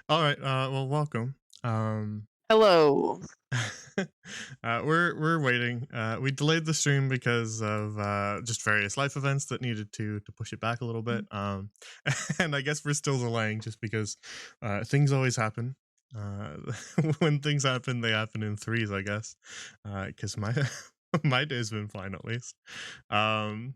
All right. Well, welcome. Hello. We're waiting. We delayed the stream because of just various life events that needed to push it back a little bit. And I guess we're still delaying just because things always happen. Uh, when things happen, they happen in threes, I guess. Because my my day's been fine at least. Um,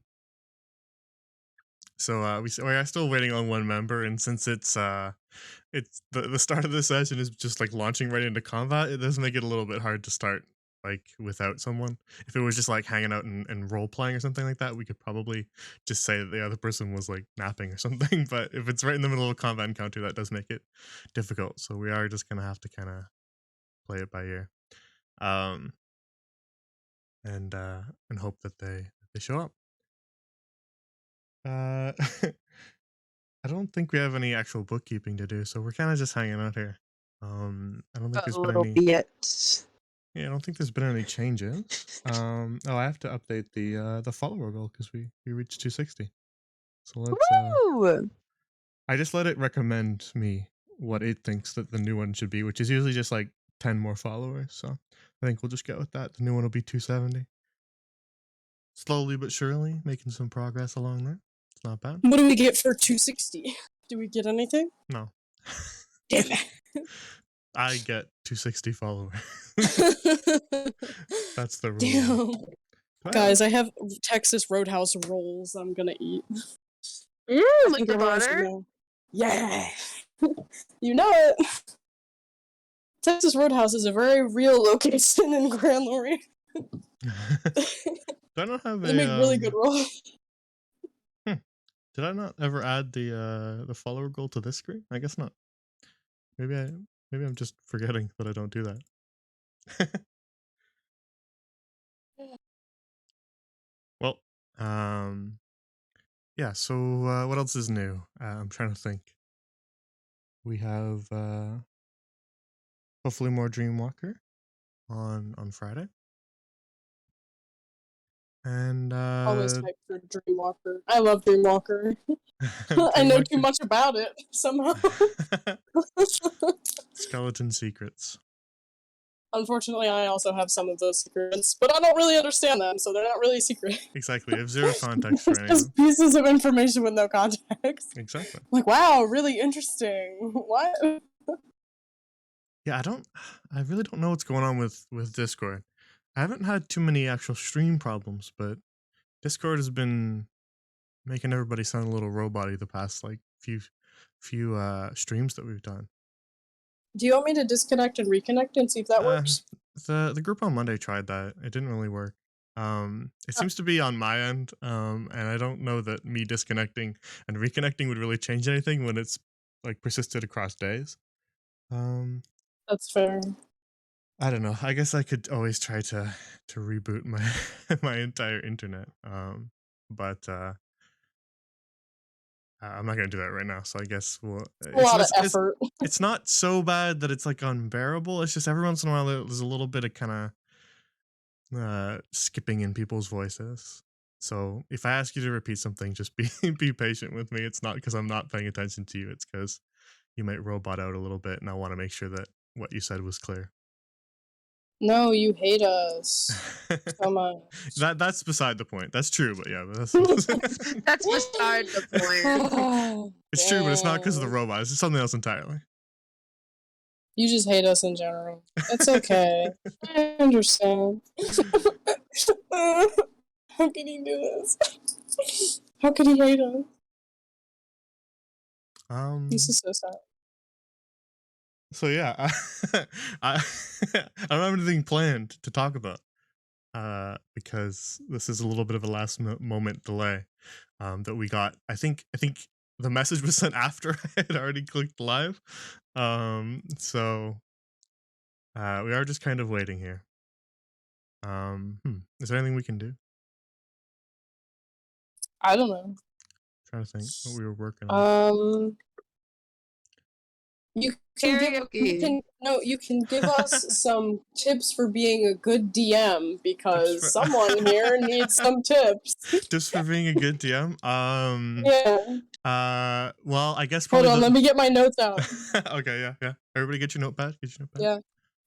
we are still waiting on one member, and since it's the start of the session is just like launching right into combat, it does make it a little bit hard to start like without someone. If it was just like hanging out and role playing or something like that, we could probably just say that the other person was like napping or something. But if it's right in the middle of a combat encounter, that does make it difficult. So we are just gonna have to kind of play it by ear, um, and hope that they show up. Uh, I don't think we have any actual bookkeeping to do, so we're kind of just hanging out here. I don't think A there's been little any. bit. Yeah, I don't think there's been any changes. Oh, I have to update the follower goal because we reached 260. So let's. Woo! I just let it recommend me what it thinks that the new one should be, which is usually just like 10 more followers. So I think we'll just go with that. The new one will be 270. Slowly but surely, making some progress along there. It's not bad. What do we get for 260? Do we get anything? No. Damn it. I get 260 followers. That's the rule. Damn. But Guys, I have Texas Roadhouse rolls I'm gonna eat. With think the everyone should butter? know. Yeah. You know it. Texas Roadhouse is a very real location in Grand Lorraine. Do I not have They make really good rolls. Did I not ever add the follower goal to this screen? I guess not. Maybe I'm just forgetting that I don't do that. Well, yeah. So what else is new? I'm trying to think. We have hopefully more Dreamwalker on Friday, and Always hyped for Dreamwalker. I love Dreamwalker. I know too Dreamwalker much about it, somehow. Skeleton Secrets. Unfortunately, I also have some of those secrets, but I don't really understand them, so they're not really secret. Exactly. I have zero context for any of Just them. pieces of information with no context. Exactly. Like, wow, really interesting. What? Yeah, I really don't know what's going on with Discord. I haven't had too many actual stream problems, but Discord has been making everybody sound a little roboty the past like few streams that we've done. Do you want me to disconnect and reconnect and see if that works? The group on Monday tried that. It didn't really work. It seems to be on my end, and I don't know that me disconnecting and reconnecting would really change anything when it's like persisted across days. That's fair. I don't know. I guess I could always try to reboot my my entire internet. But I'm not gonna do that right now. So I guess A lot of effort. it's not so bad that it's like unbearable. It's just every once in a while there's a little bit of kind of skipping in people's voices. So if I ask you to repeat something, just be be patient with me. It's not because I'm not paying attention to you. It's because you might robot out a little bit, and I want to make sure that what you said was clear. No, you hate us so much. That's beside the point. That's true, but yeah, but that's That's beside the point. it's true, but it's not because of the Damn. robot. It's something else entirely. You just hate us in general. It's okay. I understand. How could he do this? How could he hate us? This is so sad. So yeah, I I don't have anything planned to talk about because this is a little bit of a last moment delay that we got. I think the message was sent after I had already clicked live, so we are just kind of waiting here. Is there anything we can do? I don't know. Trying to think what we were working on. You can Karaoke. you can give us some tips for being a good DM Tips because for someone here needs some tips. tips for being a good DM. Yeah. Well, I guess Hold probably on, let me get my notes out. Okay, yeah. Everybody get your notepad. Get your notepad. Yeah.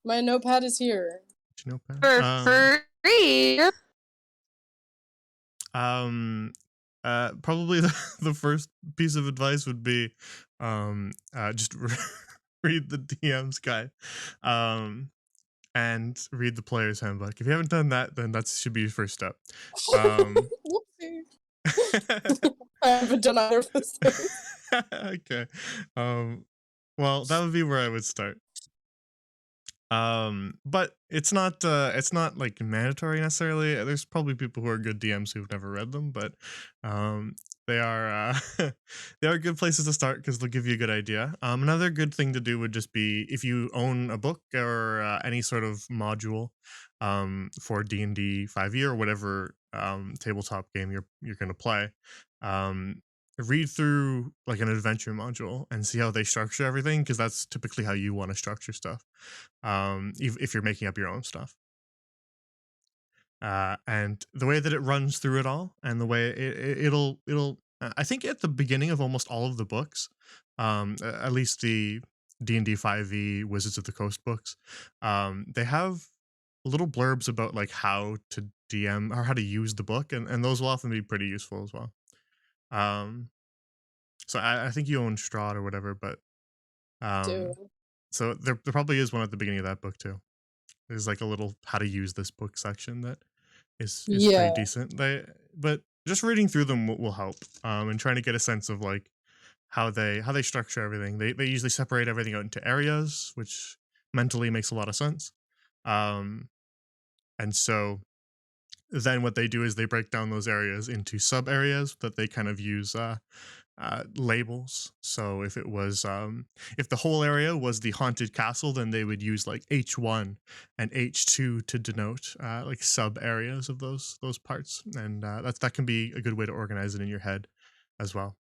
My notepad is here. Get your notepad. For free. Probably the first piece of advice would be, just read the DM's guide, and read the player's handbook. If you haven't done that, then that should be your first step. Whoopsie. I haven't done either of those things. Okay. Well, that would be where I would start. But it's not like mandatory necessarily. There's probably people who are good DMs who've never read them, but they are they are good places to start because they'll give you a good idea. Another good thing to do would just be if you own a book or any sort of module for D&D 5e or whatever tabletop game you're going to play. Read through like an adventure module and see how they structure everything because that's typically how you want to structure stuff, if you're making up your own stuff, and the way that it runs through it all and the way it'll I think at the beginning of almost all of the books, at least the D&D 5e Wizards of the Coast books, they have little blurbs about like how to DM or how to use the book, and those will often be pretty useful as well. So I think you own Strahd or whatever, but Dude. so there probably is one at the beginning of that book too. There's like a little how to use this book section that is pretty Yeah. decent. But just reading through them will help, and trying to get a sense of like how they structure everything. They usually separate everything out into areas, which mentally makes a lot of sense. And so then what they do is they break down those areas into sub areas that they kind of use labels. So if it was if the whole area was the haunted castle, then they would use like H1 and H2 to denote like sub areas of those parts, and that can be a good way to organize it in your head as well,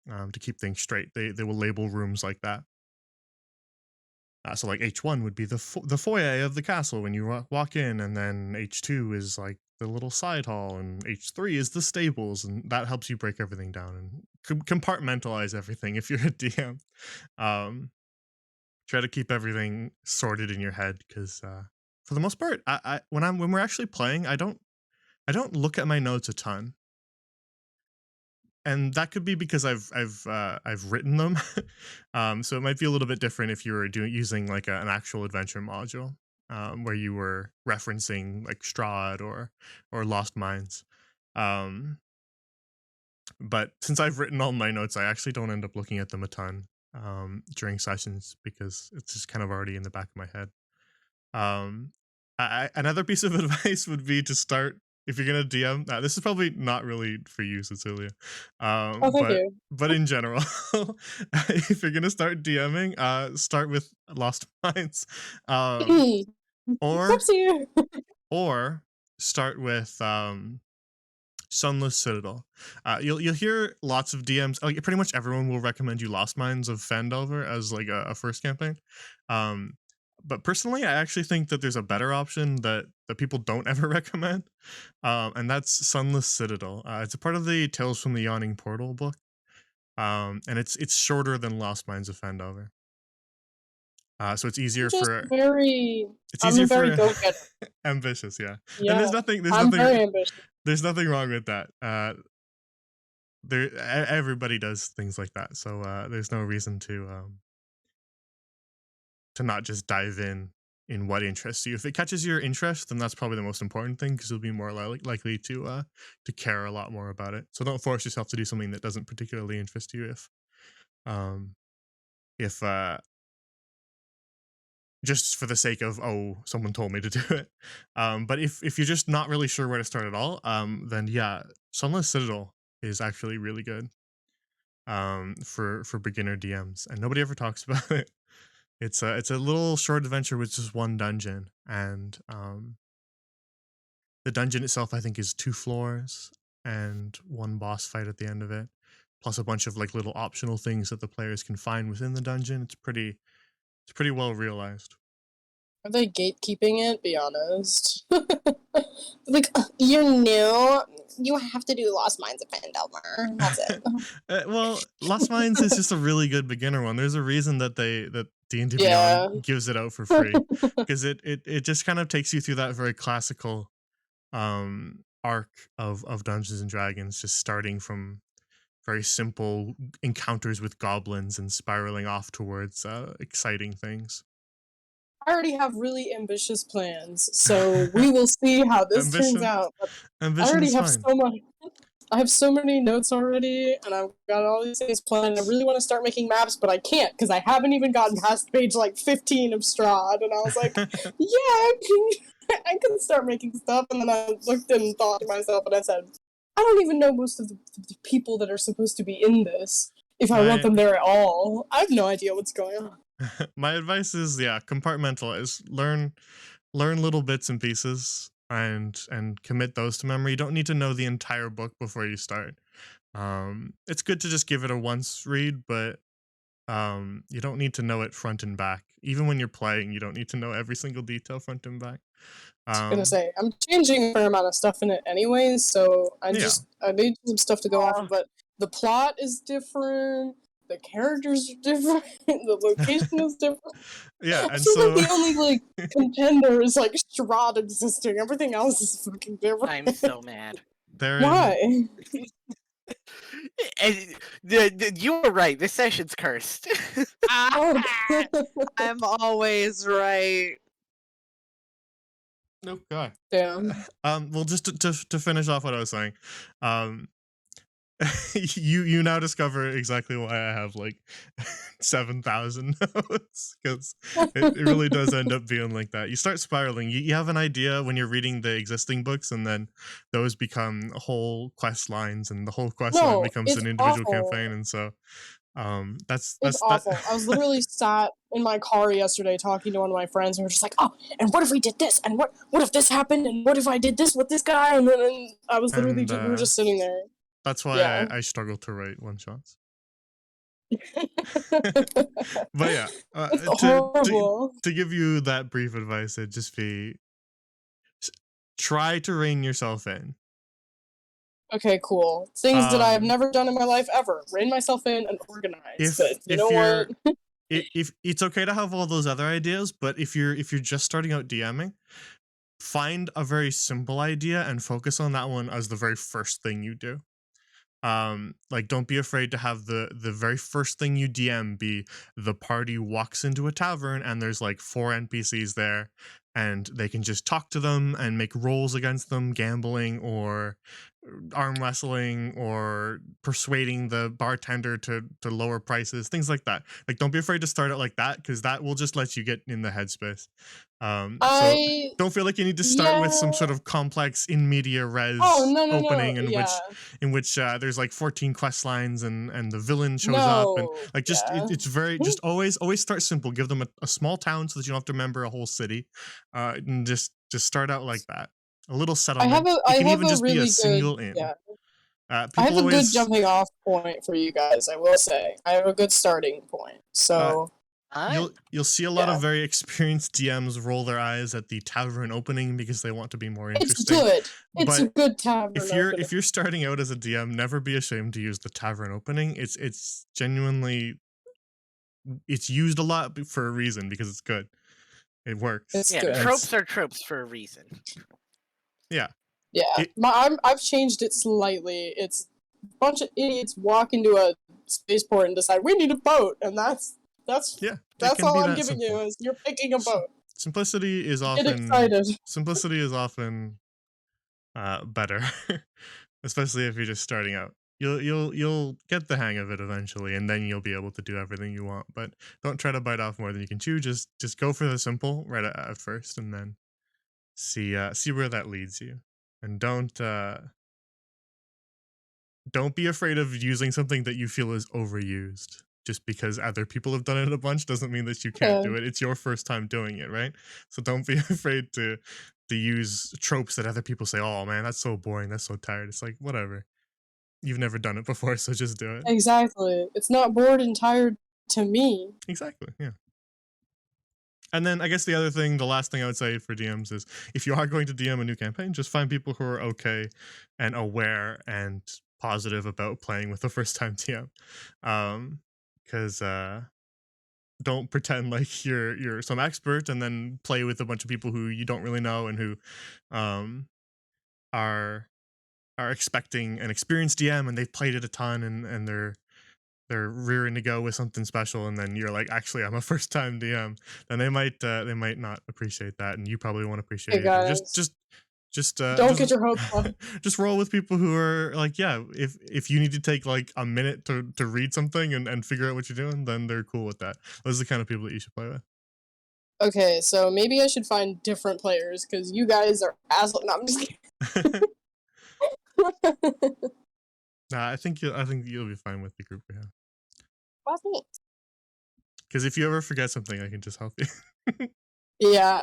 to keep things straight. They will label rooms like that. So like H1 would be the foyer of the castle when you walk in, and then H2 is like the little side hall, and H3 is the stables, and that helps you break everything down and compartmentalize everything if you're a DM. Try to keep everything sorted in your head because for the most part, I when we're actually playing, I don't look at my notes a ton. And that could be because I've written them, so it might be a little bit different if you were using like an actual adventure module, where you were referencing like Strahd or Lost Mines. Um, but since I've written all my notes, I actually don't end up looking at them a ton during sessions because it's just kind of already in the back of my head. Another piece of advice would be to start, if you're gonna DM. This is probably not really for you, Cecilia, Oh, thank you. but in general, if you're gonna start DMing, start with Lost Mines, or Whoopsie. or start with Sunless Citadel. You'll hear lots of DMs. Like pretty much everyone will recommend you Lost Mines of Phandelver as like a first campaign. But personally, I actually think that there's a better option that people don't ever recommend, and that's Sunless Citadel. It's a part of the Tales from the Yawning Portal book, and it's shorter than Lost Mines of Phandelver. So it's easier Just for very. it's I'm easier a very for go-getter. ambitious, yeah. And Yeah. I'm very ambitious. there's nothing wrong with that. Everybody does things like that, so there's no reason to not just dive in what interests you. If it catches your interest, then that's probably the most important thing because you'll be more likely to care a lot more about it. So don't force yourself to do something that doesn't particularly interest you if just for the sake of, oh, someone told me to do it. But if you're just not really sure where to start at all, then yeah, Sunless Citadel is actually really good for beginner DMs, and nobody ever talks about it. It's a little short adventure with just one dungeon, and the dungeon itself I think is 2 floors and one boss fight at the end of it. plus a bunch of like little optional things that the players can find within the dungeon. It's pretty well realized. Are they gatekeeping it? Be honest. Like, you're new. You have to do Lost Mines of Phandelver. That's it. Well, Lost Mines is just a really good beginner one. There's a reason that D&D Yeah. Beyond gives it out for free because it just kind of takes you through that very classical arc of Dungeons and Dragons, just starting from very simple encounters with goblins and spiraling off towards exciting things. I already have really ambitious plans, so we will see how this turns Ambition, out. But I ambition already is have fine. so much. I have so many notes already, and I've got all these things planned. I really want to start making maps, but I can't because I haven't even gotten past page like 15 of Strahd. And I was like, yeah, I can start making stuff. And then I looked and thought to myself, and I said, I don't even know most of the people that are supposed to be in this. If I want My them there at all, I have no idea what's going on. my advice is, yeah, compartmentalize. Learn little bits and pieces and commit those to memory. You don't need to know the entire book before you start. It's good to just give it a once read, but you don't need to know it front and back. Even when you're playing, you don't need to know every single detail front and back. I was gonna say, I'm changing a fair amount of stuff in it anyways, so I need some stuff to go off of, but the plot is different, the characters are different, the location is different. Yeah, I and feel so like the only like contender is like Strahd existing. Everything else is fucking different. I'm so mad. Why? You were right. This session's cursed. Oh. I'm always right. no god. Damn. Well, just to finish off what I was saying, you now discover exactly why I have like 7,000 notes, because it really does end up being like that. You start spiraling. You have an idea when you're reading the existing books, and then those become whole quest lines, and the whole quest line becomes an individual campaign, and so that's awful. I was literally sat in my car yesterday talking to one of my friends, and we were just like, "Oh, and what if we did this? And what if this happened? And what if I did this with this guy?" And then I was literally we were just sitting there. That's why I struggle to write one shots. But yeah, to give you that brief advice, it'd just be try to rein yourself in. Okay, cool. Things that I have never done in my life ever. Rein myself in and organize. But you know what? If it's okay to have all those other ideas, but if you're just starting out DMing, find a very simple idea and focus on that one as the very first thing you do. Like, don't be afraid to have the very first thing you DM be the party walks into a tavern and there's like 4 NPCs there, and they can just talk to them and make rolls against them, gambling or arm wrestling or persuading the bartender to lower prices, things like that. Like, don't be afraid to start out like that, because that will just let you get in the headspace. So don't feel like you need to start with some sort of complex in media res opening in which there's like 14 quest lines and the villain shows up, and like it's very just always start simple. Give them a small town so that you don't have to remember a whole city, and just start out like that. A little settlement. It can even just be a single inn. I have a good jumping off point for you guys, I will say. I have a good starting point. So you'll see a lot of very experienced DMs roll their eyes at the tavern opening because they want to be more interesting. It's good. It's a good tavern opening. If you're starting out as a DM, never be ashamed to use the tavern opening. It's genuinely, it's used a lot for a reason, because it's good. It works. It's good. Tropes are tropes for a reason. Yeah. Yeah. I've changed it slightly. It's a bunch of idiots walk into a spaceport and decide we need a boat, and that's all I'm giving you is you're picking a boat. Simplicity is often better, especially if you're just starting out. You'll get the hang of it eventually, and then you'll be able to do everything you want. But don't try to bite off more than you can chew. Just go for the simple right at first, and then see where that leads you. And don't be afraid of using something that you feel is overused. Just because other people have done it a bunch doesn't mean that you can't do it. It's your first time doing it, right? So don't be afraid to use tropes that other people say, "Oh man, that's so boring, that's so tired." It's like, whatever. You've never done it before, so just do it. Exactly. It's not bored and tired to me. Exactly, yeah. And then I guess the other thing, the last thing I would say for DMs is if you are going to DM a new campaign, just find people who are okay and aware and positive about playing with a first time DM. Because don't pretend like you're some expert and then play with a bunch of people who you don't really know and who are expecting an experienced DM and they've played it a ton and they're rearing to go with something special, and then you're like, actually, I'm a first time DM. Then they might not appreciate that, and you probably won't appreciate Hey it either. guys, Just don't get your hopes up. just roll with people who are like, yeah, if you need to take like a minute to read something and figure out what you're doing, then they're cool with that. Those are the kind of people that you should play with. Okay, so maybe I should find different players because you guys are assholes. No, I'm just kidding. Nah, I think you'll be fine with the group we have. Well, thanks. Because if you ever forget something, I can just help you. Yeah,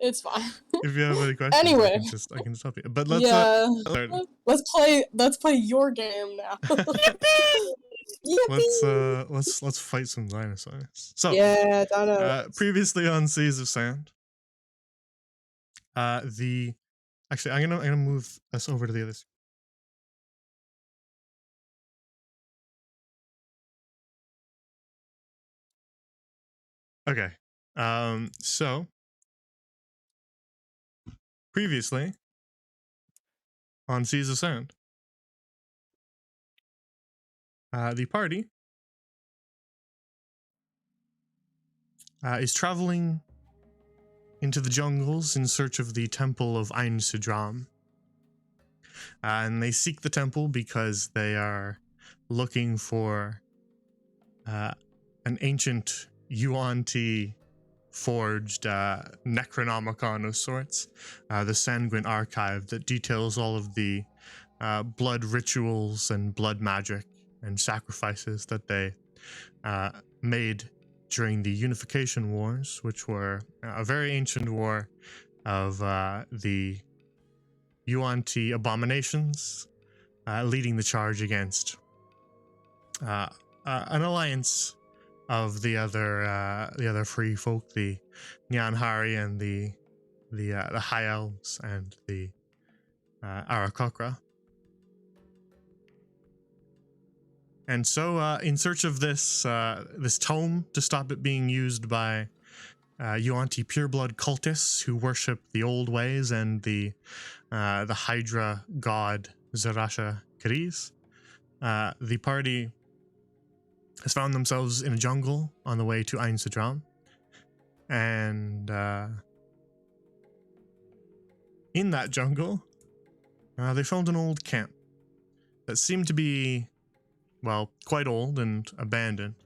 it's fine. If you have any questions, Anyway. I can just help you. But let's Yeah, start. let's play your game now. Yippee! Let's fight some dinosaurs. So Yeah, Dino. previously on Seas of Sand, actually I'm gonna move us over to the other. Okay. So previously on Seas of Sand, the party is traveling into the jungles in search of the Temple of Ain Sidram. And they seek the temple because they are looking for an ancient Yuan-Ti forged Necronomicon of sorts, the Sanguine Archive that details all of the blood rituals and blood magic and sacrifices that they made during the Unification Wars, which were a very ancient war of the Yuan-Ti abominations leading the charge against an alliance of the other free folk, the Nyanhari and the High Elves and the Arakokra. And so, in search of this tome to stop it being used by Yuan-Ti pureblood cultists who worship the old ways and the Hydra god Zarasha Kariz, the party has found themselves in a jungle on the way to Ain Sidram, and in that jungle, they found an old camp that seemed to be, well, quite old and abandoned.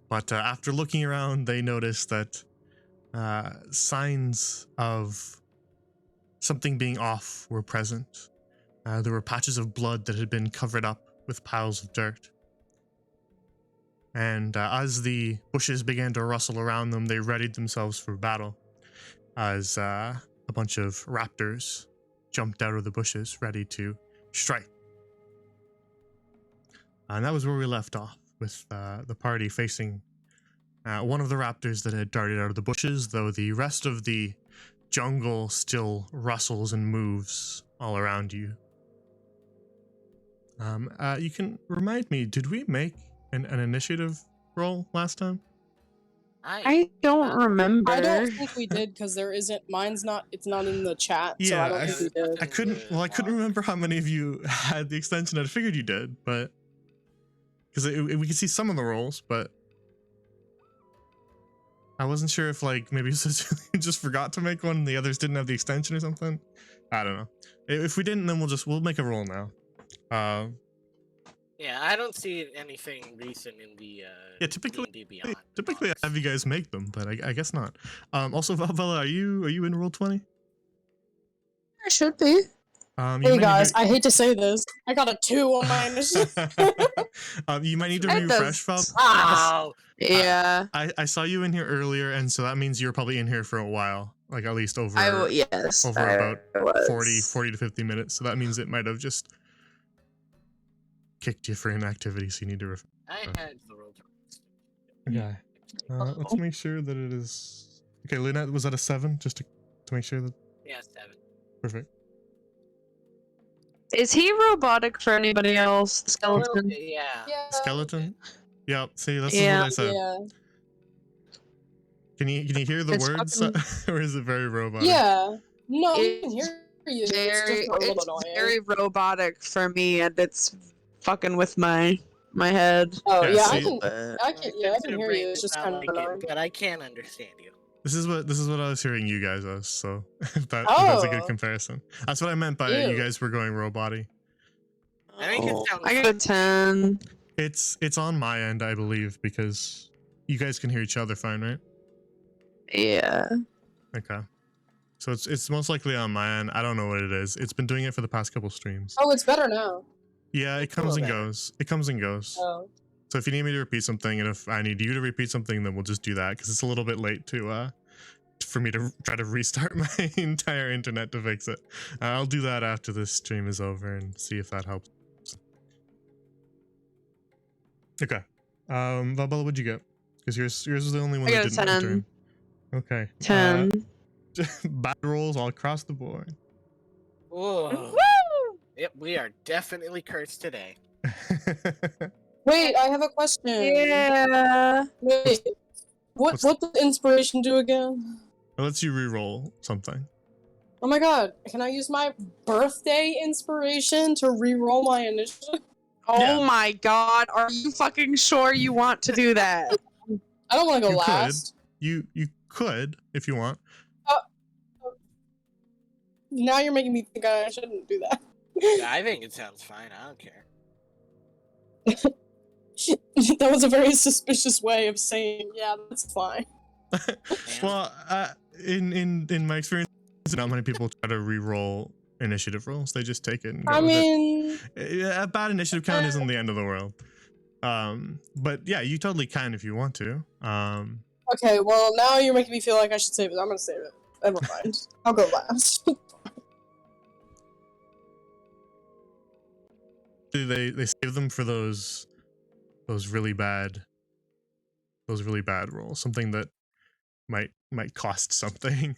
But after looking around, they noticed that signs of something being off were present. There were patches of blood that had been covered up with piles of dirt. And as the bushes began to rustle around them, they readied themselves for battle as a bunch of raptors jumped out of the bushes ready to strike. And that was where we left off, with the party facing one of the raptors that had darted out of the bushes, though the rest of the jungle still rustles and moves all around you. You can remind me, did we make an initiative roll last time? I don't remember. I don't think we did because there isn't. It's not in the chat, so Yeah, I don't think we did. I couldn't remember how many of you had the extension. I figured you did, but because we could see some of the rolls, but I wasn't sure if like maybe you just forgot to make one and the others didn't have the extension or something. I don't know. If we didn't, then we'll make a roll now. Yeah, I don't see anything recent in the typically D&D Beyond. I have you guys make them, but I guess not. Also, Valbella, are you in roll 20? I should be. You Hey might guys, need I hate to say this. I got a 2 on my initiative. you might need to That refresh, Val. Oh, Yeah. I saw you in here earlier, and so that means you were probably in here for a while. like at least over Yes. over I about was. 40 to 50 minutes. So that means it might have just kicked you for inactivity. So you need to. I had the roll. Okay. Let's make sure that it is. Okay, Lynette, was that a 7? Just to make sure that. Yeah, 7. Perfect. Is he robotic for anybody else? The A little skeleton? bit, yeah. Yeah. Skeleton. Yeah. See, this Yeah. is what I said. Yeah. Can you hear the It's words, fucking- or is it very robotic? Yeah. No, I can It's hear you. Very, it's just a little it's annoying. very robotic for me, and it's fucking with my head. Oh Yeah, yeah, see- I can hear you. It's just kind of annoying. but I can't understand you. This is what I was hearing you guys as. So that's a good Oh. comparison. That's what I meant by you Ew. guys were going roboty. I think it sounds I got a 10. It's on my end, I believe, because you guys can hear each other fine, right? Yeah. Okay. So it's most likely on my end. I don't know what it is. It's been doing it for the past couple streams. Oh, it's better now. Yeah, it It's a comes and little better. goes. It comes and goes. Oh. So if you need me to repeat something, and if I need you to repeat something, then we'll just do that because it's a little bit late to for me to try to restart my entire internet to fix it. I'll do that after this stream is over and see if that helps. Okay. Valbella, what'd you get? Because yours was the only one I that got a didn't 10. return. Okay. 10. Bad rolls all across the board. Whoa. Yep, we are definitely cursed today. Wait, I have a question. Yeah. Wait, what does inspiration do again? It lets you re-roll something. Oh my god, can I use my birthday inspiration to re-roll my initiative? Oh Yeah. my god, are you fucking sure you want to do that? I don't want to go You could. last. You could if you want. Now you're making me think I shouldn't do that. Yeah, I think it sounds fine. I don't care. That was a very suspicious way of saying, yeah, that's fine. Well, in my experience, not many people try to re-roll initiative rolls. They just take it. And go I with mean, it. A bad initiative count isn't the end of the world. But yeah, you totally can if you want to. okay, well, now you're making me feel like I should save it. I'm gonna save it. Never mind. I'll go last. They save them for those really bad rolls. Something that might cost something.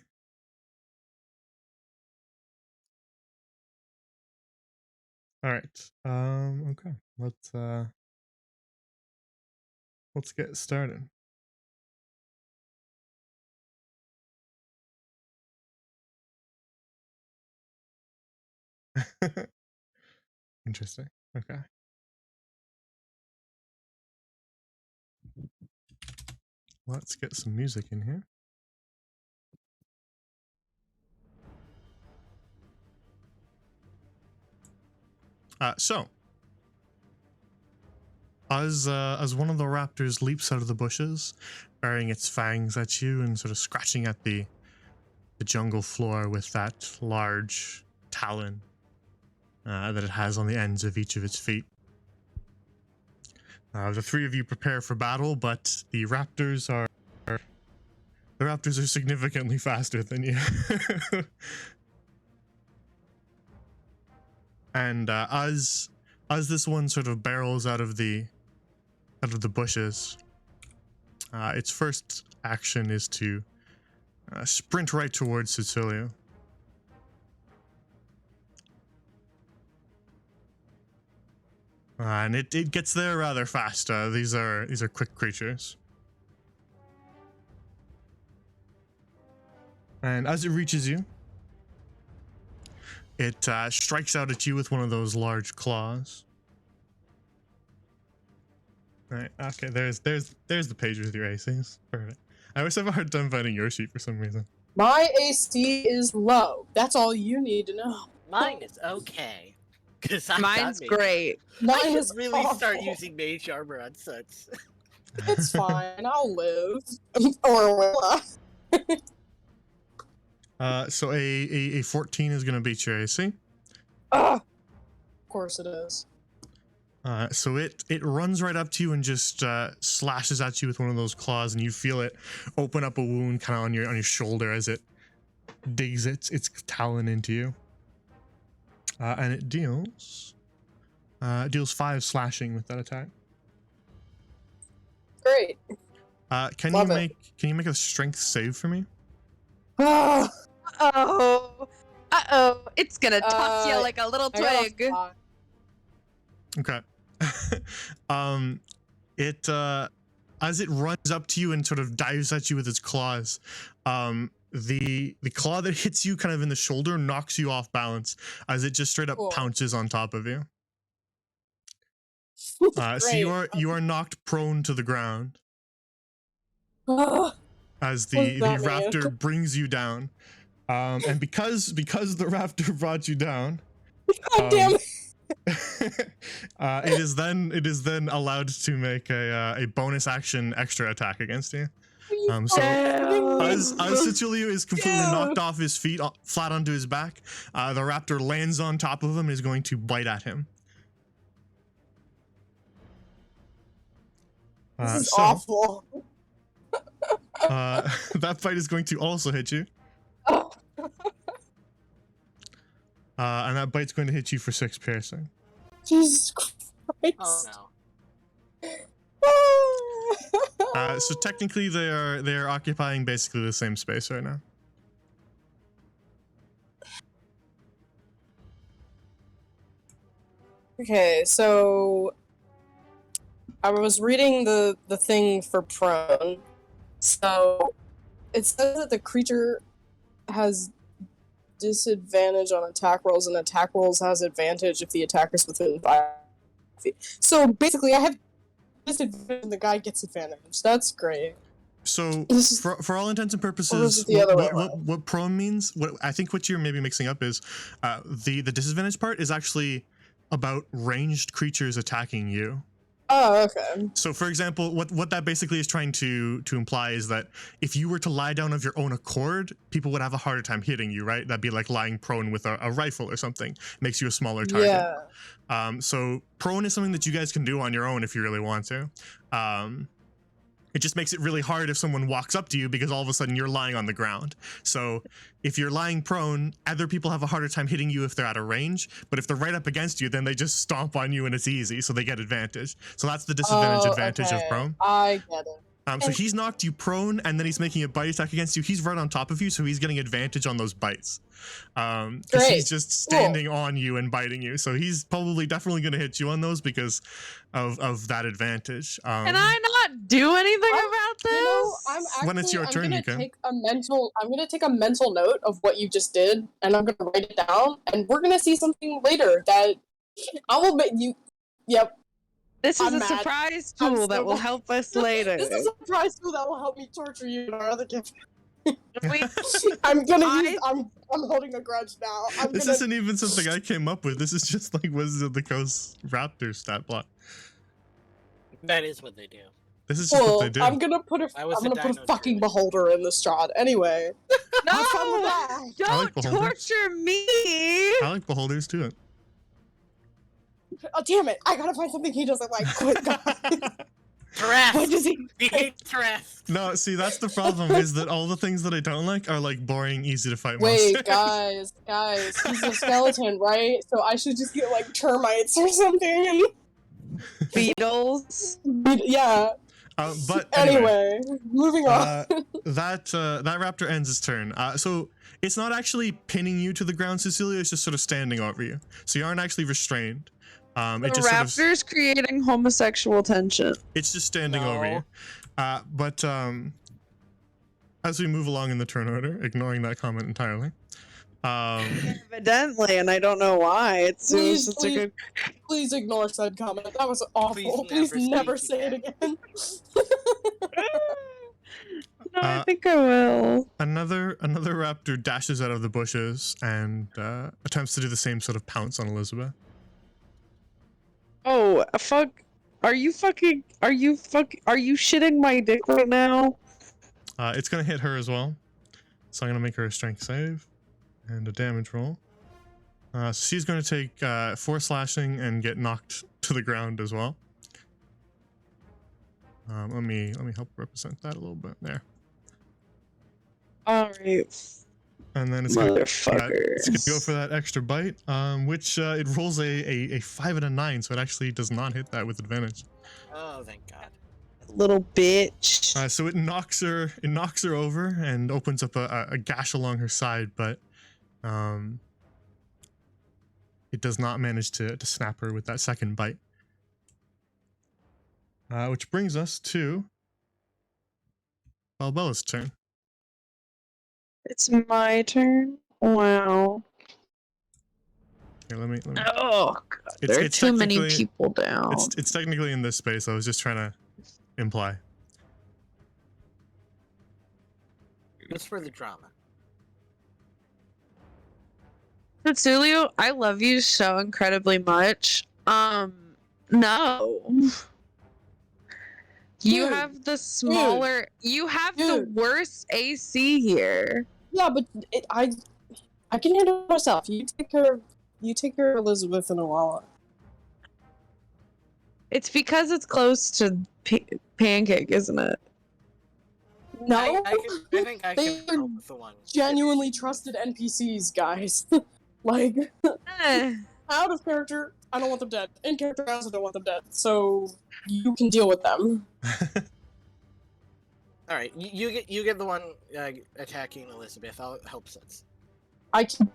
All right. Okay. Let's get started. Interesting. Okay. Let's get some music in here. So, as one of the raptors leaps out of the bushes, baring its fangs at you and sort of scratching at the jungle floor with that large talon that it has on the ends of each of its feet. The three of you prepare for battle, but the raptors are significantly faster than you. And as this one sort of barrels out of the bushes, its first action is to sprint right towards Cecilio. And it gets there rather fast. These are quick creatures. And as it reaches you, it strikes out at you with one of those large claws. All right. Okay. There's the page with your ACs. Perfect. I always have a hard time finding your sheet for some reason. my AC is low. That's all you need to know. Mine is okay. Cause Mine's great. I Mine should is really start awful. using mage armor on such. It's fine. I'll live. Or will I? So a 14 is gonna beat your AC. Of course it is. So it runs right up to you and just slashes at you with one of those claws, and you feel it open up a wound kind of on your shoulder as it digs its talon into you, and it deals 5 slashing with that attack. Great. Can Love you it. make a strength save for me? Ah, Uh-oh. Uh-oh. It's gonna toss you Uh, like a little I got a twig. 5. Okay. It as it runs up to you and sort of dives at you with its claws, the claw that hits you kind of in the shoulder knocks you off balance as it just straight up Cool. pounces on top of you. So Great. you are knocked prone to the ground Ah, as What does the that mean? raptor brings you down. And because the raptor brought you down, God damn it. it is then allowed to make a bonus action extra attack against you. So as Cecilio is completely Dude. knocked off his feet, flat onto his back, the raptor lands on top of him and is going to bite at him. This is So, awful. that bite is going to also hit you. Oh. And that bite's going to hit you for 6 piercing. Jesus Christ. Oh no. So technically they are occupying basically the same space right now. Okay, so I was reading the thing for prone. So it says that the creature has disadvantage on attack rolls, and attack rolls has advantage if the attacker's within 5 feet. So basically, I have disadvantage and the guy gets advantage. That's great. So This is- for all intents and Or is purposes, it the other way what prone means, what I think what you're maybe mixing up is the disadvantage part is actually about ranged creatures attacking you. Oh, okay. So for example, what that basically is trying to imply is that if you were to lie down of your own accord, people would have a harder time hitting you, right? That'd be like lying prone with a rifle or something. Makes you a smaller target. Yeah. So prone is something that you guys can do on your own if you really want to. It just makes it really hard if someone walks up to you because all of a sudden you're lying on the ground. So if you're lying prone, other people have a harder time hitting you if they're out of range. But if they're right up against you, then they just stomp on you and it's easy, so they get advantage. So that's the disadvantage advantage of prone. I get it. So he's knocked you prone, and then he's making a bite attack against you. He's right on top of you, so he's getting advantage on those bites. Because Great. he's just standing on you and biting you. So he's probably definitely going to hit you on those because of that advantage. Can I not do anything about this? You know, I'm actually, When it's your turn, I'm you gonna can. I'm gonna take a mental note of what you just did, and I'm gonna write it down, and we're gonna see something later that I will bet you. Yep. This is I'm a mad. surprise I'm tool so that will mad. help us later. This is a surprise tool that will help me torture you in our other gift. We- I'm gonna I- use. I'm holding a grudge now. This isn't even something I came up with. This is just like Wizards of the Coast Raptor stat block. That is what they do. This is just what they do. I'm gonna put a. I was I'm a gonna put a dino fucking druid. beholder in the Strahd. Anyway. Have fun with No! that. I Don't like beholders. torture me! I like beholders too. Oh damn it! I gotta find something he doesn't like. Quick, God. What Thrust! does he? We hate Thrust! No, see, that's the problem is that all the things that I don't like are like boring, easy to fight Wait, monsters. guys, he's a skeleton, right? So I should just get like termites or something Beetles. and yeah. But anyway, Anyway, moving on. that raptor ends his turn. So it's not actually pinning you to the ground, Cecilia. It's just sort of standing over you. So you aren't actually restrained. The It just sort of, raptor's creating homosexual tension. it's just standing over you. But as we move along in the turn order, ignoring that comment entirely. Evidently, and I don't know why. It was Please, such please. a good. Please ignore said comment. That was awful. Please Please never never speak say it again. No, I think I will. Another raptor dashes out of the bushes and attempts to do the same sort of pounce on Elizabeth. Oh, fuck. Are you shitting my dick right now? It's gonna hit her as well. So I'm gonna make her a strength save and a damage roll. So she's gonna take 4 slashing and get knocked to the ground as well. Let me help represent that a little bit there. Alright. And then it's gonna go Motherfuckers. for that extra bite, which it rolls a 5 and a 9, so it actually does not hit that with advantage. Oh, thank God. Little bitch. So it knocks her over and opens up a gash along her side, but it does not manage to snap her with that second bite. Which brings us to Balbella's turn. It's my turn. Wow. Here, let me. Oh God, there are too many people down. It's technically in this space. I was just trying to imply. Just for the drama. Tetsuya, I love you so incredibly much. No. You Dude, have the smaller. You have the dude. worst AC here. Yeah, but I can handle myself. You take care of Elizabeth and Awala. It's because it's close to Pancake, isn't it? No, I think I They can are help with the one. genuinely trusted NPCs, guys. Like, Eh. out of character, I don't want them dead. In character, I also don't want them dead. So you can deal with them. All right, you get the one attacking Elizabeth. I'll help Sets. I can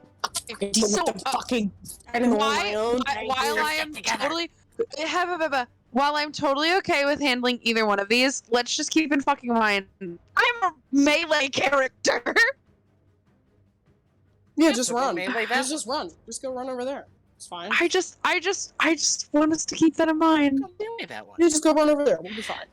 deal So, with them fucking fighting on my own. While I am totally while I'm totally okay with handling either one of these, let's just keep in fucking mind I'm a melee character. Yeah, just So run. melee that Just run. Just go run over there. It's fine. I just want us to keep that in mind. Go melee that one. You just go run over there. We'll be fine.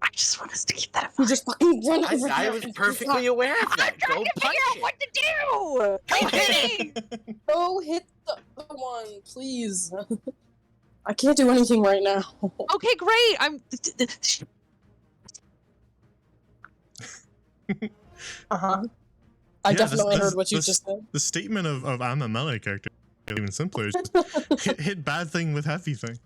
I just want us to keep that in You mind. just fucking run over there. I was perfectly aware of that. I'm trying Go to punch figure out it. what to do. I'm kidding. Go hit the other one, please. I can't do anything right now. Okay, great. Uh-huh. I Yeah, definitely this- heard what you this- just said. The statement of I'm a melee character is even simpler. It's just hit bad thing with happy thing.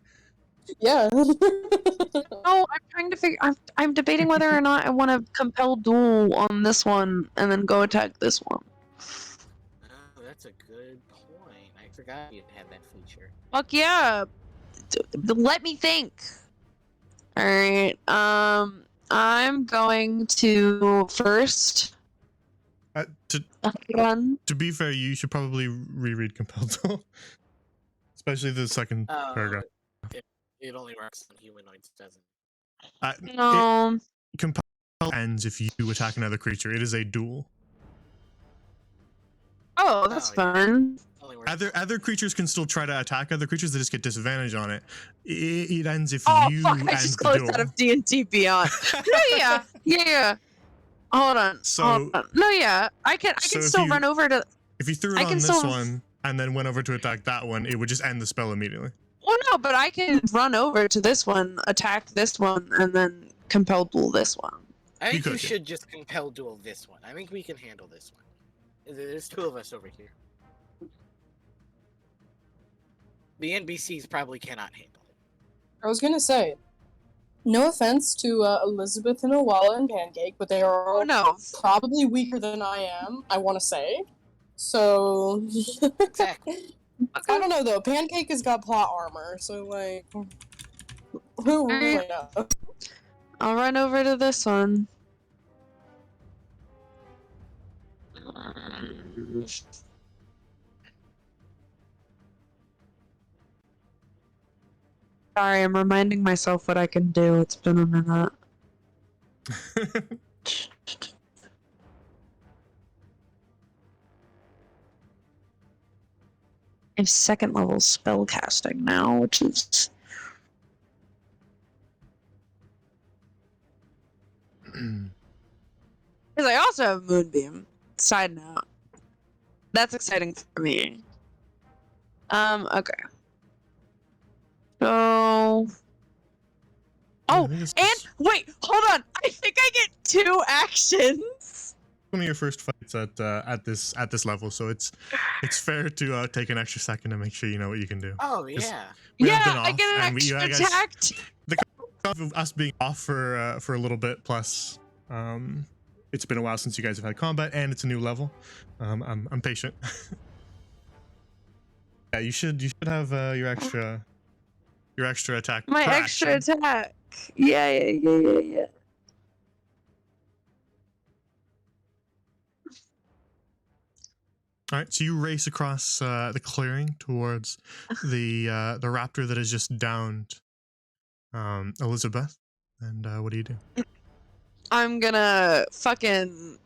Yeah. No, I'm trying to figure. I'm debating whether or not I want to compel duel on this one and then go attack this one. Oh, that's a good point. I forgot you had that feature. Fuck yeah. Let me think. All right. I'm going to first run. To be fair, you should probably reread Compelled Duel. Especially the second paragraph. It only works on humanoids, doesn't it? No. Compelled ends if you attack another creature. It is a duel. Oh, that's Oh, yeah. fun. Only works. Other creatures can still try to attack other creatures. They just get disadvantage on it. It ends if Oh you fuck! end I just the closed duel. out of D&D Beyond. Yeah. Hold on. So- No, yeah. I can so if still you- run over to. If you threw I it can on this still- one and then went over to attack that one, it would just end the spell immediately. Well, no, but I can run over to this one, attack this one, and then compel duel this one. I think could, you yeah. should just compel duel this one. I think we can handle this one. There's two of us over here. The NBCs probably cannot handle it. I was gonna say, no offense to Elizabeth and Awala and Pancake, but they are Oh all no. probably weaker than I am, I want to say. So, Exactly. I don't know though. Pancake has got plot armor, so like, who really knows? I'll run over to this one. Sorry, I'm reminding myself what I can do. It's been a minute. I have second level spell casting now, which is because I also have Moonbeam. Side note. That's exciting for me. Okay. So. I Oh, think it's and just wait, hold on. I think I get 2 actions. one of your first fights at this level, so it's fair to take an extra second to make sure you know what you can do. Oh Yes. yeah. We have Yeah, been I off, get an and extra I guess attack. Us being off for a little bit plus it's been a while since you guys have had combat, and it's a new level. I'm patient. Yeah, you should have your extra attack. My per extra action. attack. Yeah. All right, so you race across the clearing towards the raptor that has just downed Elizabeth. And what do you do? I'm gonna fucking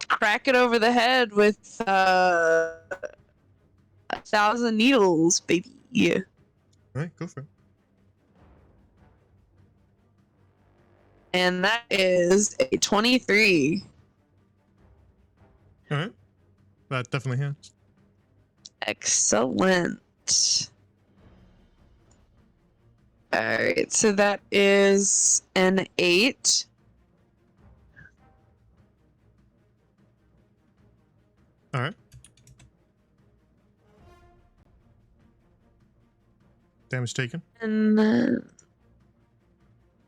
crack it over the head with 1,000 needles, baby. All right, go for it. And that is a 23. All right, that definitely hits. Excellent. Alright, so that is an 8. All right. Damage taken. And then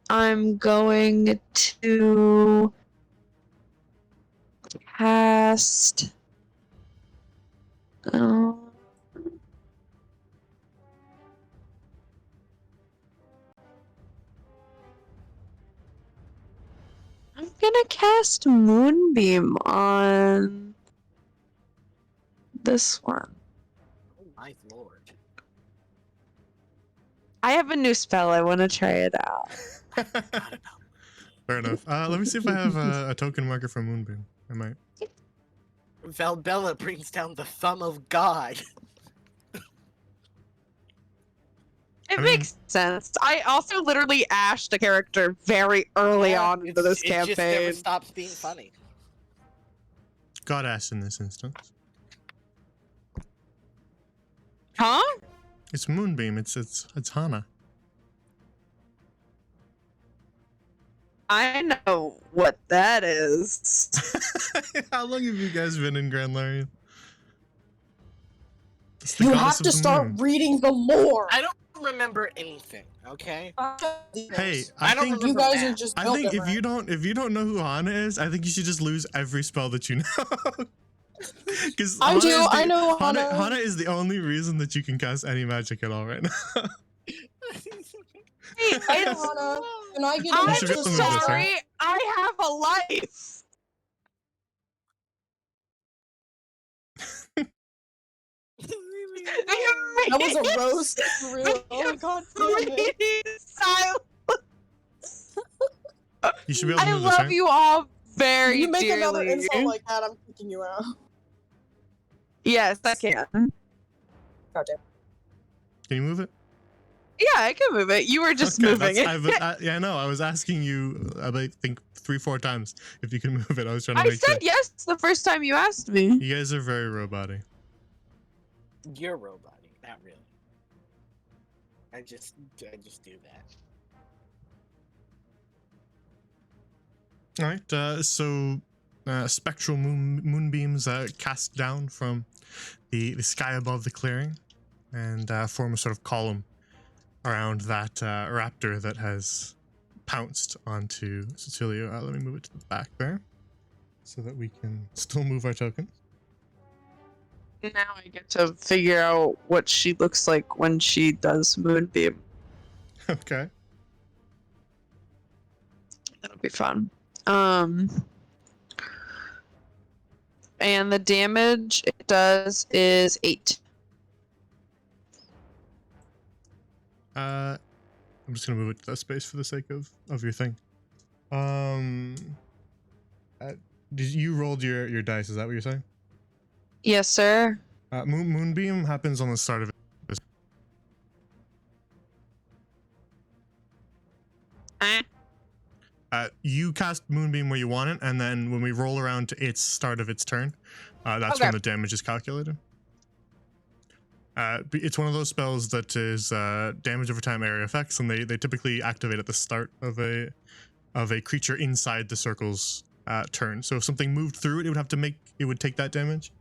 I'm going to cast. I'm gonna cast Moonbeam on this one. Oh my lord. I have a new spell. I want to try it out. Fair enough. Let me see if I have a token marker for Moonbeam. I might. Valbella brings down the thumb of God. It I makes sense. I also literally ashed a character very early on into this It just never campaign. stops being funny. Godass in this instance. Huh? It's Moonbeam. It's Hana. I know what that is. How long have you guys been in Grand Larian? It's the You goddess have of to the start moon. reading the lore. I don't remember anything, okay? Hey, I I don't think you remember guys that. are just. I built think if different. you don't know who Hana is, I think you should just lose every spell that you know. Because I do. I know Hana. Hana is the only reason that you can cast any magic at all right now. Hey, I know it's, Hana. Can I get You I'm should be able to move this, sorry. right? I have a life. That was a roast. For real. Oh god damn it. Silence. You should be able to I move this, love right? you all If very you make dearly. another insult like that, I'm kicking you out. Yes, I can. God damn. Can you move it? Yeah, I can move it. You were just moving it. Yeah, I know. I was asking you, I think 3-4 times if you can move it. I was trying to I make sure. said yes the first time you asked me. You guys are very roboty. You're roboting, not really. I just do that. All right. So spectral moonbeams cast down from the sky above the clearing and form a sort of column around that raptor that has pounced onto Cecilia. Let me move it to the back there so that we can still move our tokens. Now I get to figure out what she looks like when she does Moonbeam. Okay. That'll be fun. And the damage it does is 8. I'm just gonna move it to that space for the sake of your thing. Did you rolled your dice? Is that what you're saying? Yes, sir. Moonbeam happens on the start of it. You cast Moonbeam where you want it, and then when we roll around to its start of its turn, that's Okay. when the damage is calculated. It's one of those spells that is damage over time area effects, and they typically activate at the start of a creature inside the circle's turn. So if something moved through it, it would take that damage.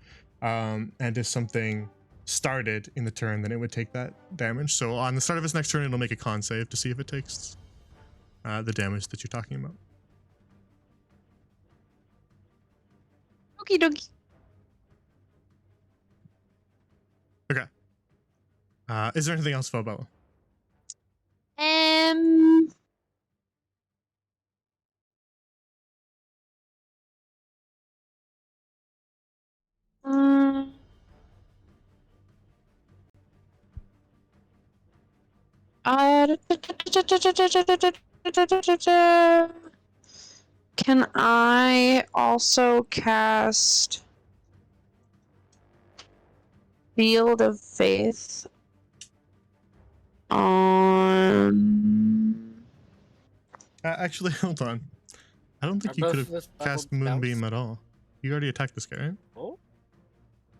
And if something started in the turn, then it would take that damage. So on the start of its next turn, it'll make a con save to see if it takes the damage that you're talking about. Okie dokie. Is there anything else, Phobella? Mm, can I also cast Field of Faith on? Actually, hold on. I don't think Are you both could of have us cast leveled Moonbeam spells? at all. You already attacked this guy, right? Oh,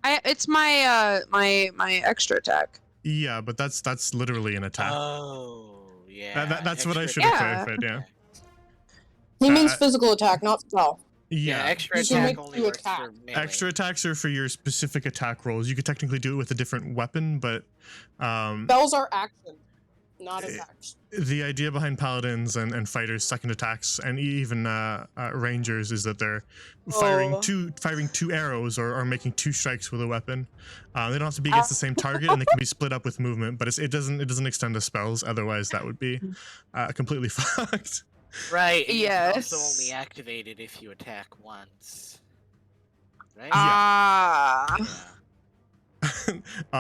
It's my my extra attack. Yeah, but that's literally an attack. oh yeah. That's what I extra should have Yeah. clarified. Yeah. He means Uh, physical attack, not spell. Yeah, Yeah. extra You can attack make only two works attacks. for melee. Extra attacks are for your specific attack rolls. You could technically do it with a different weapon, but Spells are action, not Eh, attacks. the idea behind paladins and fighters' second attacks and even rangers is that they're firing Oh. two arrows or making two strikes with a weapon. They don't have to be against the same target, and they can be split up with movement. But it doesn't extend to spells. Otherwise, that would be completely fucked. Right. And you can also Yes. only activate it if you attack once. Right? Ah. Yeah.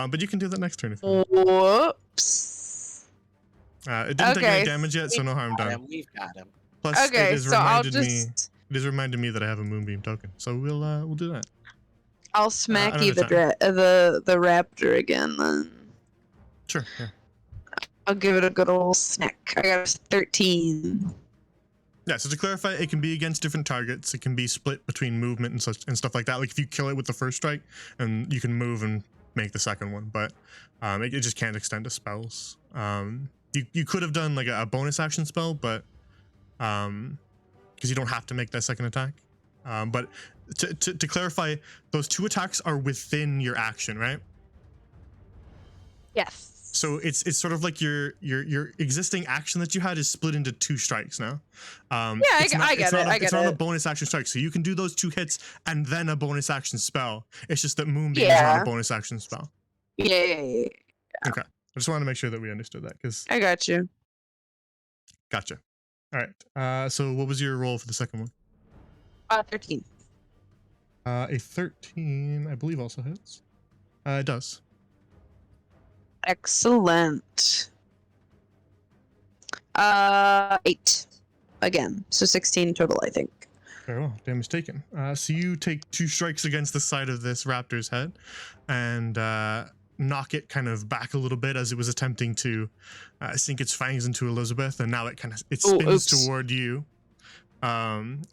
But you can do that next turn if you want. Whoops. It didn't take any Okay, damage yet, so no harm Got done. him, we've got him. Plus, Okay, it has so I'll reminded me. just It has reminded me that I have a moonbeam token, so we'll do that. I'll smack you another the raptor again then. Sure. Yeah. I'll give it a good old snack. I got a 13. Yeah, so to clarify, it can be against different targets. It can be split between movement and such and stuff like that. Like if you kill it with the first strike, and you can move and make the second one, but it just can't extend to spells. You could have done like a bonus action spell, but because you don't have to make that second attack. But to clarify, those two attacks are within your action, right? Yes. So it's sort of like your existing action that you had is split into two strikes now. I It's get it. it's not a bonus action strike, so you can do those two hits and then a bonus action spell. It's just that Moonbeam is not Yeah. a bonus action spell. Yeah. I just wanted to make sure that we understood that because I got you. gotcha. All right. So what was your roll for the second one? 13. A 13, I believe, also hits. It does. Excellent. 8 again, so 16 total, I think. Very well. Damage taken. So you take two strikes against the side of this raptor's head, and knock it kind of back a little bit as it was attempting to sink its fangs into Elizabeth, and now it spins oops. toward you.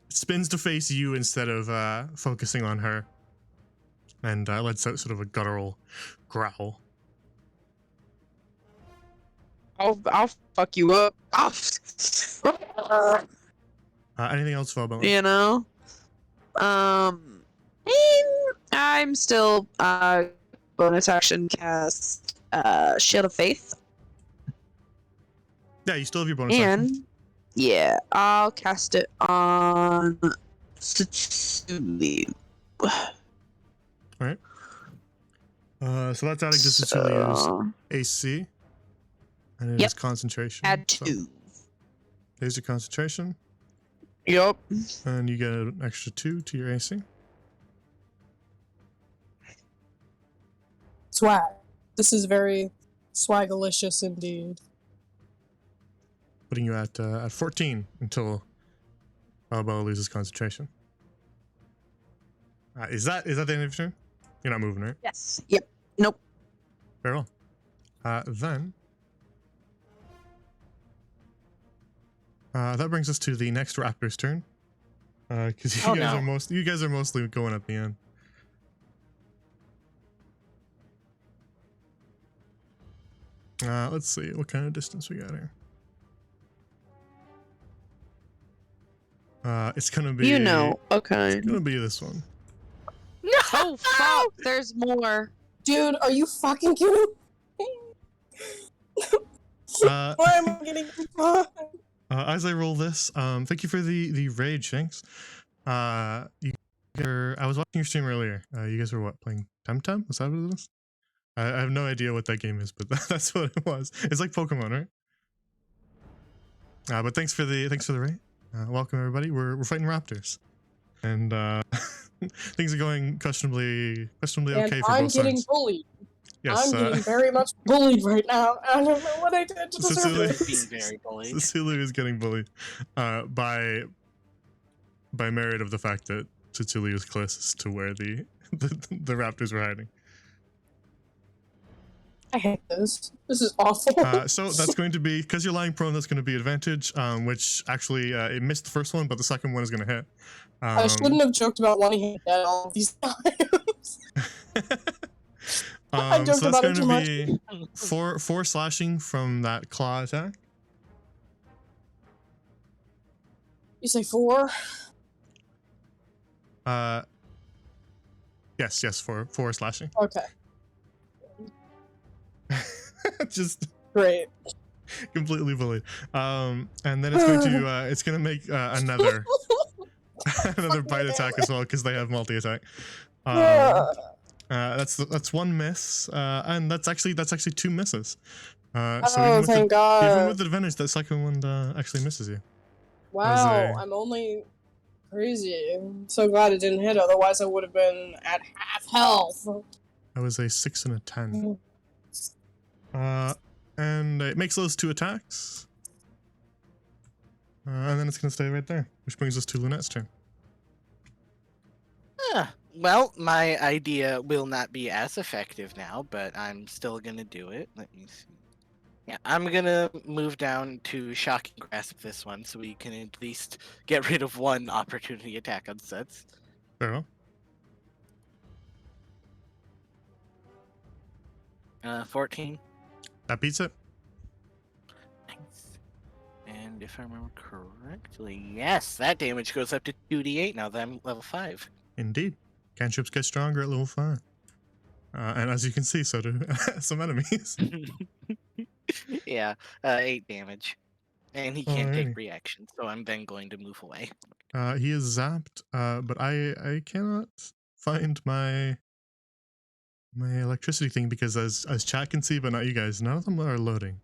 Spins to face you instead of focusing on her, and lets out sort of a guttural growl. I'll fuck you up. Anything else, Phobella? You know? I'm still bonus action cast Shield of Faith. Yeah, you still have your bonus action. And yeah, I'll cast it on Satsumi. So that's adding to Cecilia's So, AC. And it Yep. is concentration. add So 2. there's your concentration. Yup. And you get an extra 2 to your AC. Swag. This is very swagalicious indeed. Putting you at 14 until Bella loses concentration. Is that the end of your turn? You're not moving, right? Yes. Yep. Nope. Very well. Then that brings us to the next raptor's turn. Because Oh, you no. guys are mostly going at the end. Let's see what kind of distance we got here. It's gonna be. You know. Okay. It's gonna be this one. Oh fuck! There's more. Dude, are you fucking kidding me? Uh, Why am I getting as I roll this, thank you for the rage, Shanks. You I was watching your stream earlier. You guys were what, playing Temtem? Was that what it is? I have no idea what that game is, but that's what it was. It's like Pokemon, right? But thanks for the rate. Welcome everybody. We're fighting raptors, and things are going questionably And okay for I'm both getting sides. bullied. Yes, I'm getting very much bullied right now. I don't know what I did to deserve Cecilia- this. Being very bullied. Cecilia is getting bullied by merit of the fact that Cecilia is closest to where the raptors were hiding. I hate this. This is awful. So that's going to be, because you're lying prone, that's going to be advantage, which actually it missed the first one, but the second one is going to hit. I shouldn't have joked about wanting him dead all these times. I joked so that's about it going too to much. be four slashing from that claw attack. You say 4? Yes, four slashing. Okay, Just great. completely bullied. And then it's going to make another another bite attack as well, because they have multi attack. That's one miss, and that's actually 2 misses. So Oh, thank even God. with advantage, that second one actually misses you. Wow, I'm only crazy. I'm so glad it didn't hit, otherwise I would have been at half health. That was a 6 and a 10. And it makes those 2 attacks. And then it's going to stay right there, which brings us to Lunette's turn. Well, my idea will not be as effective now, but I'm still gonna do it. Let me see. Yeah, I'm gonna move down to Shocking Grasp this one, so we can at least get rid of one opportunity attack on sets. Very well. 14. That beats it. Nice. And if I remember correctly, yes, that damage goes up to 2d8 now that I'm level 5. Indeed. Cantrips get stronger at level 5. And as you can see, so do some enemies. Yeah, 8 damage. And he can't take Alrighty. reactions, so I'm then going to move away. He is zapped, but I cannot find my electricity thing, because as chat can see, but not you guys, none of them are loading.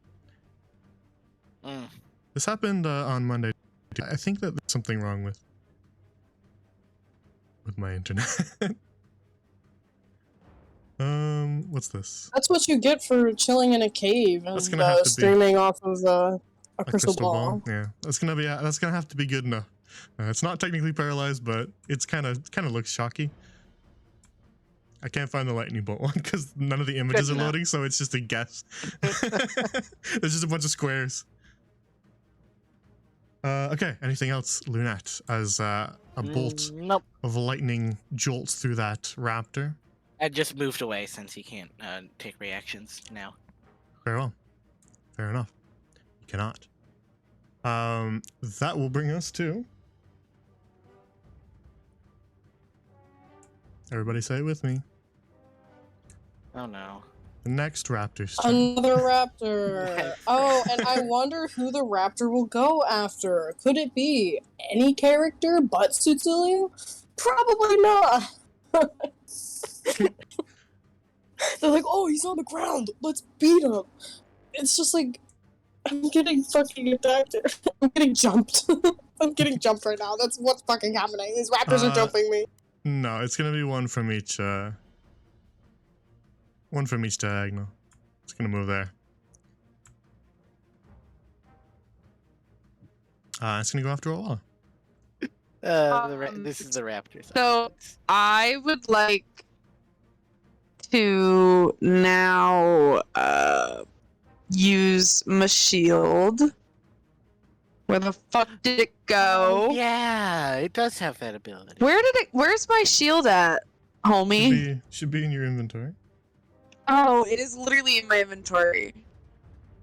Mm. This happened on Monday. I think that there's something wrong with my internet. What's this? That's what you get for chilling in a cave That's and gonna have to be streaming off of a A crystal ball. Yeah, that's gonna have to be good enough. It's not technically paralyzed, but it's kind of looks shocky. I can't find the lightning bolt one because none of the images are enough. loading, so it's just a guess. There's just a bunch of squares. Okay, anything else, Lunette? As a bolt Nope. of lightning jolts through that raptor. I just moved away since he can't take reactions now. Very well. Fair enough. You cannot. That will bring us to. Everybody say it with me. Oh no. The next raptor's turn. Another raptor. Oh, and I wonder who the raptor will go after. Could it be any character but Cecilia? Probably not. They're like, oh, he's on the ground. Let's beat him. It's just like, I'm getting fucking attacked. I'm getting jumped. I'm getting jumped right now. That's what's fucking happening. These raptors are jumping me. No, it's gonna be one from each diagonal. It's gonna move there. It's gonna go after Ola. This is the Raptors. So I would like to now use my shield. Where the fuck did it go? Oh, yeah, it does have that ability. Where's my shield at, homie? Should be in your inventory. Oh, it is literally in my inventory.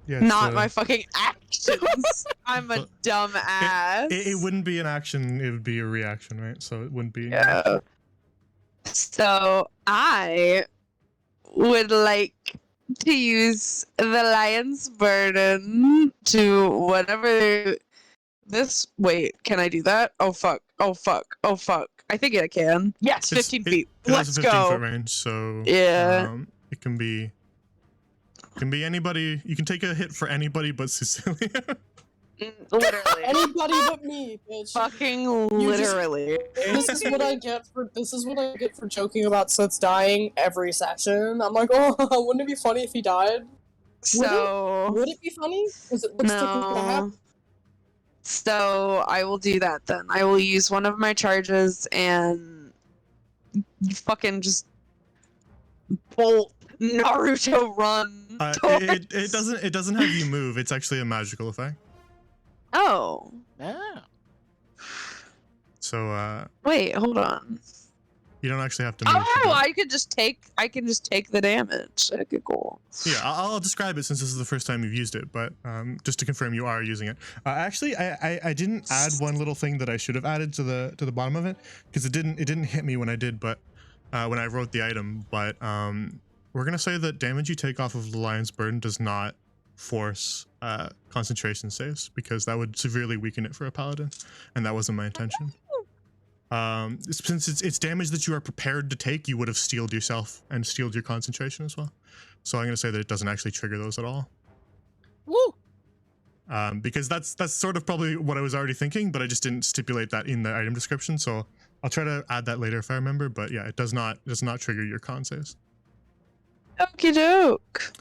Yeah, it's, Not my fucking actions. I'm a But dumb ass. It wouldn't be an action, it would be a reaction, right? So it wouldn't be. Yeah. So I would like to use the Lion's Burden to whatever this. Wait, can I do that? Oh fuck! Oh fuck! Oh fuck! I think I can. Yes, It's- 15 it- feet. It Let's has a 15 go. foot range, so Yeah. it can be anybody. You can take a hit for anybody but Cecilia. Literally. Anybody but me, bitch. Fucking just- literally. This is what I get for joking about Seth's dying every session. I'm like, oh, wouldn't it be funny if he died? So Would it be funny? Because it looks like it's gonna happen. no. So I will do that then. I will use one of my charges and fucking just bolt Naruto run. It doesn't have you move. It's actually a magical effect. Oh. Ah. So Wait, hold on. you don't actually have to move. to Oh, do it. I can just take the damage. Okay, cool. Yeah, I'll describe it since this is the first time you've used it, but just to confirm, you are using it. Actually, I didn't add one little thing that I should have added to the bottom of it because it didn't hit me when I did, but when I wrote the item. But we're gonna say that damage you take off of the Lion's Burden does not force concentration saves because that would severely weaken it for a paladin, and that wasn't my intention. Since it's damage that you are prepared to take, you would have steeled yourself and steeled your concentration as well. So I'm going to say that it doesn't actually trigger those at all. Woo! Because that's sort of probably what I was already thinking, but I just didn't stipulate that in the item description. So I'll try to add that later if I remember. But yeah, it does not trigger your con saves. Okie doke.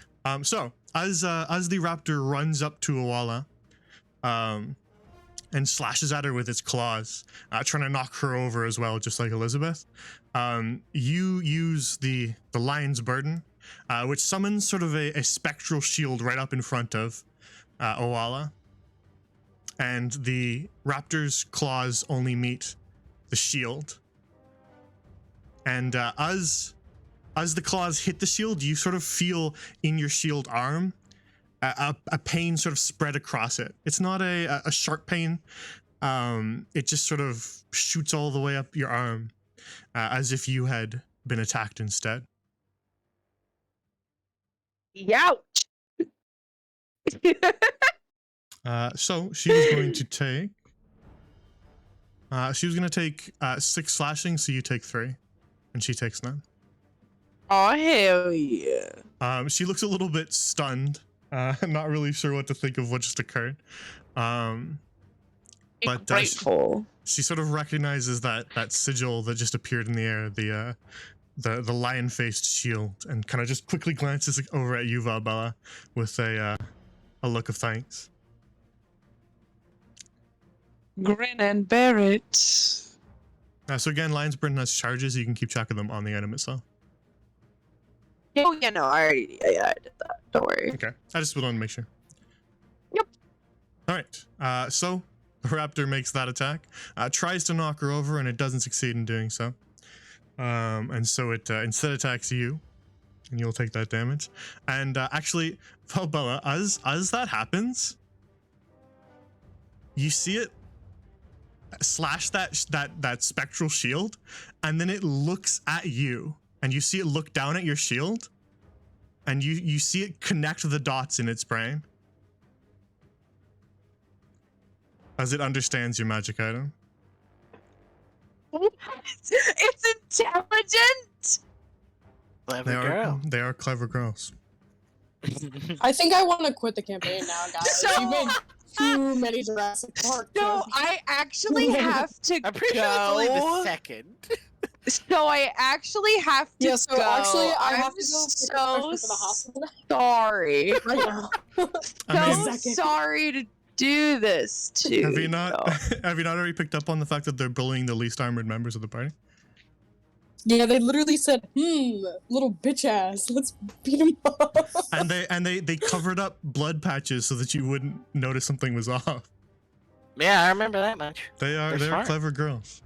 So as the raptor runs up to Awala, and slashes at her with its claws, trying to knock her over as well, just like Elizabeth. You use the Lion's Burden, which summons sort of a spectral shield right up in front of Awala. And the raptor's claws only meet the shield. And as the claws hit the shield, you sort of feel in your shield arm a pain sort of spread across it. It's not a sharp pain. It just sort of shoots all the way up your arm, as if you had been attacked instead. Youch. So she was going to take. She was going to take 6 slashing, so you take 3, and she takes none. Oh hell yeah. She looks a little bit stunned. Not really sure what to think of what just occurred. But Grateful. she sort of recognizes that sigil that just appeared in the air, the lion-faced shield, and kind of just quickly glances over at you, Valbella, with a look of thanks. Grin and bear it. So again, Lion's Burden has charges. You can keep track of them on the item itself. Oh yeah, no, I did that. Don't worry. Okay, I just wanted to make sure. Yep. All right. So the raptor makes that attack, tries to knock her over, and it doesn't succeed in doing so. And so it instead attacks you, and you'll take that damage. And actually, Valbella, as that happens, you see it slash that spectral shield, and then it looks at you, and you see it look down at your shield, and you see it connect the dots in its brain as it understands your magic item. It's intelligent. Clever They are clever girls. girl. I think I want to quit the campaign now, guys. So- You made too many Jurassic Park. No, jokes. I actually have to I'm pretty sure it's only the go. second. So I actually have to Yeah, so go. actually, I I'm have to go pick up so my friend from the hospital sorry. right now. I So mean, Second. sorry to do this to you. have you not already picked up on the fact that they're bullying the least armored members of the party? Yeah, they literally said, little bitch ass, let's beat him up. And they covered up blood patches so that you wouldn't notice something was off. Yeah, I remember that much. They are They're smart. clever girls.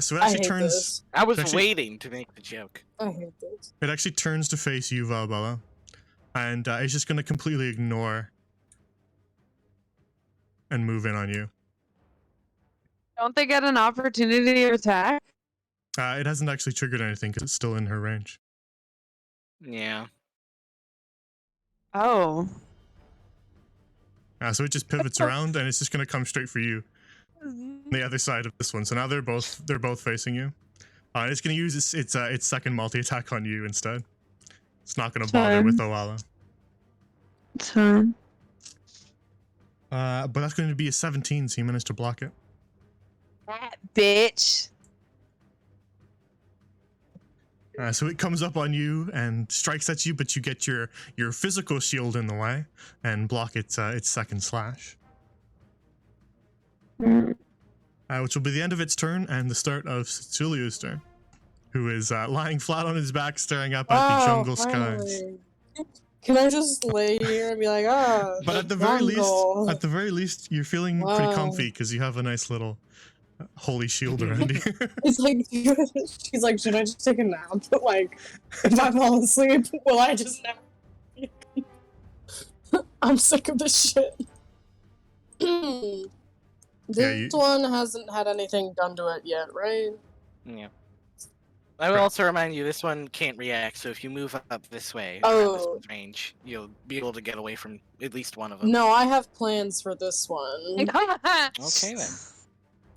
So it I actually hate turns this. I was Actually- waiting to make the joke. I hate this. it actually turns to face you, Valbella, and it's just going to completely ignore and move in on you. Don't they get an opportunity to attack? It hasn't actually triggered anything because it's still in her range. Yeah. Oh. So it just pivots around and it's just going to come straight for you. the other side of this one. So now they're both facing you. It's gonna use its second multi attack on you instead. It's not gonna bother with Oala. Turn. But that's going to be a 17, so you managed to block it. That bitch. So it comes up on you and strikes at you, but you get your physical shield in the way and block its second slash. Which will be the end of its turn and the start of Setsuliu's turn, who is lying flat on his back, staring up at the jungle skies. Finally. Can I just lay here and be like, ah? But at the very least, you're feeling pretty comfy because you have a nice little holy shield around you. It's like, she's like, should I just take a nap? Like, if I fall asleep, will I just nap? I'm sick of this shit. This one hasn't had anything done to it yet, right? Yeah. I will also remind you, this one can't react, so if you move up this way, around this one's range, you'll be able to get away from at least one of them. No, I have plans for this one. Okay, then.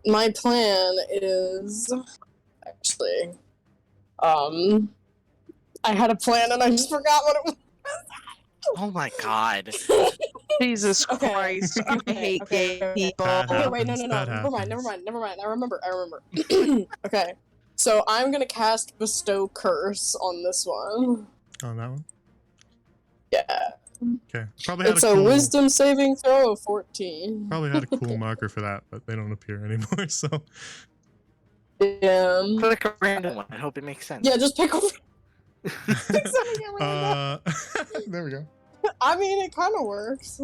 My plan is... Actually... I had a plan and I just forgot what it was. Oh my god. Jesus Christ. I hate gay people. Okay, wait, no. Never mind. I remember. Okay. So I'm gonna cast Bestow Curse on this one. On that one? Yeah. Okay. Probably had It's a a cool, Wisdom saving throw of 14. Probably had a cool marker for that, but they don't appear anymore, so... Yeah. Click a random one. I hope it makes sense. Yeah, just pick a... There we go. I mean, it kind of works.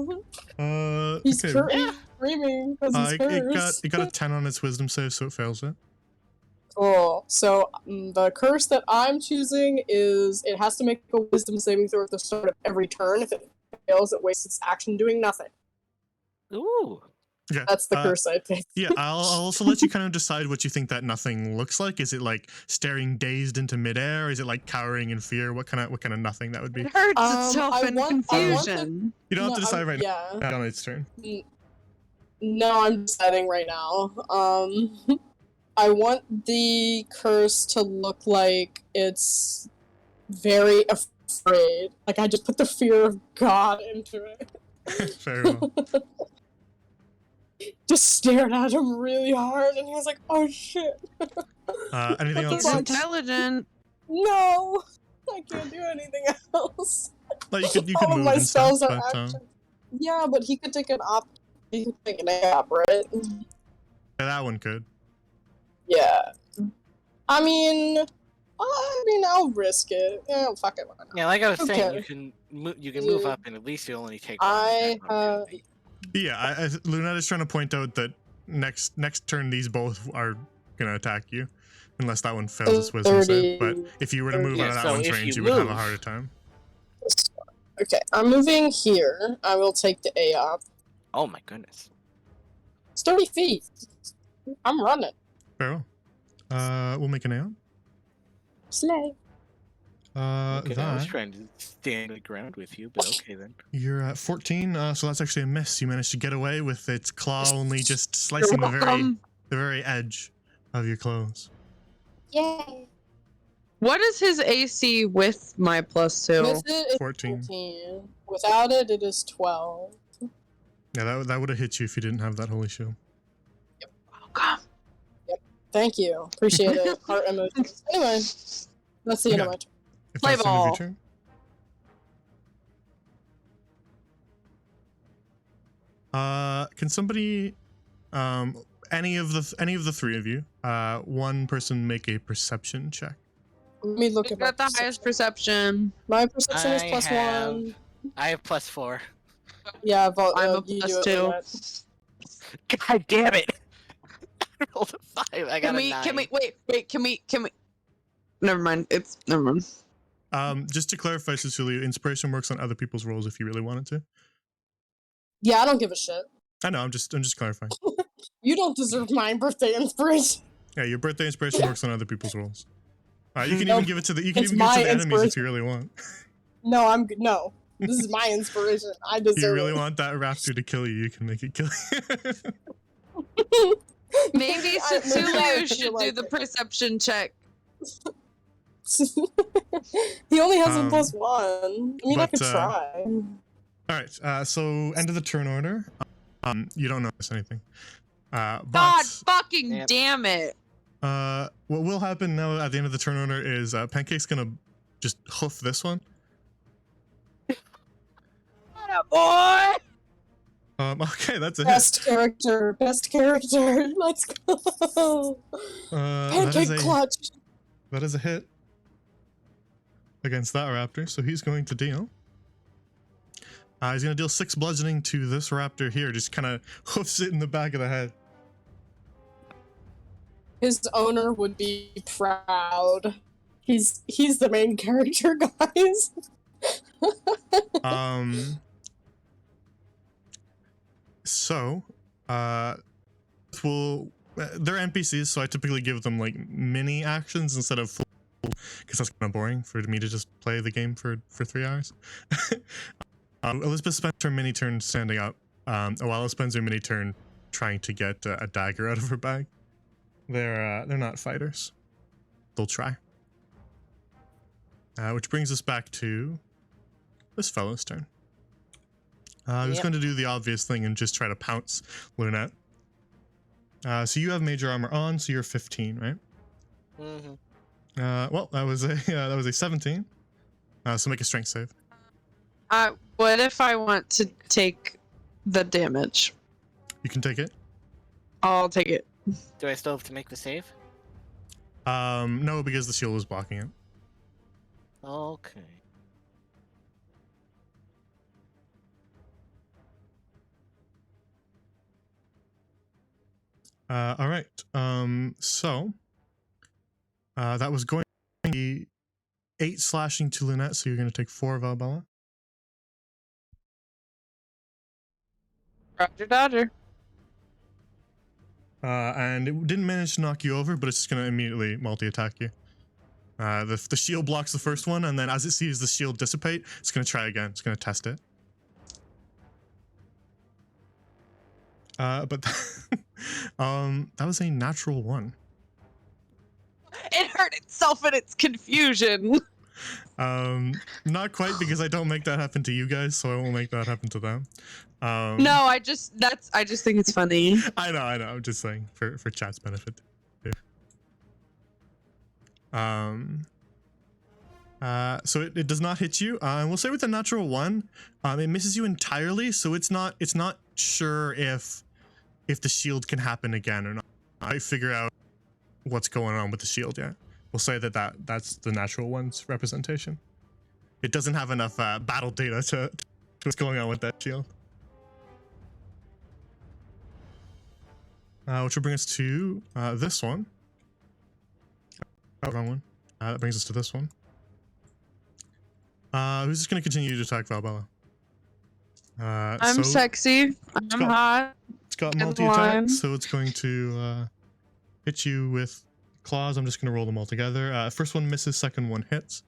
He's okay. screaming because he's cursed. It got a 10 on its wisdom save, so it fails it. Cool. So the curse that I'm choosing is it has to make a wisdom saving throw at the start of every turn. If it fails, it wastes its action doing nothing. Ooh. Yeah, That's the curse I picked. Yeah, I'll also let you kind of decide what you think that nothing looks like. Is it like staring dazed into midair? Is it like cowering in fear? What kind of nothing that would be? It hurts itself in confusion. You don't have to decide right now. Yeah. On its turn. No, I'm deciding right now. I want the curse to look like it's very afraid. Like I just put the fear of God into it. Very well. Just stared at him really hard, and he was like, "Oh shit." Anything else? He's intelligent. No, I can't do anything else. Like you could All of move my and stuff, spells are but, action. Yeah, but he could take an op. He could take an app, right? Yeah, that one could. Yeah. I mean, I'll risk it. Yeah, fuck it. Why not? Yeah, like I was saying, Okay. you can move up, and at least you only take one. Yeah, Lunetta's trying to point out that next turn these both are gonna attack you, unless that one fails its wisdom save. But if you were to move out of that one's range, you would have a harder time. Okay, I'm moving here. I will take the AOP. Oh my goodness. It's 30 feet. I'm running. Very well. We'll make an AOP. Slay. Okay, I was trying to stand the ground with you, but okay then. You're at 14, so that's actually a miss. You managed to get away with its claw only just slicing the very edge of your clothes. Yay. What is his AC with my +2? With it, it's 14. Without it, it is 12. Yeah, that would have hit you if you didn't have that holy shield. Yep. Welcome. Yep. Thank you. Appreciate it. Heart emojis. Anyway, that's the end of my turn. If that's the end of your turn. Can somebody, any of the three of you, one person make a perception check? Let me look at got the highest perception. My perception is +1. I have +4. Yeah, I'm a you +2. do it. God damn it! I rolled a 5. I got a 9. Can we? Never mind. Never mind. Just to clarify, Cecilia, inspiration works on other people's rolls if you really wanted to. Yeah, I don't give a shit. I know. I'm just clarifying. You don't deserve my birthday inspiration. Yeah, your birthday inspiration works on other people's rolls. You can even give it to the enemies if you really want. No, no. This is my inspiration. I deserve it. If you really want that raptor to kill you, you can make it kill you. Maybe Maybe Cthulhu I should feel do like the it. perception check. He only has a Um, +1. I mean, I but, could try. All right. So end of the turn order. You don't notice anything. God But fucking Yep. damn it. what will happen now at the end of the turn order is Pancake's gonna just hoof this one. Boy! Okay, that's a hit. Best character. Let's go. That is Pancake a clutch. that is a hit against that raptor. So he's going to deal. He's gonna deal 6 bludgeoning to this raptor here. Just kind of hoofs it in the back of the head. His owner would be proud. He's the main character, guys. So, they're NPCs, so I typically give them like mini actions instead of full, because that's kind of boring for me to just play the game for 3 hours. Elizabeth spends her mini turn standing up, while spends her mini turn trying to get a dagger out of her bag. They're not fighters. They'll try. Which brings us back to this fellow's turn. Who's going to do the obvious thing and just try to pounce Lunette. So you have major armor on, so you're 15, right? Mm-hmm. Well, that was a 17. So make a strength save. What if I want to take the damage? You can take it. I'll take it. Do I still have to make the save? No, because the shield is blocking it. Okay. All right. So that was going to be 8 slashing to Lunette, so you're going to take 4 of Albella. Roger Dodger. And it didn't manage to knock you over, but it's just going to immediately multi-attack you. The shield blocks the first one, and then as it sees the shield dissipate, it's going to try again. It's going to test it. But that was a natural 1. It hurt itself in its confusion. Not quite, because I don't make that happen to you guys, so I won't make that happen to them. No, I just think it's funny. I know. I'm just saying for chat's benefit. So it does not hit you. And we'll say with a natural 1, it misses you entirely. So it's not sure if the shield can happen again or not. I figure out what's going on with the shield yet. We'll say that's the natural 1's representation. It doesn't have enough battle data to what's going on with that shield. Which will bring us to this one. Oh, wrong one. That brings us to this one. Who's just going to continue to attack Valbella? I'm sexy. I'm hot. It's got in multi-attack, line. so it's going to hit you with claws. I'm just going to roll them all together. First one misses, second one hits.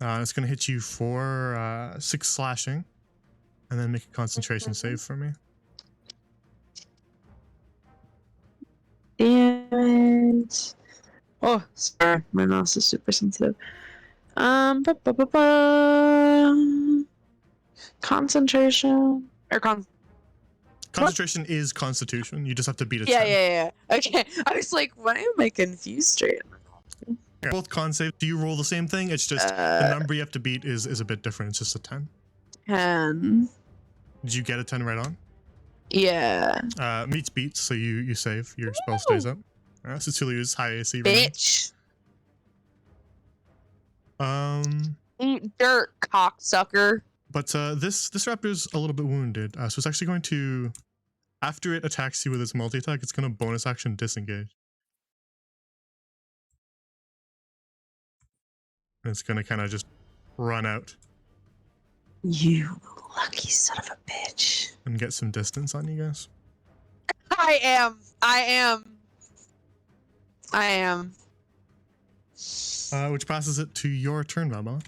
It's going to hit you for 6 slashing, and then make a concentration save for me. Damage. Oh, sorry, my mouse is super sensitive. Concentration or Concentration is Constitution. You just have to beat a 10. yeah. Okay, I was like, why am I confused straight? Both con saves. Do you roll the same thing? It's just the number you have to beat is a bit different. It's just a 10. 10. Did you get a 10 right on? Yeah. Meets beats, so you save. Your spell stays up. Cecilia's high AC. Bitch. Eat dirt, cocksucker. But this raptor's a little bit wounded, so it's actually going to, after it attacks you with its multi-attack, it's going to bonus action disengage. And it's going to kind of just run out You lucky son of a bitch. and get some distance on you guys. I am. Which passes it to your turn, Valbella.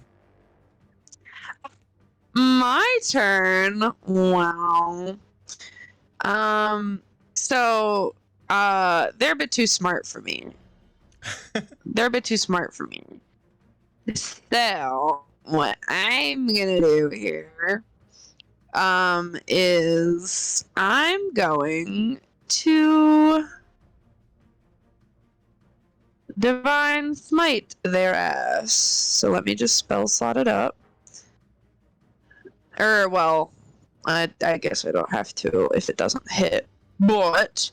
My turn. Wow. So, they're a bit too smart for me. They're a bit too smart for me. So, what I'm gonna do here, is I'm going to Divine Smite their ass. So let me just spell slot it up. Well, I guess I don't have to if it doesn't hit. But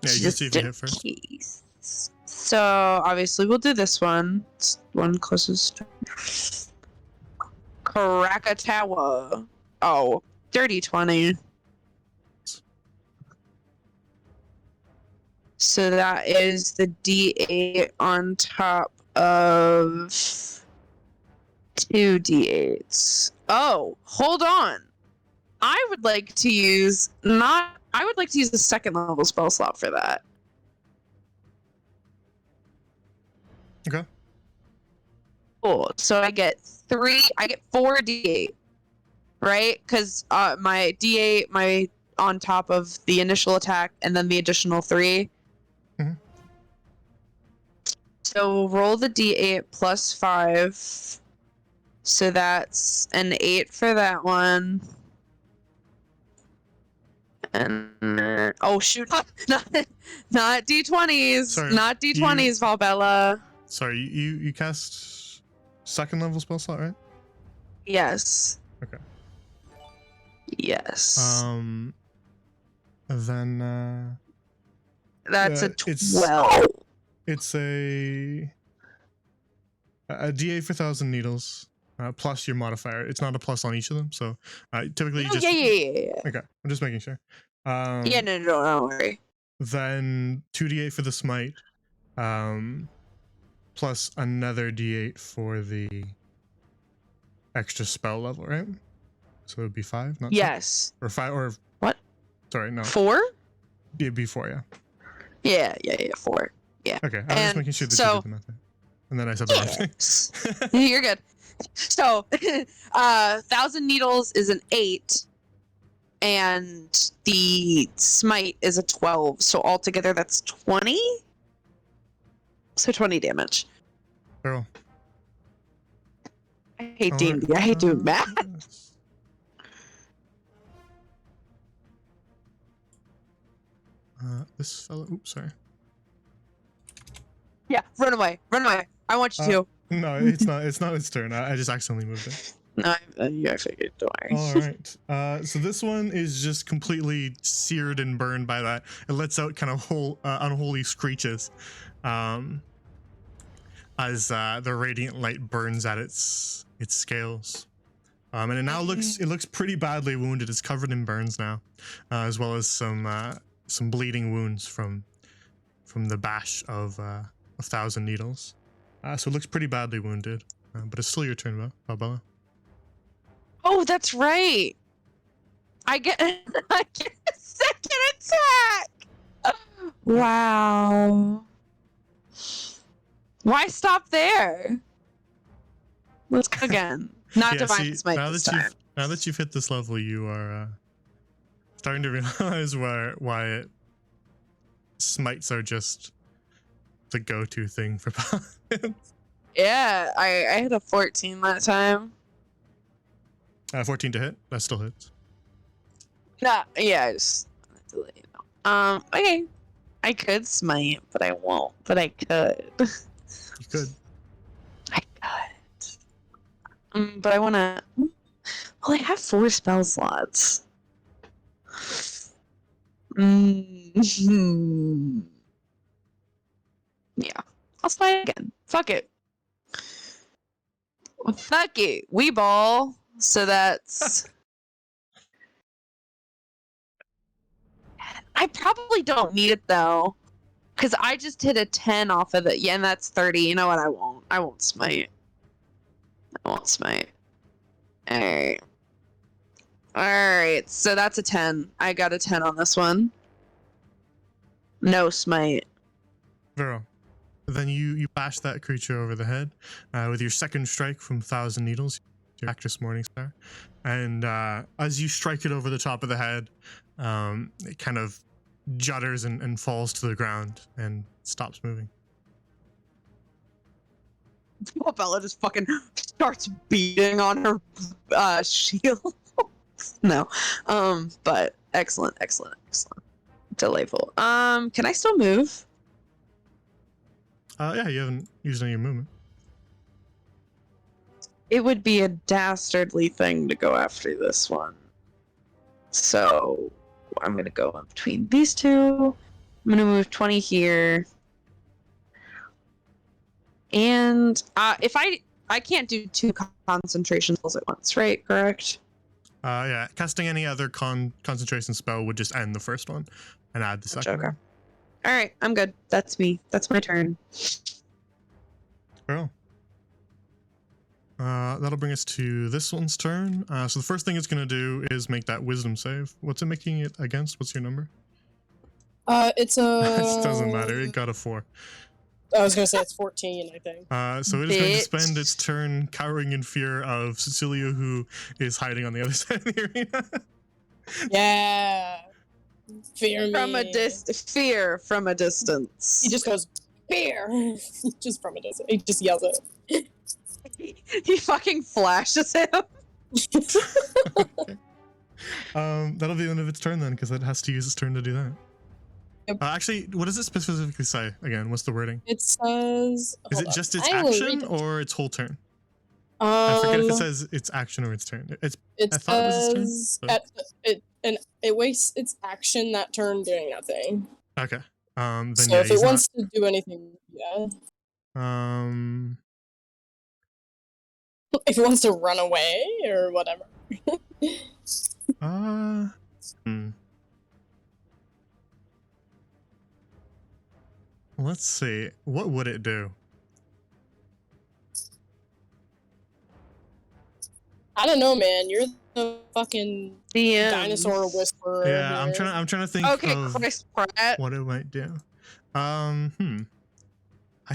Yeah, you can see if you hit first. case. So obviously we'll do this one. It's one closest. Krakatawa. Oh, dirty 20. So that is the D8 on top of 2 D8s. Oh, hold on. I would like to use I would like to use the second level spell slot for that. Okay. Cool. So I get 4 D8. Right? Because my D8 on top of the initial attack and then the additional 3. Mhm. So roll the D8 plus 5. So that's an 8 for that one. And oh shoot, not D20s, Sorry, not D20s, Valbella. Sorry, you cast second level spell slot, right? Yes. Okay. Yes. Then That's a it's- 12. it's a D8 for 1,000 needles plus your modifier. It's not a plus on each of them, so typically you Oh, just yeah. okay. I'm just making sure. Yeah, no, don't worry. Then 2d8 for the smite, plus another d8 for the extra spell level, right? So it would be 5, not 6? Yes. Or 5, or What? Sorry, no. 4? It'd be 4, yeah. Yeah, 4. Okay, I was just And making sure that so- you did the math. And then I said the wrong Yes. thing. You're good. So, 1,000 needles is an 8, and the smite is a 12. So altogether, that's 20. So 20 damage. Girl. I hate D&D. I hate doing math. This fellow. Oops, sorry. Yeah, run away. I want you to. No, it's not. It's not its turn. I just accidentally moved it. No, I figured. Don't worry. All right. So this one is just completely seared and burned by that. It lets out kind of unholy screeches, as the radiant light burns at its scales, and it now looks pretty badly wounded. It's covered in burns now, as well as some bleeding wounds from the bash of 1,000 needles. So it looks pretty badly wounded, but it's still your turn, Valbella. Oh, that's right. I get a second attack. Wow. Why stop there? Let's go again. Not Yeah, divine see, smite now this that time. now that you've hit this level, you are starting to realize why smites are just the go-to thing for paladins. Yeah, I hit a 14 that time. 14 to hit. That still hits. Nah, yeah, I just wanted to let you know. Okay. I could smite, but I won't. But I could. You could. I could. But I wanna. Well, I have 4 spell slots. Yeah. I'll smite again. Fuck it. Fuck it. We ball. So that's. I probably don't need it though. Because I just hit a 10 off of it. Yeah, and that's 30. You know what? I won't. I won't smite. Alright. Alright, so that's a 10. I got a 10 on this one. No smite. Vero. Then you bash that creature over the head with your second strike from 1,000 needles, your Actress Morningstar. And as you strike it over the top of the head, it kind of judders and falls to the ground and stops moving. Bella just fucking starts beating on her shield. No. But excellent. Delightful. Can I still move? Yeah, you haven't used any of your movement. It would be a dastardly thing to go after this one. So I'm gonna go in between these two. I'm gonna move 20 here. And if I can't do 2 concentration spells at once, right? Correct? Yeah, casting any other concentration spell would just end the first one and add the second Okay. one. All right, I'm good. That's me. That's my turn. Cool. That'll bring us to this one's turn. So the first thing it's going to do is make that wisdom save. What's it making it against? What's your number? It's a. It doesn't matter. It got a 4. I was gonna say it's 14, I think. So it is going to Bitch. spend its turn cowering in fear of Cecilia, who is hiding on the other side of the arena. Yeah. Fear me. Fear from a distance. He just goes, fear! Just from a distance. He just yells it. He fucking flashes him. That'll be the end of its turn then, because it has to use its turn to do that. Yep. Actually, what does it specifically say? Again, what's the wording? It says. Is hold it on. just its I will read action it. or its whole turn? I forget if it Um, says its action or its turn. it I thought it was its turn, says but- it wastes its action that turn doing nothing. Okay. Then So yeah, if it he's wants to do anything, yeah. not. If it wants to run away or whatever. Let's see. What would it do? I don't know, man. You're the fucking The dinosaur whisperer. Yeah, I'm here. trying to think Okay, of Chris Pratt. what it might do. I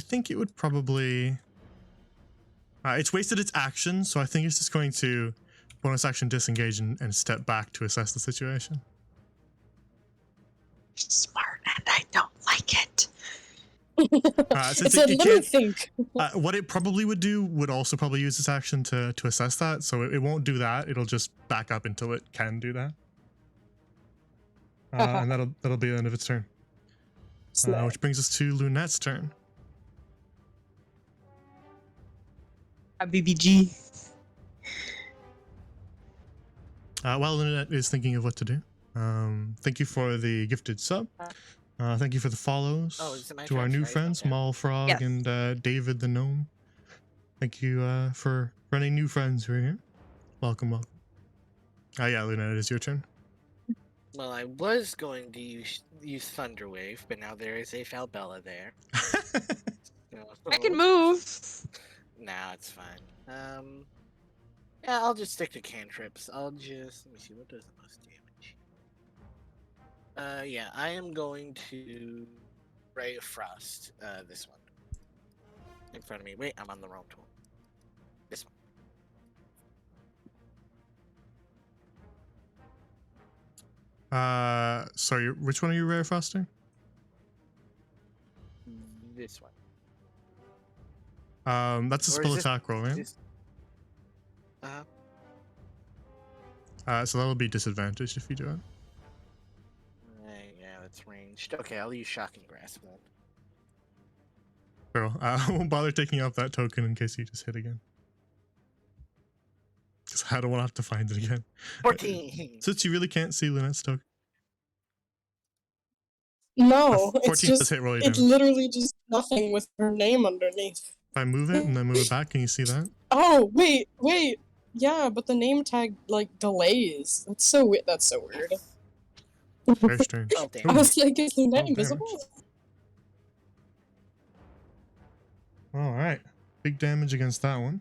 think it would probably. It's wasted its action, so I think it's just going to bonus action disengage and step back to assess the situation. Smart, and I don't like it. Since It said, it let me can't- think. What it probably would do would also probably use its action to assess that, so it won't do that. It'll just back up until it can do that, and that'll be the end of its turn. Snap. Which brings us to Lunette's turn. A BBG. While Lunette is thinking of what to do, thank you for the gifted sub. Thank you for the follows Oh, is it my to our turn, new right? friends, Okay. Maul Frog Yes. and David the Gnome. Thank you for running new friends who are here. Welcome. Yeah, Lunette, it is your turn. Well, I was going to use Thunderwave, but now there is a Falbella there. I can move. Nah, it's fine. Yeah, I'll just stick to cantrips. Let me see, what does the most damage? Yeah, I am going to Ray of Frost, this one. In front of me. Wait, I'm on the wrong tool. This one. Sorry, which one are you rare frosting? This one. That's a Or spell is this- attack roll, right? This... Uh-huh. So that'll be disadvantaged if you do it. Yeah, that's ranged. Okay, I'll use Shocking Grasp then. Cool. I won't bother taking out that token in case you just hit again. Because I don't want to have to find it again. 14! Since you really can't see Lunette's token. No, it's 14 does just hit roll your it's damage. literally just nothing with her name underneath. If I move it and then move it back, can you see that? Oh wait. Yeah, but the name tag like delays. That's so weird. That's so weird. Very strange. Oh, damn. I was like, is the name Oh, invisible? Alright. Big damage against that one.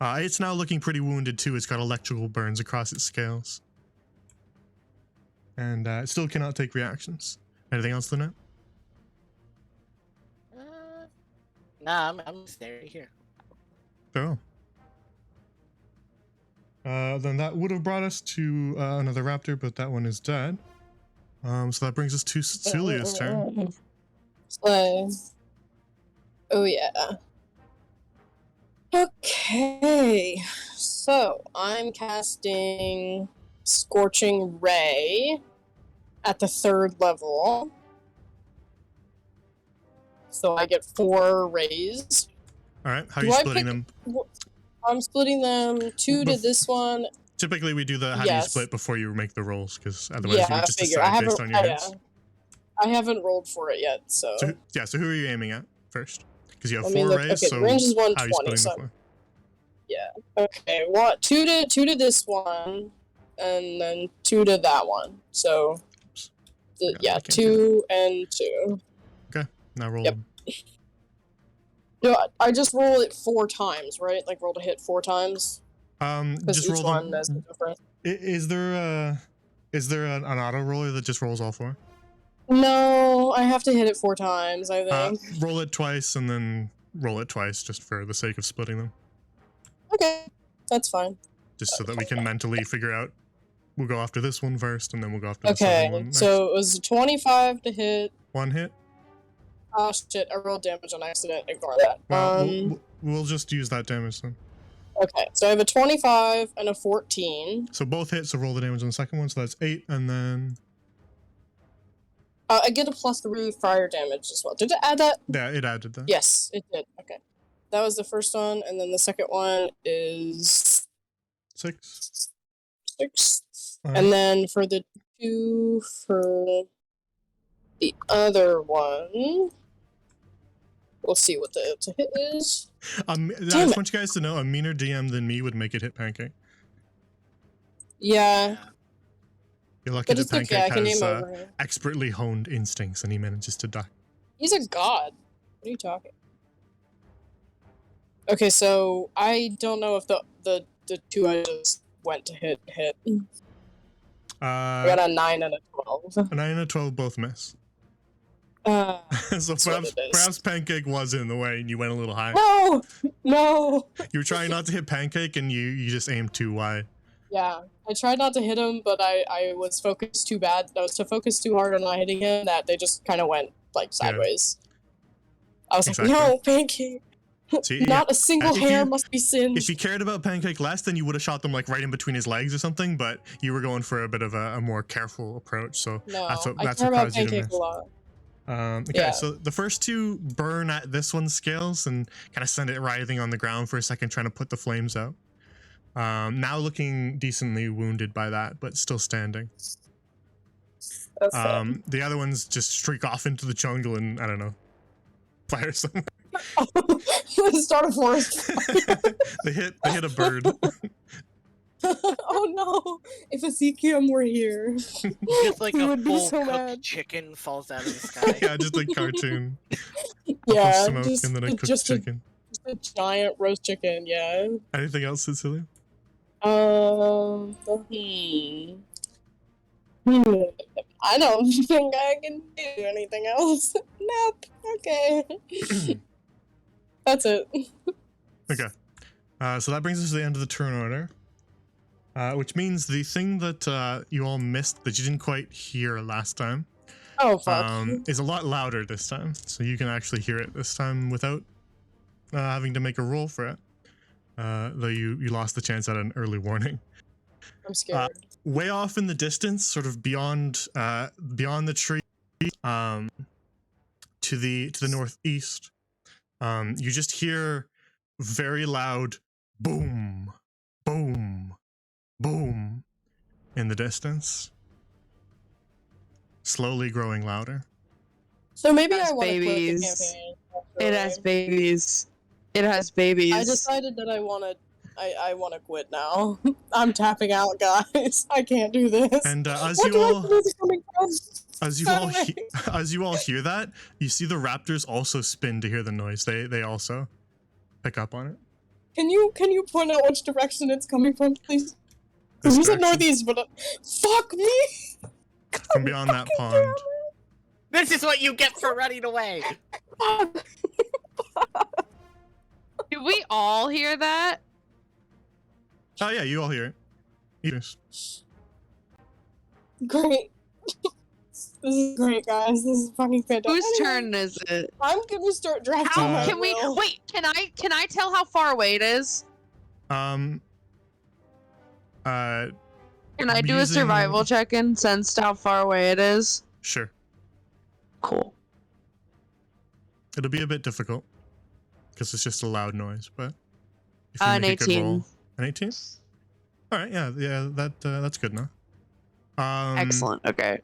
It's now looking pretty wounded too. It's got electrical burns across its scales. And it still cannot take reactions. Anything else, Lunette? Nah, I'm staying here. Cool. Then that would have brought us to another raptor, but that one is dead. So that brings us to Celia's turn. Slay. Oh yeah. Okay, so I'm casting Scorching Ray at the 3rd level. So I get 4 rays. All right, how are Do you I splitting pick- them? I'm splitting them 2 to this one. Typically, we do the how do you Yes. split before you make the rolls, because otherwise Yeah, you I would just figure. decide based on your hits. I haven't rolled for it yet, so. So who are you aiming at first? Because you have Let me 4 look. rays, Okay, so the range is how are you 120. splitting So the 4? okay, what? 2 to this one, and then 2 to that one. So, Yeah, yeah, I can't do 2 and 2. Now roll. Yep. No, I just roll it 4 times, right? Like roll to hit 4 times. Because Just each roll one them. is different. Is there an auto roller that just rolls all 4? No, I have to hit it 4 times. I think. Roll it twice and then roll it twice, just for the sake of splitting them. Okay, that's fine. Just so that we can mentally figure out. We'll go after this one first, and then we'll go after the second one Okay, next. so it was 25 to hit. 1 hit. Oh shit! I rolled damage on accident. Ignore that. Well, we'll just use that damage then. Okay, so I have a 25 and a 14. So both hit, so roll the damage on the second one, so that's 8, and then... I get a +3 fire damage as well. Did it add that? Yeah, it added that. Yes, it did. Okay. That was the first one, and then the second one is 6. 6. And then for the 2 for the other one, we'll see what the to hit is. I just want you guys to know, a meaner DM than me would make it hit Pancake. Yeah, You're lucky but that it's okay. I Pancake can has aim over him. expertly honed instincts, and he manages to duck. He's a god. What are you talking? Okay, so I don't know if the 2 I just went to hit. I got a 9 and a 12. A 9 and a 12 both miss. Uh, So perhaps Pancake was in the way, and you went a little high. no. You were trying not to hit Pancake, and you just aimed too wide. Yeah, I tried not to hit him, but I was focused too bad. I was to focus too hard on not hitting him that they just kind of went like sideways. I was Exactly. like, no, Pancake. See, Not a single if hair you- must be singed. If you cared about Pancake less, then you would have shot them like right in between his legs or something. But you were going for a bit of a more careful approach, so No, that's what I care about caused you to Pancake miss. a lot. Okay, Yeah. so the first 2 burn at this one's scales and kind of send it writhing on the ground for a second, trying to put the flames out. Now looking decently wounded by that, but still standing. That's fair. The other ones just streak off into the jungle and, I don't know, fire somewhere. Start a forest. they hit a bird. Oh no! If Ezekiel were here, Just like he a would be full so cooked mad. chicken falls out of the sky. Yeah, just like cartoon. Yeah, Smoke just, and then a cooked just a chicken. a giant roast chicken. Yeah. Anything else, Cecilia? I don't think I can do anything else. Nope. Okay. That's it. Okay. So that brings us to the end of the turn order. Which means the thing that you all missed that you didn't quite hear last time Oh fuck. is a lot louder this time. So you can actually hear it this time without having to make a roll for it. Though you lost the chance at an early warning. I'm scared. Way off in the distance, sort of beyond the tree, to the northeast, you just hear very loud boom, boom, boom in the distance, slowly growing louder. So maybe Has I want to quit the babies. campaign. It has babies. It has babies. I decided that I want to quit now. I'm tapping out, guys. I can't do this. And as What you all direction is it coming from? as you all hear that, you see the raptors also spin to hear the noise. They also pick up on it. Can you point out which direction it's coming from, please? This You said direction, northeast, but fuck me. from beyond that pond. This is what you get for running away. Fuck. Do we all hear that? Oh yeah, you all hear it. You just- Great. This is great, guys. This is fucking fantastic. Whose Anyway, turn is it? I'm gonna start drafting How my can we will. wait? Can I tell how far away it is? Um. Can I do a Using- survival check and sense how far away it is? Sure. Cool. It'll be a bit difficult because it's just a loud noise, but if you An make a good 18. roll, an 18. All right, yeah, that's good enough. Excellent. Okay.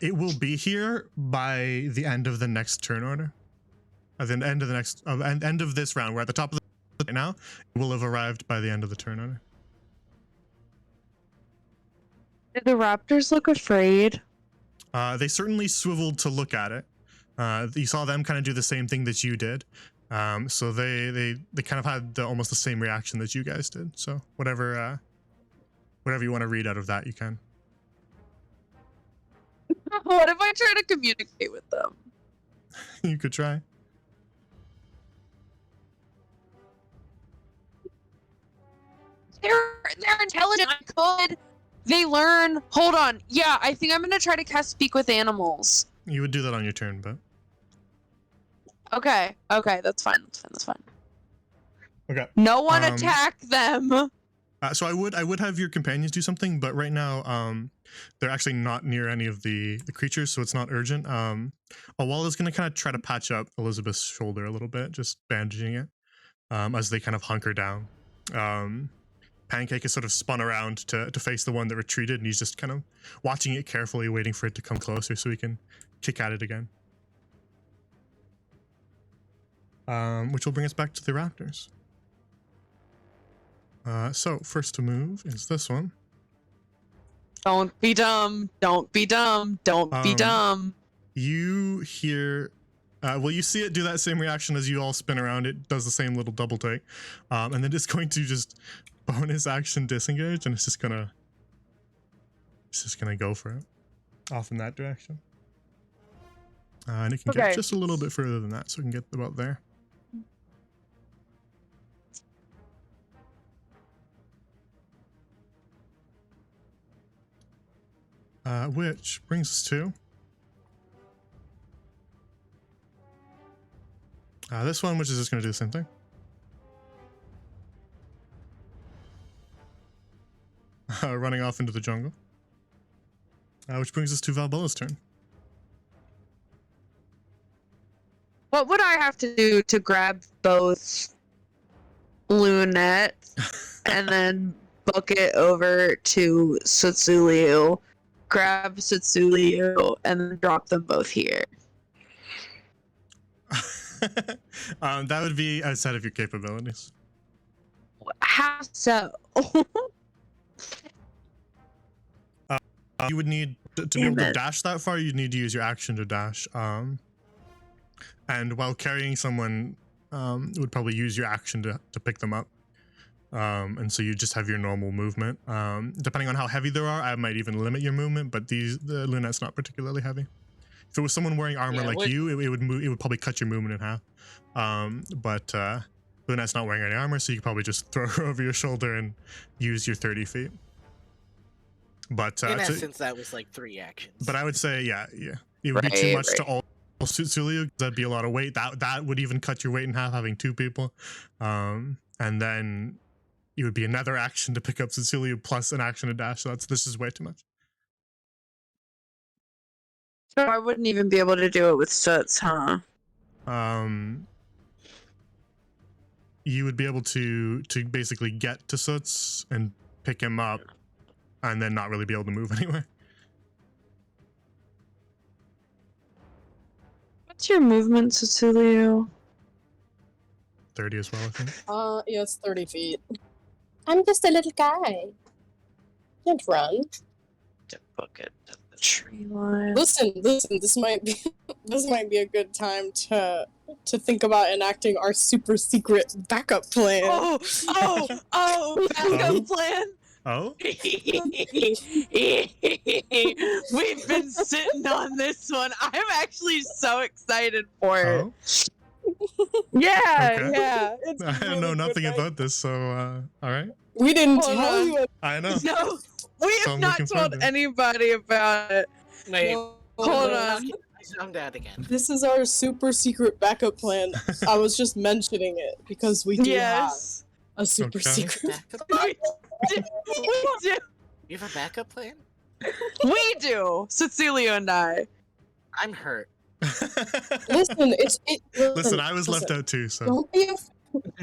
It will be here by the end of the next turn order. At the end of the next end of this round, we're at the top of the right now. It will have arrived by the end of the turn order. Did the raptors look afraid? They certainly swiveled to look at it. You saw them kind of do the same thing that you did. So they kind of had almost the same reaction that you guys did. So whatever you want to read out of that, you can. What if I try to communicate with them? You could try. They're intelligent. I could. They learn. Hold on. Yeah, I think I'm gonna try to cast Speak with Animals. You would do that on your turn, but Okay. Okay, that's fine. That's fine. okay. No one Um, attack them. So I would have your companions do something, but right now they're actually not near any of the creatures, so it's not urgent. Awal is gonna kind of try to patch up Elizabeth's shoulder a little bit, just bandaging it as they kind of hunker down. Pancake is sort of spun around to face the one that retreated, and he's just kind of watching it carefully, waiting for it to come closer so he can kick at it again. Which will bring us back to the raptors. So first to move is this one. Don't be dumb. Don't be dumb. Don't be Um, dumb. You hear, you see it do that same reaction as you all spin around. It does the same little double take, and then it's going to just bonus action disengage, and it's just gonna go for it off in that direction. And it can Okay. get just a little bit further than that, so it can get about there. Which brings us to this one, which is just going to do the same thing. Running off into the jungle. Which brings us to Valbella's turn. What would I have to do to grab both Lunette and then book it over to Satsuliu, grab Satsuliu, and then drop them both here? That would be outside of your capabilities. How so? You would need to be able to dash that far. You'd need to use your action to dash. And while carrying someone, you would probably use your action to pick them up. And so you just have your normal movement. Depending on how heavy they are, I might even limit your movement. But the Lunette's not particularly heavy. If it was someone wearing armor like you, it would probably cut your movement in half. But Lunette's not wearing any armor, so you could probably just throw her over your shoulder and use your 30 feet. But In essence, that was like 3 actions. But I would say, yeah, it would be too much to all Satsuliu. That'd be a lot of weight. That would even cut your weight in half, having 2 people. And then it would be another action to pick up Satsuliu plus an action to dash. So this is way too much. So I wouldn't even be able to do it with Suts, huh? You would be able to basically get to Suts and pick him up, and then not really be able to move anywhere. What's your movement, Satsuliu? 30 as well, I think. Yeah, it's 30 feet. I'm just a little guy. Can't run. To book it to the tree line. Listen, this might be a good time to think about enacting our super secret backup plan. Backup plan. Oh? We've been sitting on this one. I'm actually so excited for it. Oh? Yeah, Okay. Yeah, it's a I really know good nothing idea. about this, so all right. We didn't Hold tell on. you. I know. No, we So have I'm not looking told forward to it. anybody about it. Wait, No, Hold on. on. I zoned out again. This is our super secret backup plan. I was just mentioning it because we do Yes. have a super Okay. secret. Backup? We do. You have a backup plan? We do. Cecilia and I. I'm hurt. Listen, Listen, I was left listen. out too, so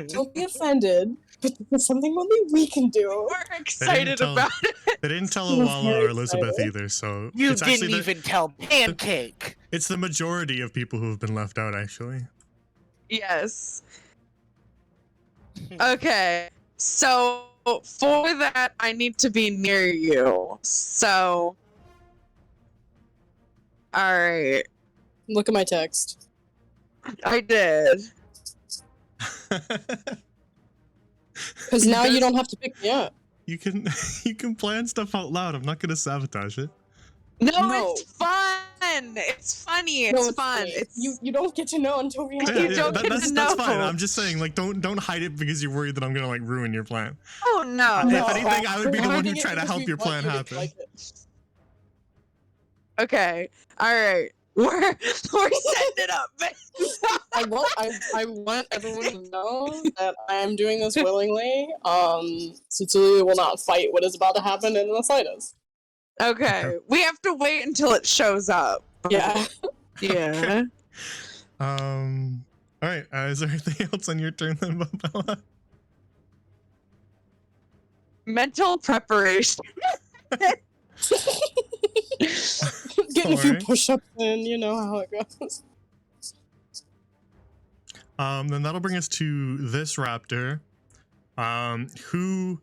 Don't be offended, but it's something only we can do. We're excited tell- about it. they didn't tell We're Awala very or Elizabeth excited. either. So You it's actually didn't even tell Pancake. it's the majority of people who have been left out. Actually, Yes. Okay. So for that, I need to be near you. So. Alright. Look at my text. I did. Because now you don't have to pick me up. you can you can plan stuff out loud. I'm not gonna sabotage it. No, No. it's fun. It's funny. No, It's fun. funny. It's You don't get to know until we Yeah, have you don't get that's to that's fine. know. I'm just saying, like, don't hide it because you're worried that I'm gonna like ruin your plan. Oh no. If anything, I would be the we're one who hiding it tried to because help we your want plan you to happen. like it. Okay. All right. We're setting it up. I want everyone to know that I am doing this willingly. Cecilia will not fight what is about to happen in the slightest. Okay. We have to wait until it shows up. Yeah. Yeah. All right. Is there anything else on your turn then, Bella? Mental preparation. Getting a few Alright. push-ups in, you know how it goes. Then that'll bring us to this raptor, who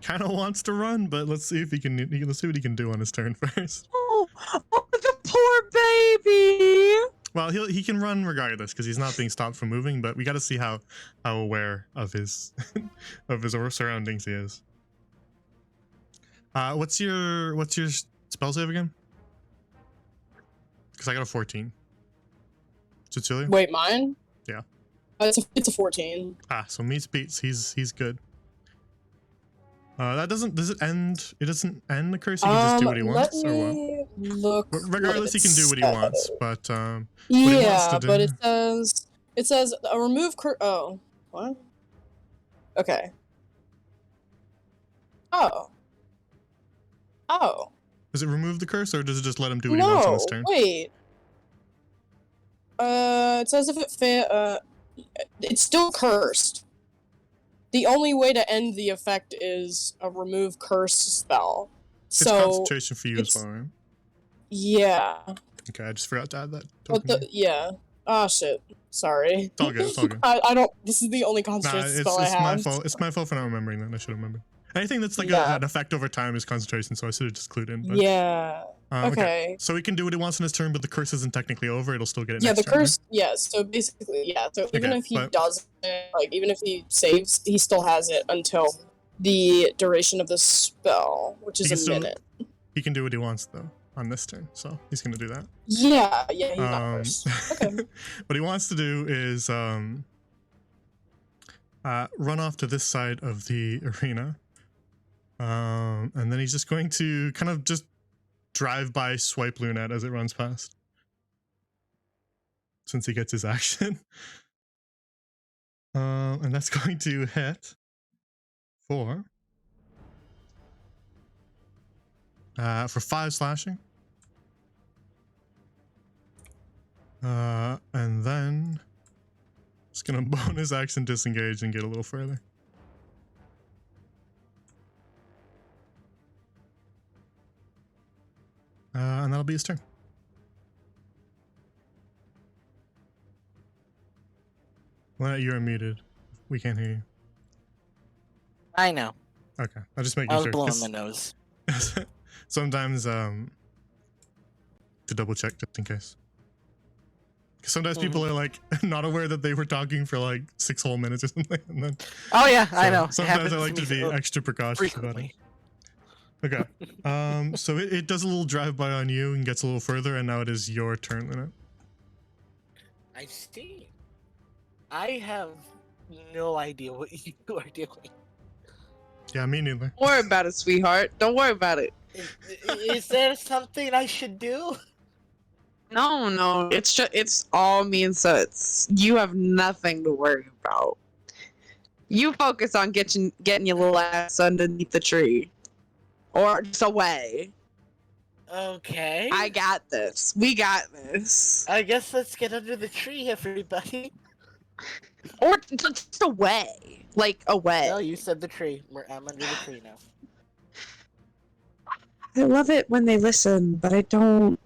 kind of wants to run, but let's see if let's see what he can do on his turn first. Oh, the poor baby. Well, he can run regardless because he's not being stopped from moving, but we got to see how aware of his of his surroundings he is. What's your spell save again? Because I got a 14. Cecilia? Wait, mine? Yeah. It's a 14. So meets beats. He's good. That does it end? It doesn't end the curse. He can just do what he wants, Let or what? me look. Regardless, he what can it do what he wants. says. But he wants Yeah, to but do- it says a remove oh, what? Okay. Oh. does it remove the curse, or does it just let him do what he wants on No, his turn? wait. It says if it it's still cursed. The only way to end the effect is a remove curse spell. It's So concentration for you as it's- well, right? yeah, Okay, I just forgot to add that. but token there. yeah. Oh shit. Sorry. It's all good. It's all good. I don't. This is the only Nah, concentration it's spell I have. my fault. It's my fault for not remembering that. I should have remembered. Anything that's like Yeah. an effect over time is concentration, so I should have just clued in. But, Yeah. okay. Okay. So he can do what he wants in his turn, but the curse isn't technically over. It'll still get it Yeah, next the turn, right? curse. Yeah. So basically, yeah. So even Okay, if he but- doesn't, like, even if he saves, he still has it until the duration of the spell, which He is can a still- minute. He can do what he wants though on this turn, so he's gonna do that. Yeah. Yeah. He's not cursed. Okay. What he wants to do is run off to this side of the arena, and then he's just going to kind of just drive by swipe Lunette as it runs past, since he gets his action. And that's going to hit for 5 slashing. And then just gonna bonus action disengage and get a little further. And that'll be his turn. Well, you're unmuted. We can't hear you. I know. Okay, I'll just make I was sure. blowing 'cause my nose. sometimes, to double check just in case. 'Cause sometimes people are like not aware that they were talking for like 6 whole minutes or something, and then Oh yeah, I so know. It sometimes happens I like to me be extra precautious about it. frequently. Okay. So it does a little drive-by on you and gets a little further, and now it is your turn, Lynette. I see. I have no idea what you are doing. Yeah, me neither. Don't worry about it, sweetheart. Don't worry about it. Is there something I should do? No, it's all me and Suts. You have nothing to worry about. You focus on getting your little ass underneath the tree. Or just away. Okay. I got this. We got this. I guess let's get under the tree, everybody. Or just away. Like, away. No, you said the tree. I'm under the tree now. I love it when they listen, but I don't.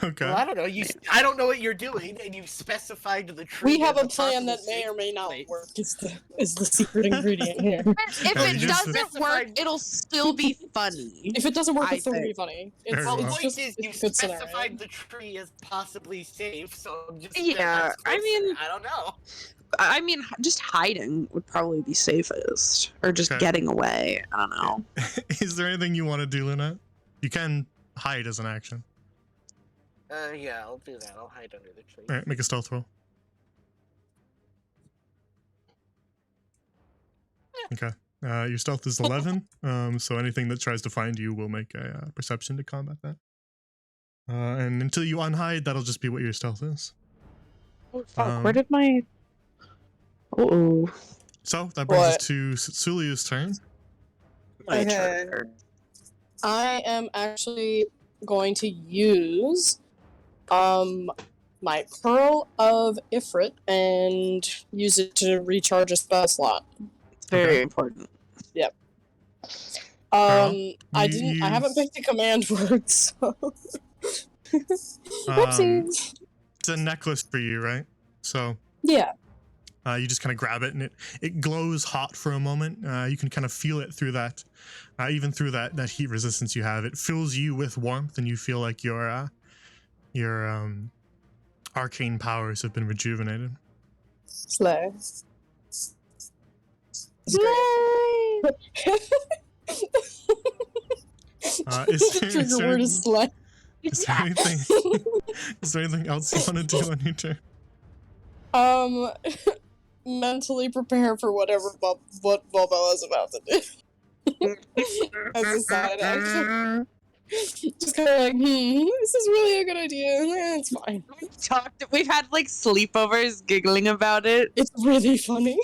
Okay. Well, I don't know. I don't know what you're doing, and you specified the tree. We have as a plan that possible may or may not safe work. Is the secret ingredient here? If Oh, you it just doesn't work, specified- it'll still be funny. If it doesn't work, I it's still gonna be think. funny. Very It's, well. The Well, it's point just is, you it's a good scenario. specified the tree as possibly safe, so I'm just Yeah, I mean- I don't know. I mean, just hiding would probably be safest. Or just Okay. getting away. I don't know. Is there anything you want to do, Lynette? You can hide as an action. Yeah, I'll do that. I'll hide under the tree. All right, make a stealth roll. Okay. Your stealth is 11. So anything that tries to find you will make a perception to combat that. And until you unhide, that'll just be what your stealth is. Oh, fuck, where did my... Uh-oh. So that brings us What? to Suliu's turn. My Okay. turn. I am actually going to use my Pearl of Ifrit and use it to recharge a spell slot. It's very Okay. important. I you didn't. I haven't use- picked a command word, so. Whoopsies. It's a necklace for you, right? So Yeah. you just kind of grab it, and it glows hot for a moment. You can kind of feel it through that, even through that heat resistance you have. It fills you with warmth, and you feel like your arcane powers have been rejuvenated. Slay. Slay! Is there- is Trigger there word is anything- slay. Is there anything? Is there anything else you want to do on your turn? Mentally prepare for whatever what Bobo is about to do. As a side action. Just kind of like, this is really a good idea. It's fine. We've had like sleepovers giggling about it. It's really funny.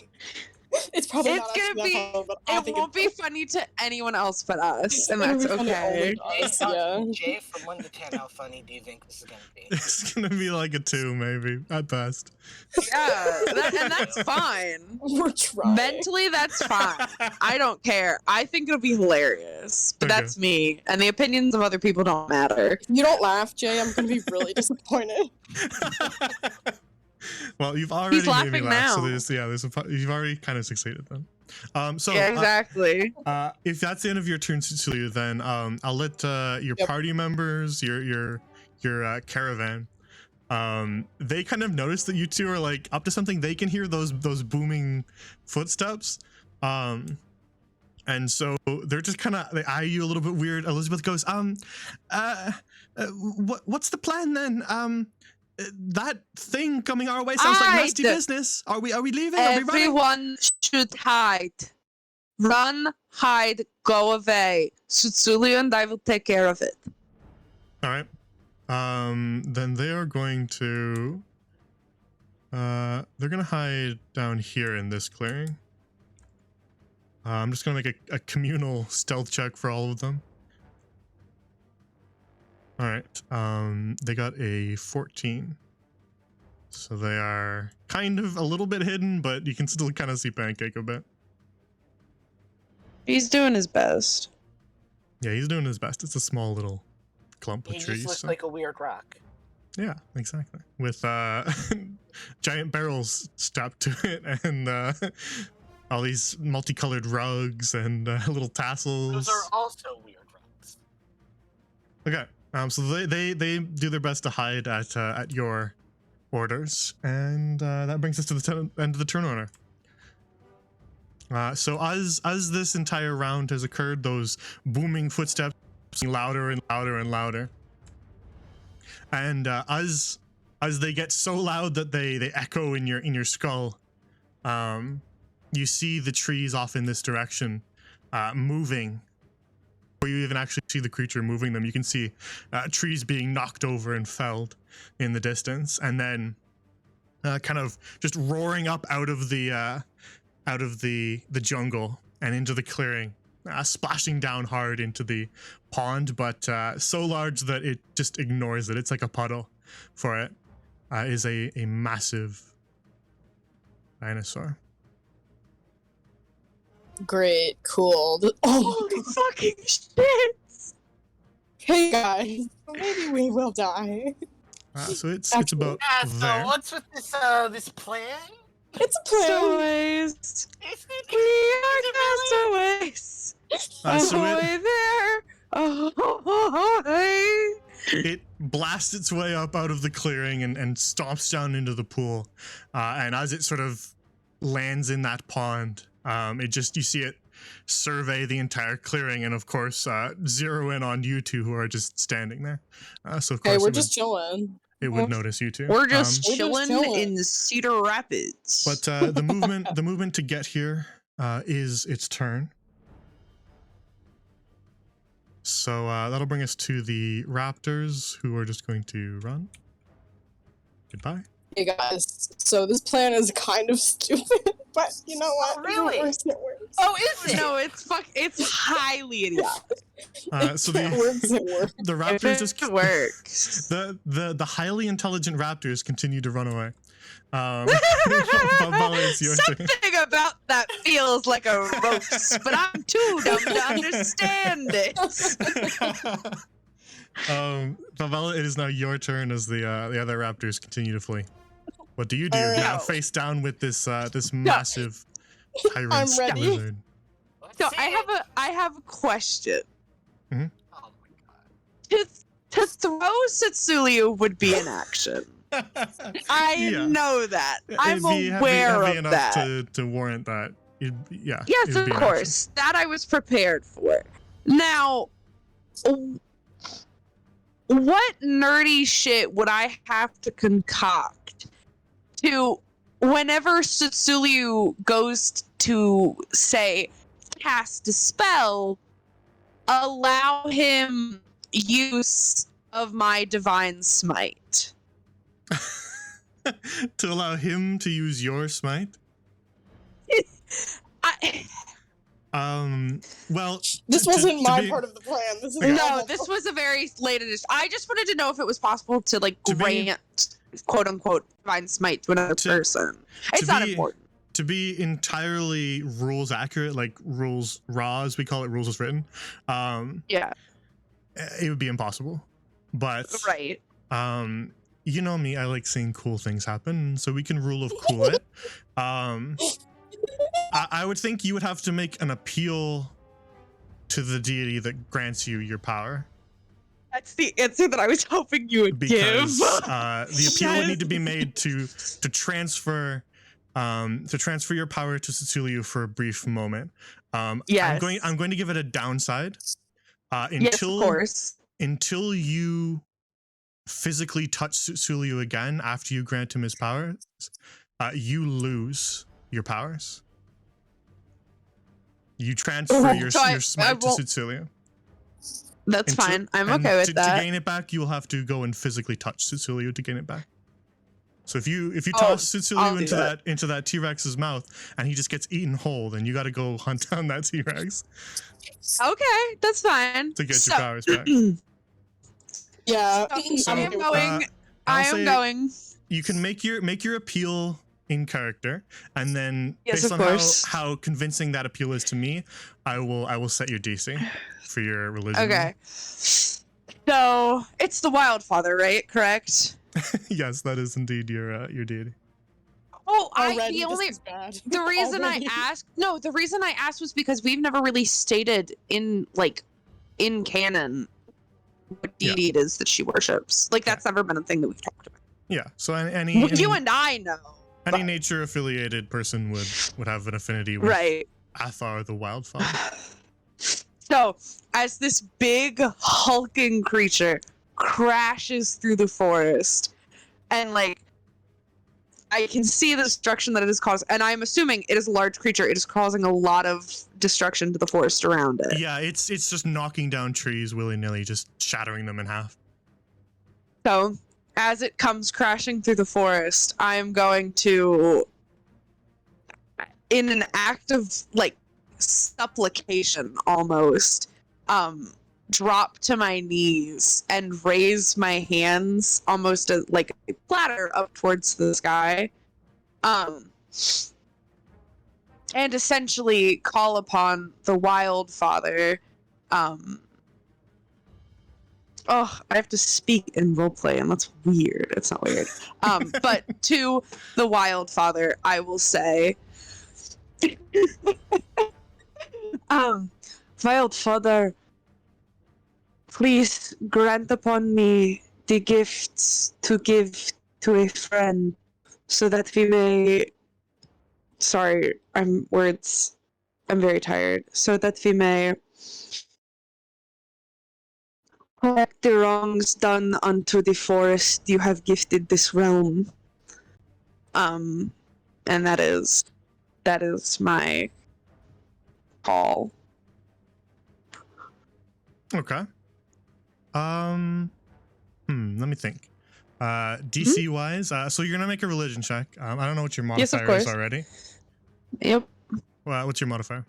It's probably It's not gonna actually be- that fun, but I It think won't be it's funny to anyone else but us, and It'll that's be funny okay. only to us, yeah. Jay, from 1 to 10, how funny do you think this is gonna be? It's gonna be like a 2, maybe at best. Yeah, and that's fine. We're trying. Mentally, that's fine. I don't care. I think it'll be hilarious, but Okay. that's me, and the opinions of other people don't matter. If you don't laugh, Jay, I'm gonna be really disappointed. Well, you've already made me laughing laugh, so now. you've already kind of succeeded then. So Yeah, exactly. if that's the end of your turn, Cecilia, then I'll let your Yep. party members, your caravan, they kind of notice that you two are like up to something. They can hear those booming footsteps, and so they're just kind of, they eye you a little bit weird. Elizabeth goes, what's the plan then? That thing coming our way sounds like nasty Hide. business. Are we leaving? Are we running? Everyone should hide. Run, hide, go away. Sutsuli and I will take care of it. All right. Then they are going to. They're gonna hide down here in this clearing. I'm just gonna make a communal stealth check for all of them. All right. They got a 14. So they are kind of a little bit hidden, but you can still kind of see Pancake a bit. He's doing his best. Yeah, he's doing his best. It's a small little clump of He trees. just looks so- like a weird rock. Yeah, exactly. With giant barrels strapped to it, and all these multicolored rugs and little tassels. Those are also weird rocks. Okay. So they do their best to hide at your orders, and that brings us to the end of the turn order. So as this entire round has occurred, those booming footsteps louder and louder and louder. And as they get so loud that they echo in your skull, you see the trees off in this direction moving before you even actually see the creature moving them, you can see trees being knocked over and felled in the distance, and then kind of just roaring up out of the jungle and into the clearing, splashing down hard into the pond, but so large that it just ignores it. It's like a puddle for it. Is a massive dinosaur. Great, cool. Oh, Holy fucking shit! hey guys, maybe we will die. So it's Actually- about Yeah, so there. what's with this plan? It's a plan. Castaways. Is it, We are castaways. So Ahoy there. Ahoy. it blasts its way up out of the clearing and stomps down into the pool. And as it sort of lands in that pond, you see it survey the entire clearing and, of course, zero in on you two who are just standing there. So, of Okay, course, we're it just chilling. would notice you two. We're just We're just chilling chilling. in Cedar Rapids. But the movement to get here is its turn. So that'll bring us to the raptors, who are just going to run. Goodbye. Hey guys, so this plan is kind of stupid, but you know what? Oh, really? It works, it works. oh, is it? no, it's highly idiotic. So It works, it works. the raptors just It works. the highly intelligent raptors continue to run away. Bubba, it's your turn. Something about that feels like a roast, but I'm too dumb to understand it. Favela, it is now your turn as the other raptors continue to flee. What do you do? Alright. Now face down with this massive tyrant I'm ready. lizard. Let's So see I it. have a question. Oh my god. To throw Setsuliu would be an action. I Yeah. know that. I'm It'd be aware heavy of enough that. to warrant that. Yeah. Yes, it'd of be an action. course. That I was prepared for. Now, what nerdy shit would I have to concoct to, whenever Setsuliu goes to, say, cast a spell, allow him use of my divine smite? To allow him to use your smite? Well, This to- wasn't to my be- part of the plan. This is Okay. No, all- this was a very late addition. I just wanted to know if it was possible to To be- grant quote unquote divine smite to another To- person. It's not be- important. To be entirely rules accurate, like rules raw as we call it, rules as written, Yeah, it would be impossible. But right. you know me, I like seeing cool things happen, so we can rule of cool it. I would think you would have to make an appeal to the deity that grants you your power, That's the answer that I was hoping you would because give. the appeal would need to be Yes. made to transfer your power to Setsuliu for a brief moment. Yes. I'm going to give it a downside. Yes, of course. Until you physically touch Setsuliu again after you grant him his powers, you lose your powers. You transfer your So I smite to won't- Setsuliu. That's Until- fine. I'm and okay with to that. gain it back, you will have to go and physically touch Setsuliu to gain it back. So if you Oh, toss I'll Setsuliu do into that T-Rex's mouth and he just gets eaten whole, then you got to go hunt down that T-Rex Okay, that's fine. to get So- your powers back. Yeah. So, I am going. I'll I am say going. You can make your appeal in character, and then Yes, based of on course. how convincing that appeal is to me, I will set your DC for your religion. Okay. So it's the Wildfather, right? Correct. Yes, that is indeed your deity. Well, Already, the only this is bad. the reason Already. the reason I asked was because we've never really stated in canon what Yeah. deity it is that she worships. Like that's never been a thing that we've talked about. Yeah. So any You and I know. any but- nature affiliated person would have an affinity with Right. Athar the Wildfather. So, as this big hulking creature crashes through the forest, and I can see the destruction that it is causing, and I'm assuming it is a large creature. It is causing a lot of destruction to the forest around it. Yeah, it's just knocking down trees willy-nilly, just shattering them in half. So, as it comes crashing through the forest, I am going to, in an act of like supplication almost, drop to my knees and raise my hands almost like a platter up towards the sky, and essentially call upon the Wild Father. Oh, I have to speak in roleplay, and that's weird. It's not weird. But to the Wild Father, I will say, Wild Father, please grant upon me the gifts to give to a friend, so that we may. Sorry, I'm very tired. So that we may correct the wrongs done unto the forest you have gifted this realm. And that is my call. Okay. Let me think. DC wise, so you're gonna make a religion check. I don't know what your Yes, of modifier is course. already. Yep. What's your modifier?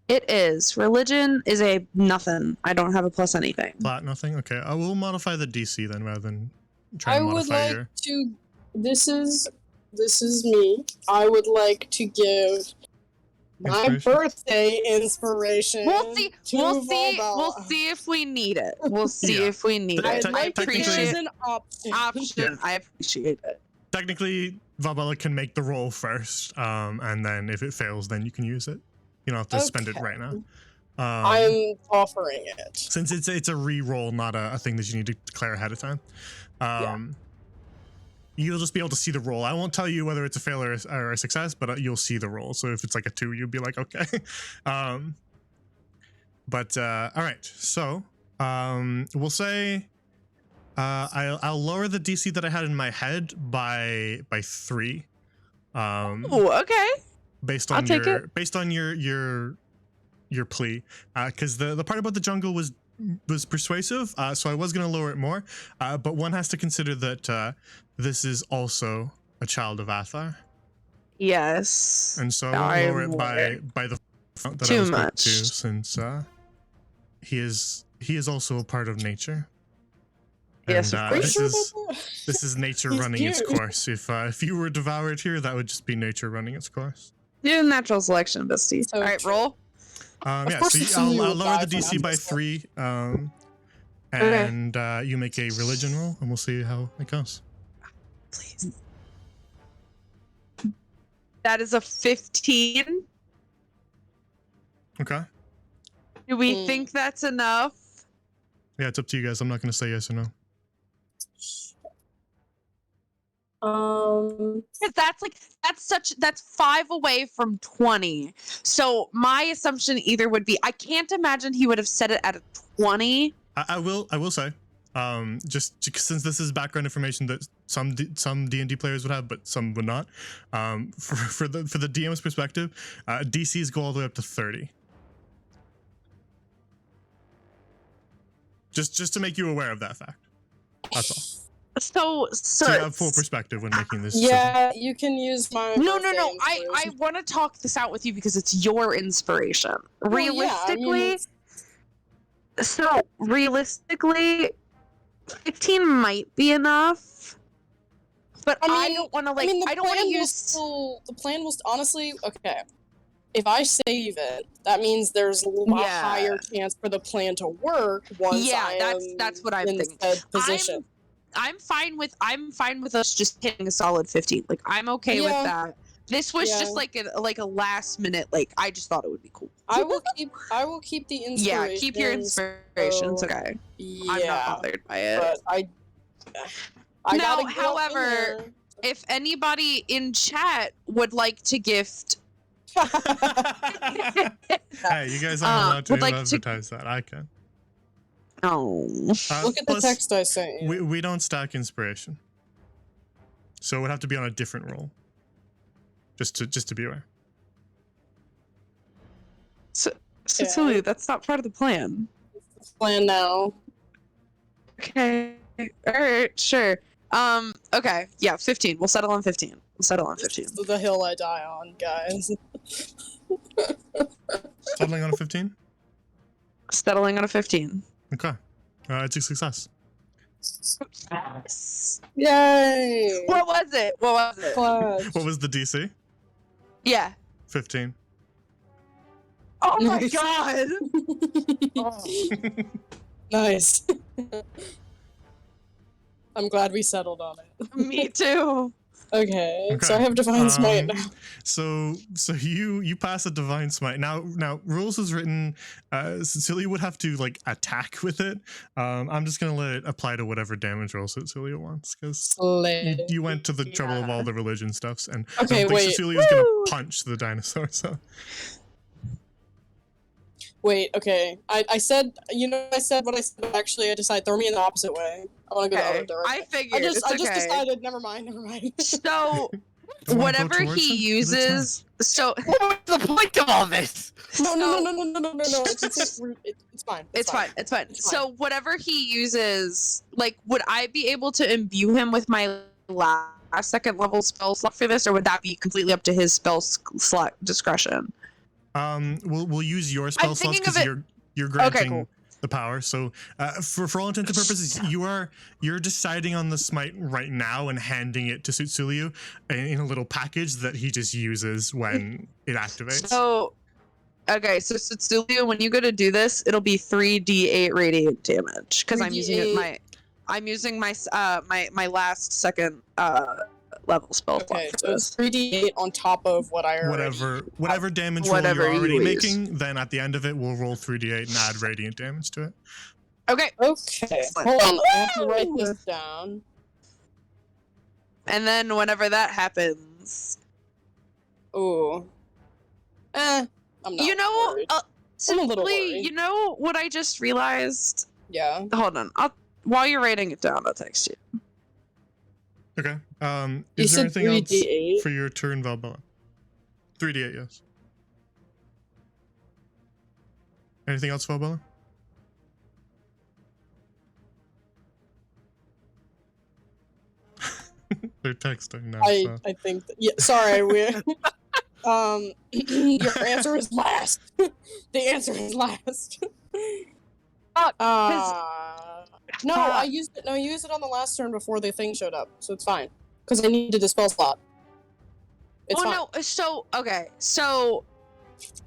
It is. Religion is a nothing. I don't have a plus anything. Flat, nothing. Okay, I will modify the DC then rather than try I to would modify like your. to. This is me. I would like to give my Inspiration? birthday inspiration. We'll see. to We'll see. Valbella. We'll see if we need it. We'll see Yeah. if we need I'd it. I'd Te- I like to give technically- it appreciate as an option. option. I appreciate it. Technically, Valbella can make the roll first, and then if it fails, then you can use it. You don't have to spend it right now. I'm offering it. Since it's a re-roll, not a thing that you need to declare ahead of time. You'll just be able to see the roll. I won't tell you whether it's a fail or a success, but you'll see the roll. So if it's like a 2, you'll be like, okay. All right. So we'll say I'll lower the DC that I had in my head by 3. Oh, okay. Based I'll on take your plea, because the part about the jungle was persuasive, so I was going to lower it more, but one has to consider that this is also a child of Athar, Yes. and so I I'm will lower it aware. by the amount that Too I was going much. to, since he is also a part of nature. Yes, And, of Are you course. sure this about is that? this is nature He's running its cute. course. If you were devoured here, that would just be nature running its course. Do natural selection, Bestie. So All right, true. roll. Of Yeah, course so the sea I'll will lower die the from DC by this. 3, Okay. and you make a religion roll, and we'll see how it goes. Please. That is a 15. Okay. Do we Hmm. think that's enough? Yeah, it's up to you guys. I'm not going to say yes or no. Because that's 5 away from 20. So my assumption either would be I can't imagine he would have set it at a 20. I will say, just since this is background information that some D&D players would have, but some would not. For the DM's perspective, DCs go all the way up to 30. Just to make you aware of that fact. That's all. So So you have full perspective when making this. Yeah, you can use my. No. birthday I inspiration. want to talk this out with you because it's your inspiration. Well, yeah, I mean, Realistically, so realistically, 15 might be enough. But I I mean- don't want to I mean, I don't want to use. the plan will honestly. Okay, if I save it, that means there's a lot Yeah. higher chance for the plan to work once Yeah, I that's what I'm in thinking. said position. I'm fine with us just hitting a solid 15. Like I'm okay with Yeah. that. This was Yeah. just like a last minute. Like I just thought it would be cool. I will keep the inspiration. Yeah, keep your inspiration. It's so- okay. Yeah, I'm not bothered by it. but I No, gotta get up in however, there. If anybody in chat would like to gift, Hey, you guys aren't allowed to would like to- advertise that. I can. oh, Look at the Plus, text I sent you. we don't stack inspiration. So it would have to be on a different roll. Just to be aware. So, Cecilia, that's not part of the plan. Plan now. Okay. All right. Sure. Okay. Yeah. 15. We'll settle on 15. We'll settle on 15. This is the hill I die on, guys. Settling on a 15? Settling on a 15. Okay. It's a success. Yes. Yay! What was it? What was it? Clutch. What was the DC? Yeah. 15. Oh my Nice. god. Nice. I'm glad we settled on it. Me too. Okay, so I Okay, have Divine Smite now. So you pass a divine smite. Now rules is written. Cecilia would have to like attack with it. I'm just gonna let it apply to whatever damage roll Cecilia wants because Slay. you went to the trouble of Yeah. all the religion stuffs, and Okay, I don't think wait. Cecilia's gonna Woo! punch the dinosaur. So Wait, okay. I said, I said what I said, but actually I decided throw me in the opposite way. I want to go the Okay. other direction. I figured. I just okay. decided, never mind. So You wanna go whatever towards he him? 'Cause it's uses. So What was the point of all this? No. So- It's fine. It's fine. It's fine. It's fine. So whatever he uses, like, would I be able to imbue him with my last second level spell slot for this, or would that be completely up to his spell slot discretion? we'll use your spell slots thinking of because it- you're granting cool. the power. So for all intents and purposes, you're deciding on the smite right now and handing it to Tsutsulu in a little package that he just uses when it activates. So, okay, so Cecilia, when you go to do this, it'll be 3d8 radiant damage because I'm using it 3d8. I'm using my my last second level spell slot Okay, for so it's this. 3d8 on top of what I already... Whatever damage Whatever roll you're already you making, then at the end of it we'll roll 3d8 and add radiant damage to it. Okay, Okay, Excellent. hold on. I have to write Woo! this down. and then whenever that happens, Ooh. I'm not you know, worried. Cecilia, I'm a little worried. you know what I just realized? Yeah. Hold on, while you're writing it down, I'll text you. Okay. You Is there said anything else 3d8? for your turn, Valbella? 3d8, yes. Anything else, Valbella? They're texting now. So. I think... Yeah, sorry, we... your answer is last. The answer is last. Fuck, No, I used it. No, I used it on the last turn before the thing showed up, so it's fine. Because I needed a spell slot. It's fine. no, so okay, so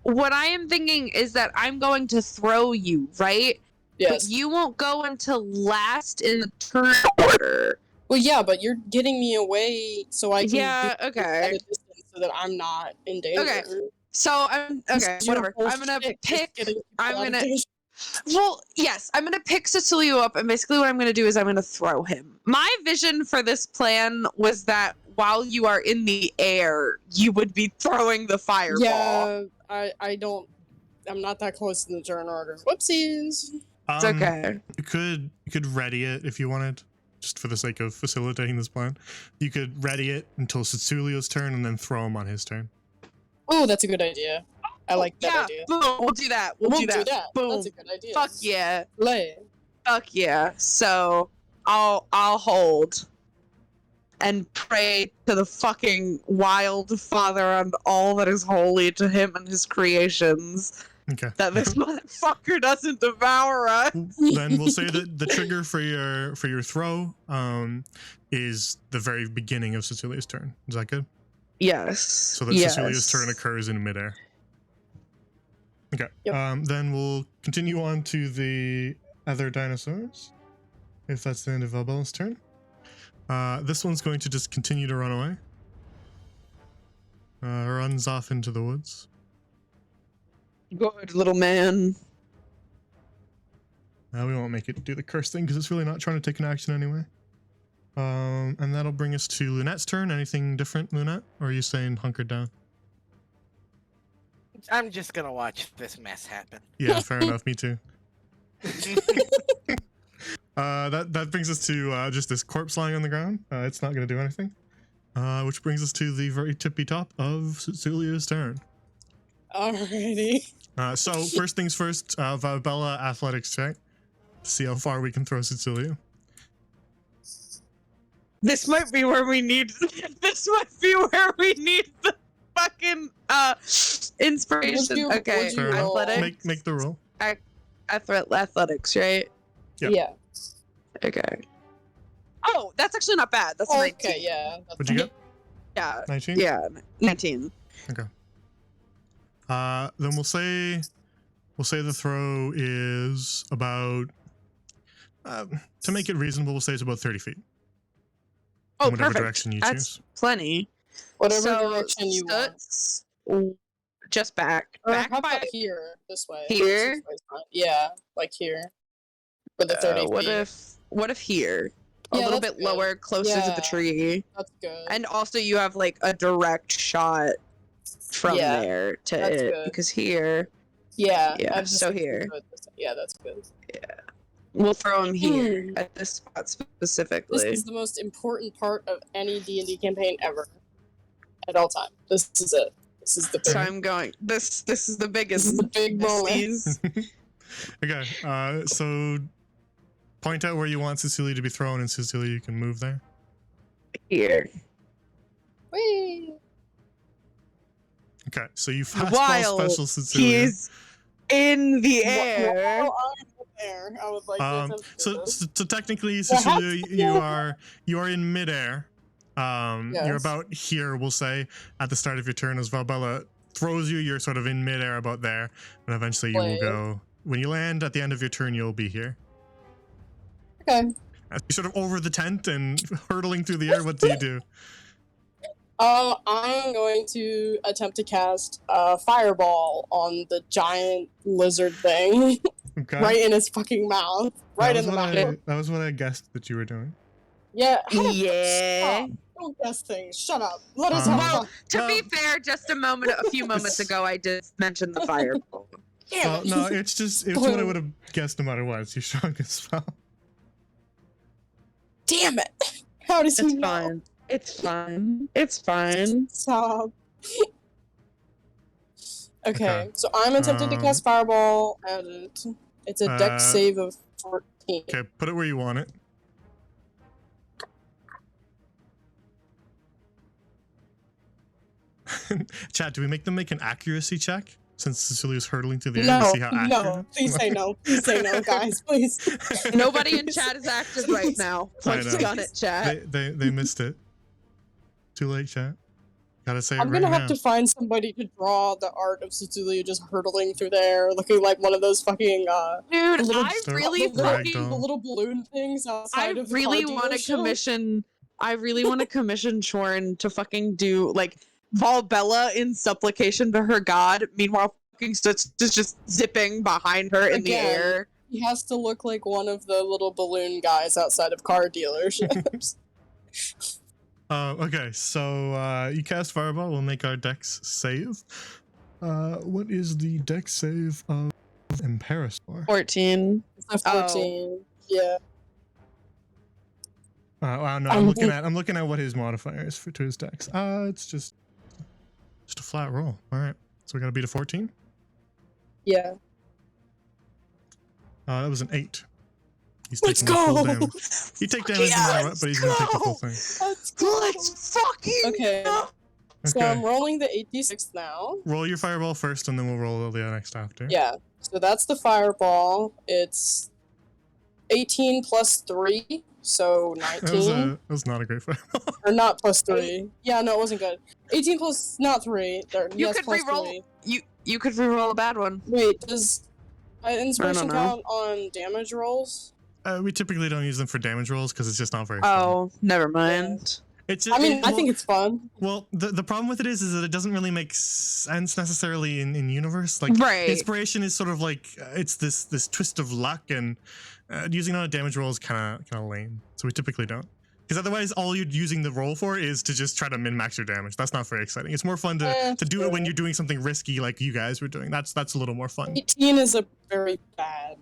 what I am thinking is that I'm going to throw you, right? Yes. But you won't go until last in the turn order. Well, yeah, but you're getting me away, so I can Yeah, be at okay. a distance so that I'm not in danger. Okay. So I'm okay, This is your whatever. whole I'm gonna shtick, is pick getting people I'm out of gonna- danger. well, yes, I'm gonna pick Cecilio up, and basically what I'm gonna do is I'm gonna throw him. My vision for this plan was that while you are in the air, you would be throwing the fireball. Yeah, I don't. I'm not that close to the turn order. Whoopsies. It's okay. You could ready it if you wanted, just for the sake of facilitating this plan. You could ready it until Setsulio's turn and then throw him on his turn. Oh, that's a good idea. I like that Yeah, idea. boom, we'll do that. We'll do that. Boom. That's a good idea. Fuck yeah. Lay. Fuck yeah. So I'll hold and pray to the fucking wild father and all that is holy to him and his creations Okay. that this motherfucker doesn't devour us. Then we'll say that the trigger for your throw is the very beginning of Cecilia's turn. Is that good? Yes. So that yes. Cecilia's turn occurs in midair. Okay. Yep. Then we'll continue on to the other dinosaurs. If that's the end of Valbella's turn. This one's going to just continue to run away. Runs off into the woods. Good little man. We won't make it do the curse thing because it's really not trying to take an action anyway. And that'll bring us to Lunette's turn. Anything different, Lunette? Or are you saying hunkered down? I'm just gonna watch this mess happen. Yeah, fair enough. Me too. That brings us to just this corpse lying on the ground. It's not going to do anything. Which brings us to the very tippy top of Cecilia's turn. Alrighty. So first things first, Valbella athletics check to see how far we can throw Cecilia. This might be where we need. This might be where we need the fucking inspiration. What'd Okay, you roll? athletics. Make the roll. Athletics, right? Yep. Yeah. Okay. Oh, that's actually not bad. That's a 19. Okay, yeah. That's What'd you get? Yeah. 19. Yeah. 19. Then we'll say the throw is about to make it reasonable. We'll say it's about 30 feet. Oh, in whatever perfect. direction you That's choose. plenty. Whatever So, direction you want. Stutz, just back. Or Back how about by here? This way. Here? This way's fine. Yeah, like here. For the 30 feet. what if here? A Yeah, little that's bit good. lower, closer to Yeah. the tree. That's good. And also you have like a direct shot from Yeah, there to that's it. good. Because here, yeah, yeah, I was just so thinking here. about this. Yeah, that's good. we'll throw him here Mm. at this spot This specifically. is the most important part of any D&D campaign ever. At all time. This is it. This is the big, So I'm going. This is the biggest. this is the big moment. Besties. Okay. So point out where you want Cecilia to be thrown, and Cecilia, you can move there. Here. Whee! Okay. So you fastball While special Cecilia. he's in the air. While I'm there, I would like to attempt to do this. So technically, Yeah, Cecilia, that's- you are in midair. You're Yes. about here, we'll say, at the start of your turn as Valbella throws you. You're sort of in midair about there, and eventually you will Wait. go. When you land at the end of your turn, you'll be here. Okay. As you're sort of over the tent and hurtling through the air, what do you do? I'm going to attempt to cast a fireball on the giant lizard thing, Okay. right in his fucking mouth, right in the mouth. That was what I guessed that you were doing. Yeah. how the- Yeah. Stop. Don't guess things. Shut up. Let us Um, have fun. To be fair, just a few moments ago, I did mention the fireball. Damn Well, it. no, it's what I would have guessed no matter what. It's your strongest spell. Damn it. How does he It's know? fine. It's fine. It's fine. Stop. Okay, Okay. so I'm attempting to cast fireball, and it's a dex Uh, save of 14. Okay, put it where you want it. Chat, do we make them make an accuracy check? Since Cecilia's hurtling through the air to No, see how accurate. no, please say no. Please say no, guys, please. Nobody in chat is active right now. I Let's know. gun it, chat. They missed it. Too late, chat. Gotta say it I'm right gonna now. have to find somebody to draw the art of Cecilia just hurtling through there, looking like one of those fucking Dude, little- I Start really ragdoll. fucking the little balloon things I outside of the really car want to dealership. commission. I really want to commission Shorin to fucking do like Valbella in supplication to her god. Meanwhile, fucking Stutz is just zipping behind her in the Again. air. He has to look like one of the little balloon guys outside of car dealerships. Okay, so you cast Fireball. We'll make our dex save. What is the dex save of Imperisor? 14. It's a 14. Yeah. Wow, no, I'm I'm looking at what his modifier is to his dex. It's just a flat roll. All right, so we gotta beat a 14. Yeah. That was an 8. He's Let's taking the full go! damage. You take damage no matter what, but he's gonna take the full thing. Let's go! Let's fucking Okay. go! So Okay, I'm rolling the 8d6 now. roll your Fireball first, and then we'll roll the next after. Yeah. So that's the fireball. It's 18 plus 3, so 19. That was not a great Fireball. Or not plus 3. Yeah, no, it wasn't good. 18 plus, not 3. You yes, could plus re-roll. 3. You could re-roll a bad one. Wait, does inspiration know. count on damage rolls? We typically don't use them for damage rolls because it's just not very fun. Oh, never mind. It's I mean, I well, think it's fun. well, the problem with it is that it doesn't really make sense necessarily in universe. Like Right. inspiration is sort of like it's this twist of luck, and using it on a damage roll is kind of lame. So we typically don't, because otherwise all you're using the roll for is to just try to min max your damage. That's not very exciting. It's more fun to do it when you're doing something risky like you guys were doing. That's a little more fun. 18 is a very bad.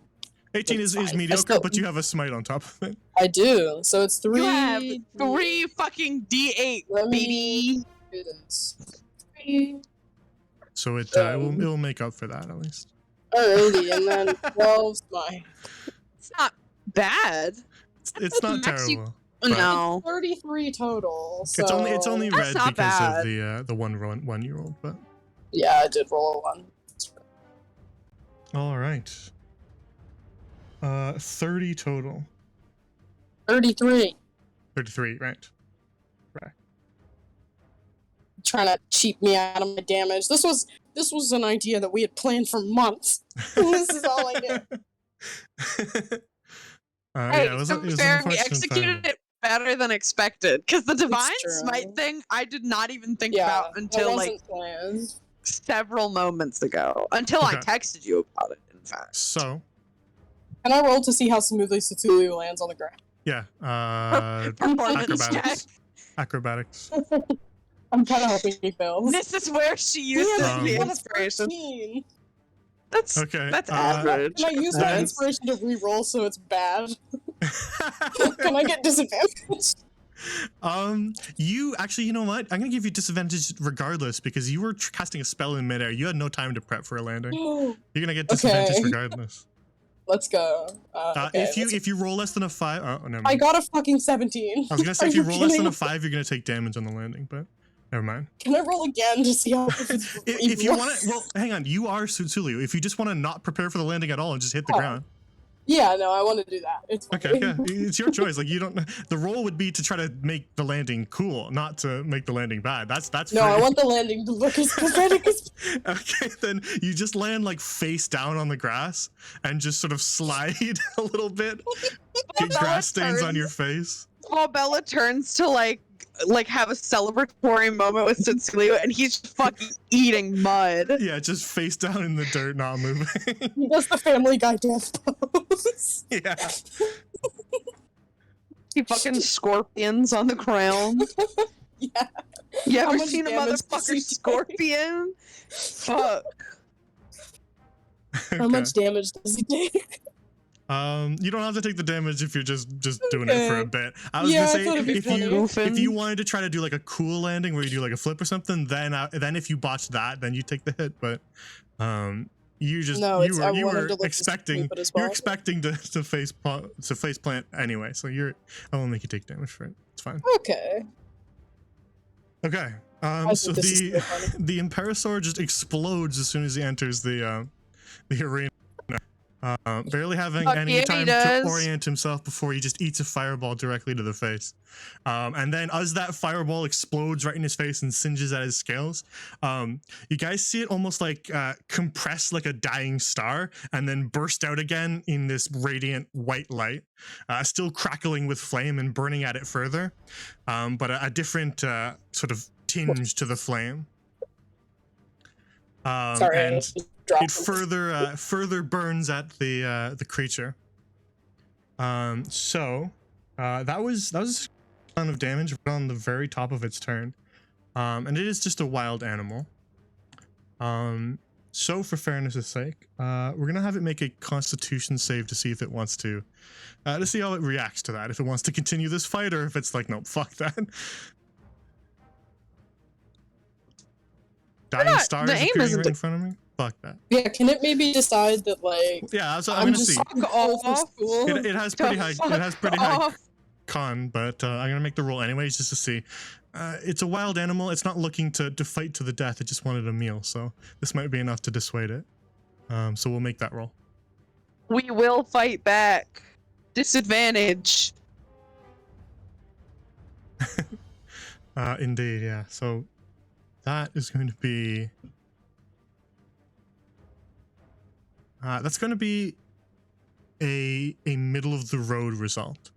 18 It's is fine. I mediocre, still- but you have a smite on top of it. I do. So it's You have 3. 3 fucking D8, Let me baby. do this. 3. So it will make up for that at least. Alrighty, and then 12's mine. It's not bad. It's not Max, you- terrible. But- No. 33 total. So It's only That's red not because bad. of the 1-year-old, but Yeah, I did roll a 1. all right. 30 total. 33. 33, right? Trying to cheat me out of my damage. This was an idea that we had planned for months. This is all I did. Hey, yeah, it was, to it be was fair, we unfortunate executed timing. it better than expected. Because the Divine true. Smite thing, I did not even think Yeah, about that until like wasn't planned. several moments ago. Until I Okay. texted you about it, in fact. So, Can I roll to see how smoothly Cthulhu lands on the ground? yeah, Performance check. acrobatics. Acrobatics. I'm kind of hoping he fails. This is where she uses Um, the What a inspiration. 13. That's Okay. average. Can I use my That's- inspiration to re-roll so it's bad? Can I get disadvantage? You actually, you know what? I'm gonna give you disadvantage regardless because you were casting a spell in midair. You had no time to prep for a landing. You're gonna get disadvantage Okay. regardless. Let's go. Okay, If you roll less than a 5, oh never I mind. got a fucking 17. I was gonna say Are if you you roll less than a kidding? 5, you're gonna take damage on the landing, but never mind. Can I roll again to see how if it's If you even want worse? to, well, hang on. You are Sutsulu. If you just want to not prepare for the landing at all and just hit the Oh. ground, Yeah, no, I want to do that. It's fine. okay, yeah, it's your choice. Like you don't. The role would be to try to make the landing cool, not to make the landing bad. That's No, I free. want the landing to look as pathetic as. Okay, then you just land like face down on the grass and just sort of slide a little bit. Get grass stains on your face. While Bella turns to like have a celebratory moment with Cecilio, and he's just fucking eating mud. Yeah, just face down in the dirt, not moving. He does the Family Guy death pose. Yeah. He fucking scorpions on the ground. Yeah. You How ever much seen a damage does he motherfucker take? scorpion? Fuck. How much damage does he take? You don't have to take the damage if you're just doing it for a Okay. bit. I was Yeah, I gonna thought it'd say be if funny. you wanted to try to do like a cool landing where you do like a flip or something, then if you botch that, then you take the hit. But you just No, you I were want him to look as expecting stupid as you're possible. expecting to face plant anyway. So I won't make you take damage for it. It's fine. Okay. Okay. I So think this is so funny. the Imperasaur just explodes as soon as he enters the arena. Barely having Fuck any yeah, he time to does. orient himself before he just eats a fireball directly to the face. And then as that fireball explodes right in his face and singes at his scales, you guys see it almost like compress like a dying star and then burst out again in this radiant white light, still crackling with flame and burning at it further, but a different sort of tinge to the flame. Sorry, I And just dropped it him. further burns at the creature. So that was a ton of damage right on the very top of its turn, and it is just a wild animal. So for fairness' sake, we're gonna have it make a Constitution save to see if it wants to see how it reacts to that. If it wants to continue this fight, or if it's like, no, fuck that. Dying not- stars the aim appearing isn't right to- in front of me. Fuck that. Yeah, can it maybe decide that like Yeah, that's what I'm I'm gonna just see. Fuck old for off. school? It has pretty high. The It has pretty fuck high off. con, but I'm gonna make the roll anyways just to see. It's a wild animal. It's not looking to fight to the death. It just wanted a meal, so this might be enough to dissuade it. So we'll make that roll. We will fight back. Disadvantage. Indeed, yeah. So that is going to be. That's going to be a middle of the road result.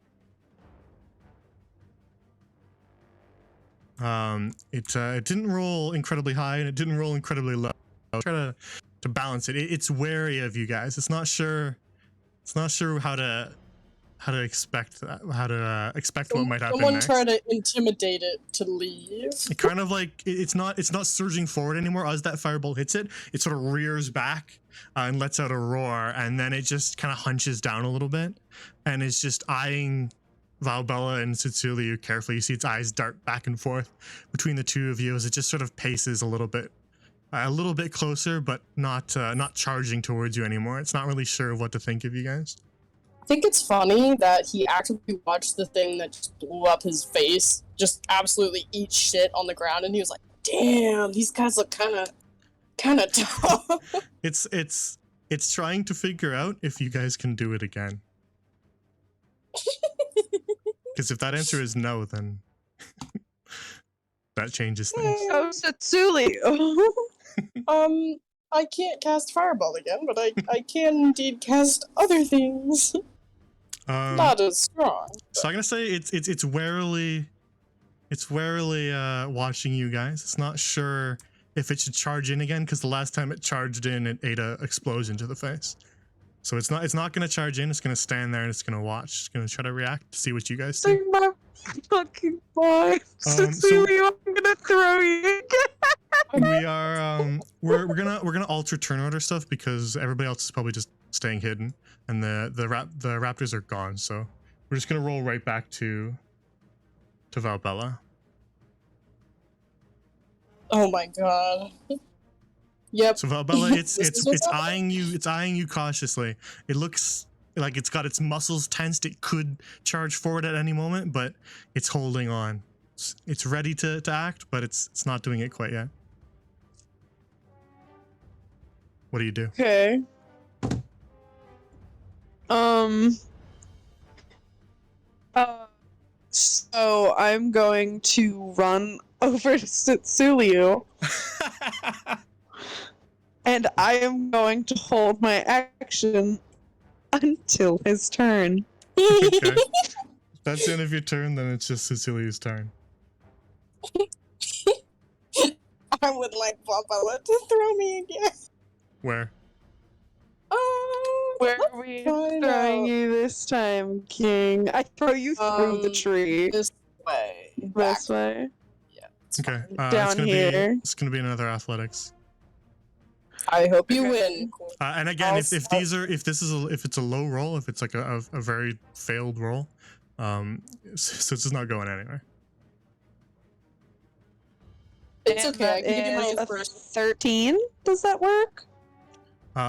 It didn't roll incredibly high and it didn't roll incredibly low. I'll try to balance it. It's wary of you guys. It's not sure how how to expect that, how to expect what might happen Someone next. try to intimidate it to leave. It kind of like it's not surging forward anymore. As that fireball hits it, it sort of rears back and lets out a roar, and then it just kind of hunches down a little bit, and it's just eyeing Valbella and Cecilia carefully. You see its eyes dart back and forth between the two of you as it just sort of paces a little bit closer, but not charging towards you anymore. It's not really sure what to think of you guys. I think it's funny that he actively watched the thing that just blew up his face just absolutely eat shit on the ground, and he was like, "Damn, these guys look kind of tough." It's trying to figure out if you guys can do it again. Because if that answer is no, then that changes things. Oh, Satsuli. I can't cast Fireball again, but I can indeed cast other things. Not as strong. So I'm gonna say it's warily watching you guys. It's not sure if it should charge in again, because the last time it charged in, it ate a explosion to the face. So it's not gonna charge in. It's gonna stand there and it's gonna watch. It's gonna try to react to see what you guys do. Sing my fucking boy. Cecilia, I'm gonna throw you again. We are we're gonna alter turn order stuff because everybody else is probably just staying hidden, and the raptors are gone. So we're just gonna roll right back to Valbella. Oh my god. Yep. So Valbella, it's This is what's eyeing you. It's eyeing you cautiously. It looks like it's got its muscles tensed. It could charge forward at any moment, but it's holding on. It's ready to act, but it's not doing it quite yet. What do you do? Okay. So I'm going to run over to Satsulio, and I am going to hold my action until his turn. Okay. That's the end of your turn, then it's just Cecilia's turn. I would like Valbella to throw me again. Where? Where are we find throwing out. you this time, King? I throw you through the tree. This way. This way. Yeah. it's Okay. fine. Down here. It's gonna be another athletics. I hope you Okay. win. And again, I'll if s- if it's a low roll, if it's like a very failed roll, so it's just not going anywhere. It's And okay. I that can give you my is a inspiration. 13. Does that work?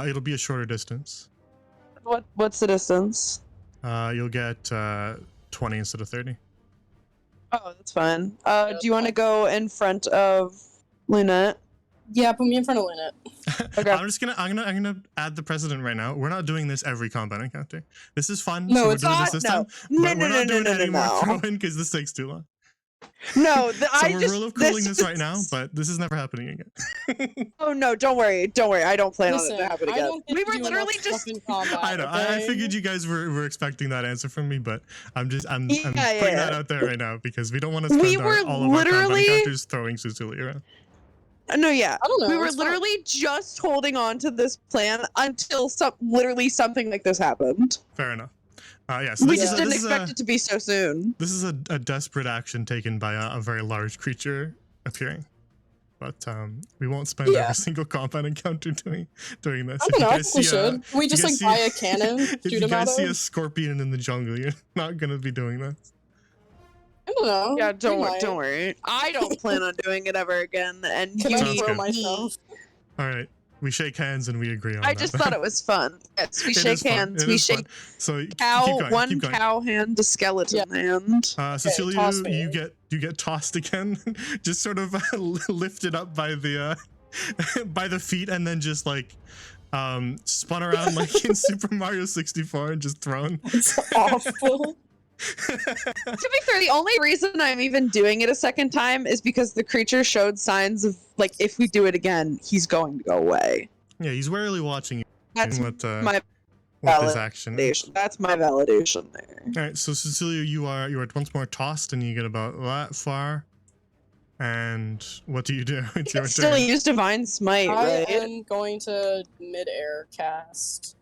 It'll be a shorter distance. What's the distance? You'll get 20 instead of 30. Oh, that's fine. Do you want to go in front of Lunette? Yeah, put me in front of Lynette. Okay. I'm gonna add the precedent right now. We're not doing this every combat encounter. This is fun. No, so we're it's doing not. this No. time. No, But we're not doing any more no. throwing because this takes too long. No, So we're rule of cooling this right now, but this is never happening again. Oh no, don't worry. I don't plan Listen, on it to happen I again. don't get We to were do enough literally stuff just in combat, I know. I okay? figured you guys were expecting that answer from me, but I'm Yeah, putting yeah. that out there right now because we don't want to We spend were all of our combat literally- encounters throwing Cecilia around. No, yeah. I don't know. We were it's fine. literally just holding on to this plan until literally something like this happened. Fair enough. Yeah. So We this just is didn't this is expect it to be so soon. This is a desperate action taken by a very large creature appearing. But we won't spend Yeah. every single combat encounter doing this. I If don't you know. I guys think we see should. Can we just you like guys buy see- a cannon, if shoot you him out guys see a of? scorpion in the jungle, you're not gonna be doing this. I don't know. Yeah, We don't might. worry. I don't plan on doing it ever again, and Can you I Sounds need throw good. myself? All right, we shake hands and we agree on I that. just thought it was fun. Yes, we It shake is fun. hands. It We is fun. shake So cow, keep going. one keep going. cow hand to skeleton hand. Cecilia, toss me. you get tossed again, just sort of lifted up by the by the feet, and then just like spun around like in Super Mario 64 and just thrown. It's awful. To be fair, the only reason I'm even doing it a second time is because the creature showed signs of, like, if we do it again, he's going to go away. Yeah, he's warily watching you. That's What my this action? validation. That's my validation there. All right, so Cecilia, you are once more tossed, and you get about that far. And what do you do? It's your Still turn. use Divine Smite, I right? am going to mid-air cast.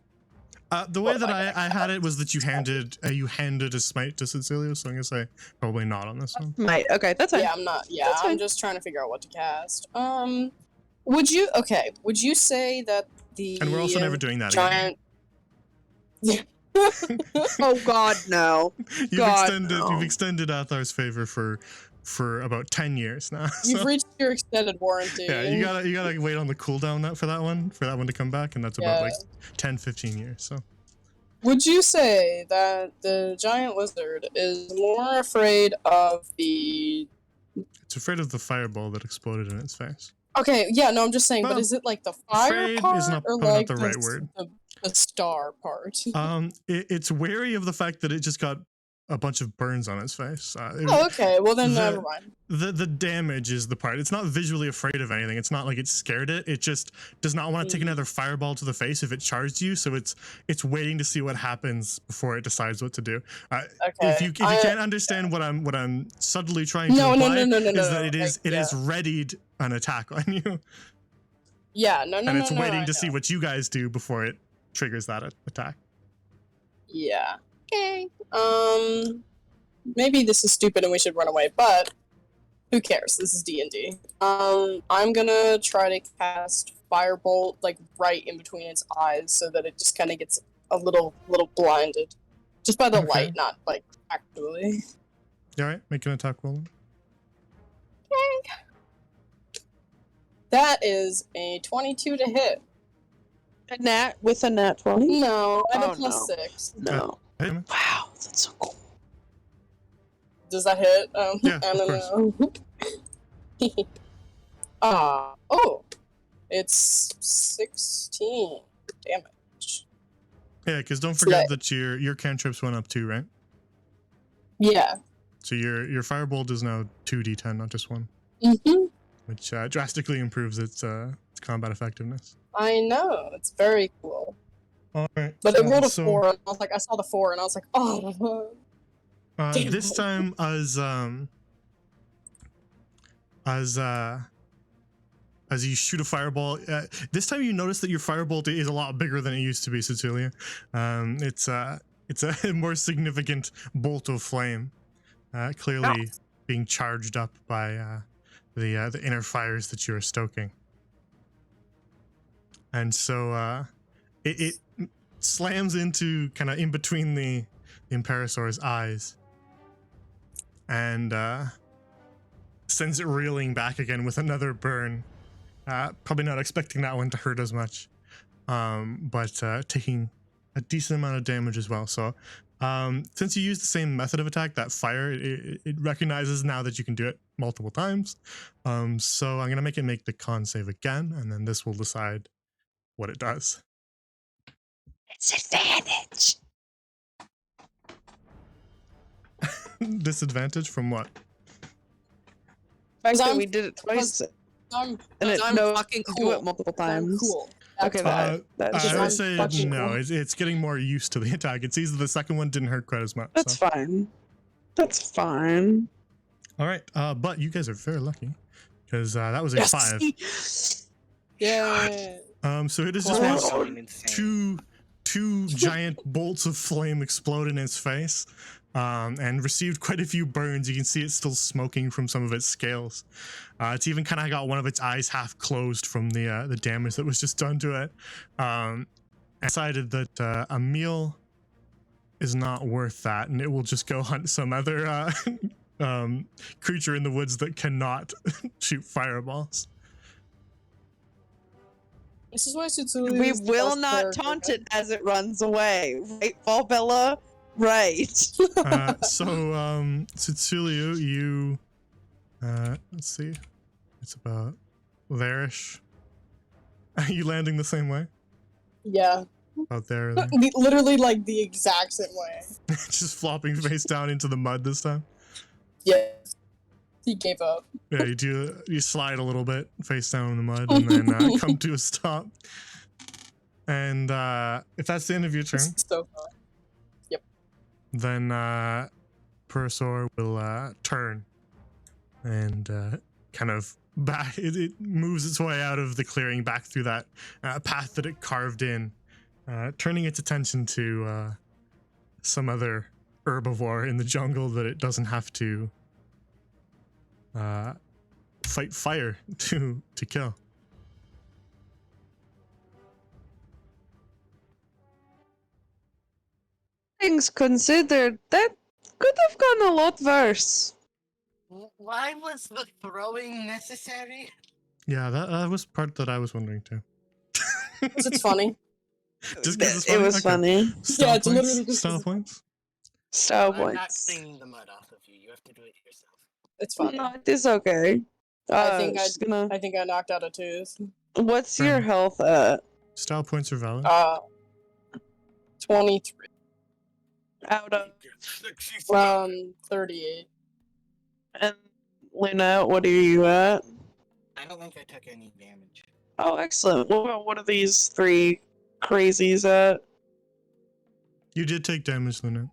The way Well, that I I had it was that you handed a smite to Cecilia, so I'm gonna say probably not on this one. Might. Okay, that's fine. Yeah, I'm not. Yeah, That's I'm fine. just trying to figure out what to cast. Would you? Okay, would you say that the And we're also never doing that again. giant? Oh God, no. God, no. You've extended Athar's favor for about 10 years now. You've so- reached your extended warranty. Yeah, you gotta wait on the cooldown for that one to come back, and that's about Yeah. like 10-15 years. So Would you say that the giant lizard is more afraid of the? it's afraid of the fireball that exploded in its face. Okay, yeah, no, I'm just saying. Well, but is it like the fire afraid part is not or probably not like the right word. the star part? It's wary of the fact that it just got a bunch of burns on its face. Oh, okay. Well, then the- never mind. The damage is the part. It's not visually afraid of anything. It's not like it scared it. It just does not want to take another fireball to the face if it charged you. So it's waiting to see what happens before it decides what to do. Okay. If you can't understand what I'm subtly trying to No, imply no, is that it like, is readied an attack on you, Yeah, no, and it's waiting I to see know. what you guys do before it triggers that attack. Yeah. Okay. Maybe this is stupid and we should run away, but who cares? This is D&D. I'm gonna try to cast Firebolt like right in between its eyes so that it just kind of gets a little blinded, just by the Okay. light, not like actually. You all right? Make an attack roll. That is a 22 to hit. A nat with a nat 20? No, I have Oh, a plus no. 6. No. Hey, Wow, that's so cool. Does that hit? Yeah, I of don't know. It's 16 damage. yeah, because don't So forget that- that your cantrips went up too, right? Yeah. So your firebolt is now 2d10, not just 1, Mm-hmm. which drastically improves its combat effectiveness. I know. It's very cool. All right. But it rolled a so, 4, and I was like, I saw the 4, and I was like, oh. Damn. This time, as you shoot a fireball, this time you notice that your firebolt is a lot bigger than it used to be, Cecilia. It's a more significant bolt of flame, clearly being charged up by the inner fires that you are stoking. And so it slams into kind of in between the Imperasaur's eyes and sends it reeling back again with another burn. Probably not expecting that one to hurt as much, but taking a decent amount of damage as well. So since you use the same method of attack, that fire, it recognizes now that you can do it multiple times. So I'm going to make it make the con save again, and then this will decide what it does. It's advantage. Disadvantage from what? Fact that I'm- we did it twice, I'm and it I'm knows fucking to cool. do it multiple I'm times. cool. Okay, That's that, that's I I'm would say fucking no. cool. It's getting more used to the attack. It sees that the second one didn't hurt quite as much. that's so. fine. That's fine. All right, but you guys are very lucky because that was a Yes. 5. Yeah. So it is Cool. just Oh, watched two giant bolts of flame explode in its face, and received quite a few burns. You can see it's still smoking from some of its scales. It's even kind of got one of its eyes half closed from the damage that was just done to it. And decided that a meal is not worth that, and it will just go hunt some other creature in the woods that cannot shoot fireballs. This is why Tsutsui We is the will best not character. taunt it as it runs away. Right, Falbella? Right. So Tsutsulio, you let's see, it's about there-ish. Are you landing the same way? Yeah. Out there, Literally like the exact same way. just flopping face down into the mud this time. Yeah. He gave up. Yeah, you slide a little bit face down in the mud and then come to a stop. And if that's the end of your turn, This is so fun. then Purosor will turn and kind of back. It moves its way out of the clearing back through that path that it carved in turning its attention to some other herbivore in the jungle that it doesn't have to fight fire to kill. Things considered, that could have gone a lot worse. Why was the throwing necessary? Yeah, that was part that I was wondering too. 'Cause it's funny. Just 'cause it's It was Okay. funny. Style Yeah, it's points? literally just 'cause Style it's points? Style I'm not points. cleaning the mud off of you. You have to do it yourself. It's funny. No, it is okay. I think just gonna. I think I knocked out a tooth. What's your Fern. health at? Style points are valid. 23. Out of 38. and Luna, what are you at? I don't think I took any damage. Oh, excellent. What are these three crazies at? You did take damage, Luna.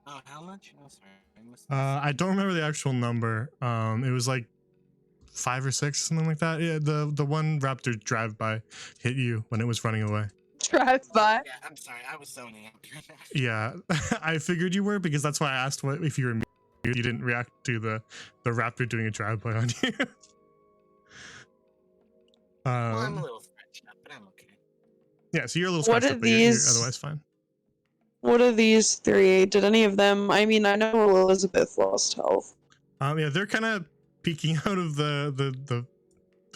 Oh, how much? Oh, sorry. I must I don't remember the actual number. It was like 5 or 6, something like that. Yeah, the one raptor drive by hit you when it was running away. Drive by. Yeah, I'm sorry. I was zoning out. Yeah, I figured you were because that's why I asked what if you were muted. You didn't react to the raptor doing a drive by on you. Well, I'm a little scratched up, but I'm okay. Yeah, so you're a little What scratched are up, but you're these- otherwise fine. What are these three? Did any of them? I mean, I know Elizabeth lost health. Yeah, they're kind of peeking out of the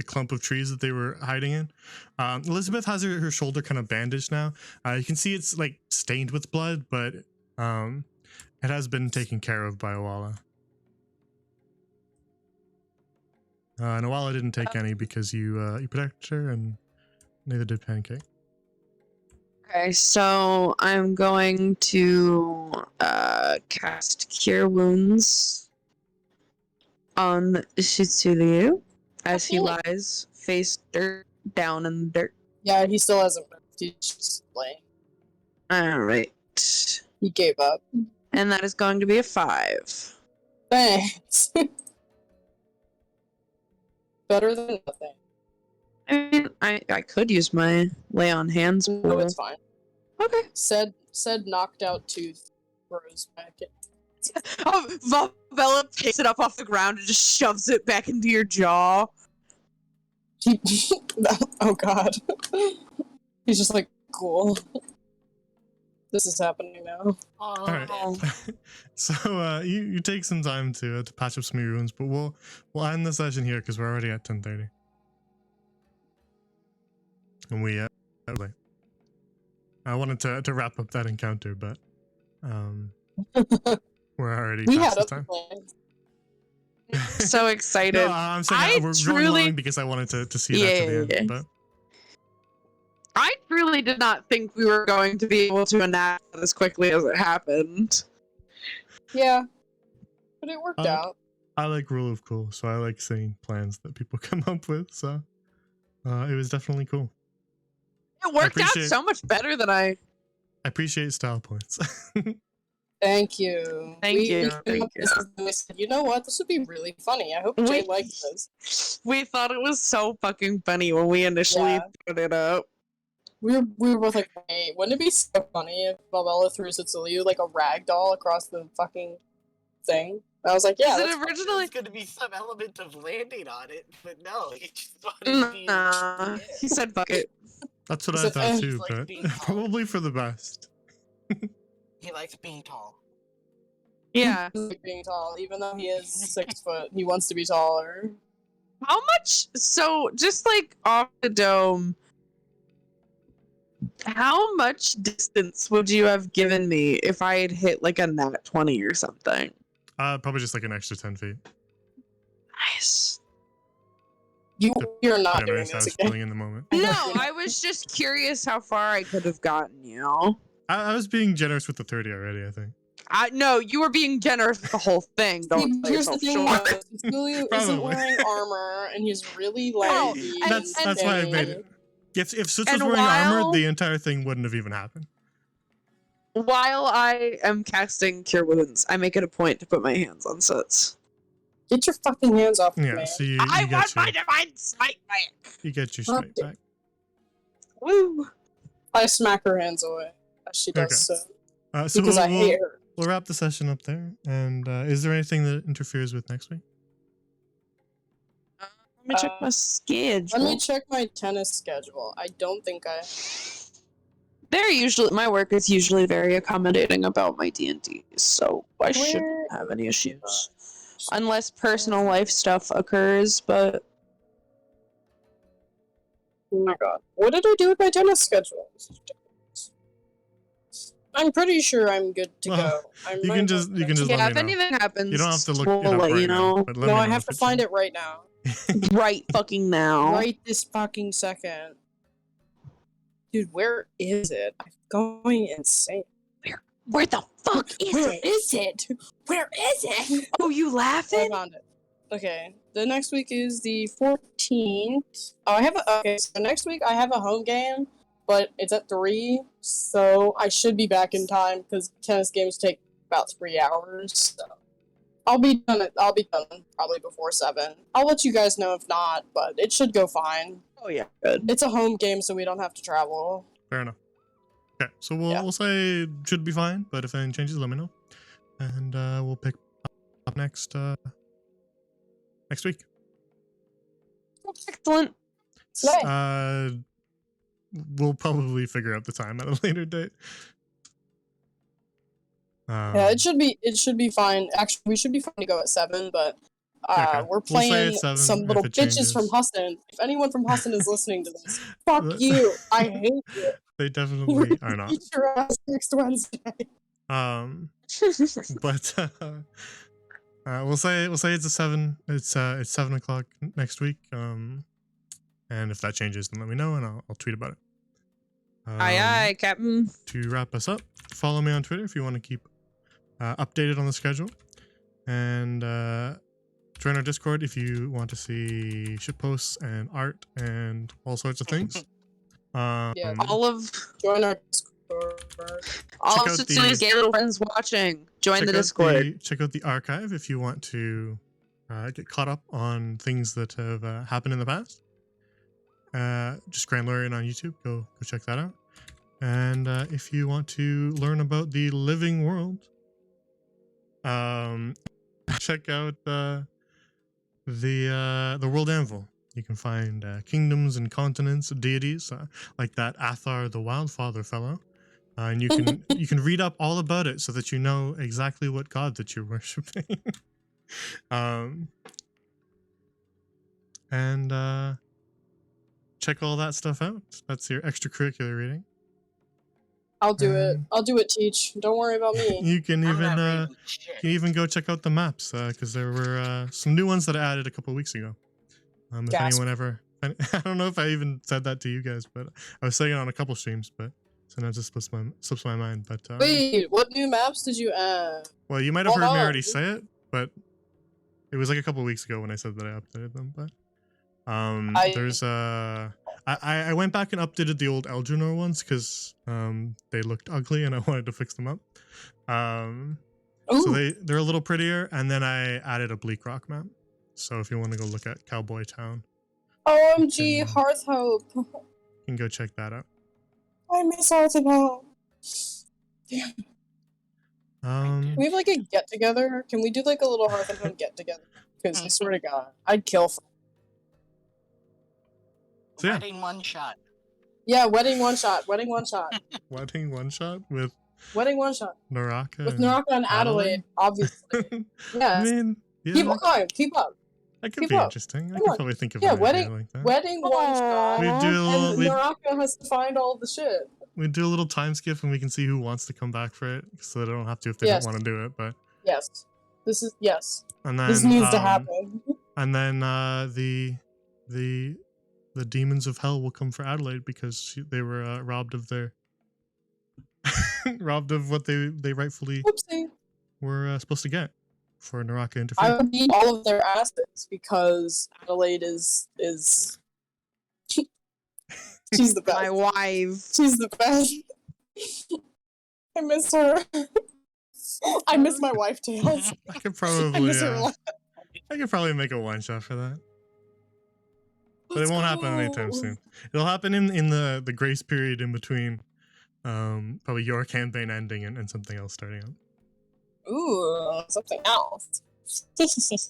clump of trees that they were hiding in. Elizabeth has her shoulder kind of bandaged now. You can see it's like stained with blood, but it has been taken care of by Awala. And Awala didn't take any because you protected her, and neither did Pancake. Okay, so I'm going to cast Cure Wounds on Shitsuryu as he Okay. lies face down in the dirt. Yeah, he still hasn't moved. He's just laying. Alright. He gave up. And that is going to be a 5. Thanks. Better than nothing. I mean, I could use my lay on hands. No, pool. it's fine. Okay. Said knocked out tooth grows back in. Oh, Bella picks it up off the ground and just shoves it back into your jaw. Oh god. He's just like, cool. This is happening now. Oh, All right. So you take some time to patch up some of your wounds, but we'll end the session here because we're already at 10:30. And we wait. I wanted to wrap up that encounter, but we're already We past had the other time. plans. So excited. No, I'm saying I we're going truly- long because I wanted to see that to the end. Yeah. But I truly did not think we were going to be able to enact as quickly as it happened. Yeah. But it worked Uh, out. I like rule of cool, so I like seeing plans that people come up with. So it was definitely cool. It worked out appreciate- so much better than I. I appreciate style points. Thank you. Thank We you, came up thank with this and we said, you know what? This would be really funny. I hope Jay likes this. We thought it was so fucking funny when we initially Yeah. put it up. We were both like, hey, wouldn't it be so funny if Valella threw Sitsuliu like a rag doll across the fucking thing? I was like, yeah. Is that's it originally? There's gonna be some element of landing on it, but no, he just wanted to be. Nah, he said fuck it. That's what Is I it- thought it's too, like but being tall. probably for the best. He likes being tall. Yeah. like being tall, even though he is 6 foot, he wants to be taller. How much? So, just like off the dome, how much distance would you have given me if I had hit like a nat 20 or something? Probably just like an extra 10 feet. Nice. You're not doing Generous I this was again. feeling in the moment. No, I was just curious how far I could have gotten you. I was being generous with the 30 already, I think. No, you were being generous with the whole thing. Don't sell Here's the yourself thing, short. though, Sitsuliu isn't Probably. wearing armor, and he's really Oh, lanky. and- That's why I made it. If Sitz was and wearing armor, while- the entire thing wouldn't have even happened. While I am casting Cure Wounds, I make it a point to put my hands on Sits. Get your fucking hands off me, Yeah, man. so you I get want your, my divine smite back. you get your straight Okay. back. Woo! I smack her hands away as she does Okay. so. So Because I hate her. we'll wrap the session up there. And is there anything that interferes with next week? Let me check my schedule. Let me check my tennis schedule. I don't think I... They're usually, my work is usually very accommodating about my D&D, so I shouldn't have any issues. Unless personal life stuff occurs, but... Oh my god. What did I do with my tennis schedule? I'm pretty sure I'm good to Well, go. you can just Yeah, let if me know. anything happens, You don't have to look we'll it up let right you now. know. But let No, me I know have if to it's- find it right now. Right fucking now. Right this fucking second. Dude, where is it? I'm going insane. Where the fuck is Where it? is it? Where is it? Oh, you I laughing? found it. Okay, the next week is the 14th. Oh, I have a, okay, so next week I have a home game, but it's at 3, so I should be back in time because tennis games take about 3 hours. So I'll be done probably before 7. I'll let you guys know if not, but it should go fine. Oh yeah, good. It's a home game, so we don't have to travel. Fair enough. Okay, so we'll Yeah. we'll say it should be fine, but if anything changes, let me know, and we'll pick up next week. Excellent. Nice. We'll probably figure out the time at a later date. Yeah, it should be fine. Actually, we should be fine to go at 7, but Okay. we're We'll say playing it's 7 some if little it bitches from changes. Huston. If anyone from Huston is listening to this, fuck you. I hate you. They We're definitely are gonna not. beat your ass next Wednesday. But we'll say it's a 7. It's 7 o'clock next week. And if that changes, then let me know, and I'll tweet about it. Aye aye, Captain. To wrap us up, follow me on Twitter if you want to keep updated on the schedule, and join our Discord if you want to see shitposts and art and all sorts of things. Yeah. All of Join our Discord. all Check of out Satsuna's the- gay little friends watching. Join the check out Discord. check out the archive if you want to get caught up on things that have happened in the past. Just Grandlorian on YouTube. Go check that out. And if you want to learn about the living world, check out the World Anvil. You can find kingdoms and continents of deities like that Athar the Wildfather fellow, and you can read up all about it so that you know exactly what god that you're worshiping. And check all that stuff out. That's your extracurricular reading. I'll do it. I'll do it, Teach. Don't worry about me. You can I'm not even reading shit. you can even go check out the maps because there were some new ones that I added a couple weeks ago. If Gasp. anyone ever, I don't know if I even said that to you guys, but I was saying it on a couple streams, but sometimes it slips my mind. But Wait, what new maps did you add? well, you might have Hold heard me on. already say it, but it was like a couple weeks ago when I said that I updated them. But there's I went back and updated the old Eldrannor ones because they looked ugly and I wanted to fix them up. Ooh, So they're a little prettier, and then I added a Bleak Rock map. So if you want to go look at Cowboy Town, OMG, and- Hearthhope. you can go check that out. I miss Hearthhope. Can we have like a get together? Can we do like a little Hearthstone get together? Because I swear to God, I'd kill for. So yeah, Wedding one shot. Yeah, wedding one shot. Wedding one shot. wedding one shot with Wedding one shot. Naraka. With and Naraka and Adelaide, obviously. I Yeah. mean, yeah, Keep on, keep up. that could keep be up. interesting. I Come could on. probably think of Yeah, an idea wedding- like that. Wedding one shot. We do a little, And Naraka has to find all the shit. we do a little time skip, and we can see who wants to come back for it, so they don't have to if they Yes. don't want to do it. But Yes. Yes. and then This needs to happen. And then the demons of hell will come for Adelaide because they were robbed of their robbed of what they rightfully Oopsie. were supposed to get for Naraka I interference. would beat all of their asses because Adelaide is she's the My best. wife. She's the best. I miss her. I miss my wife Tails. I could I probably miss her a lot. I could probably make a one shot for that. but it won't happen anytime soon. It'll happen in the grace period in between, probably your campaign ending and something else starting up. Ooh, something else. So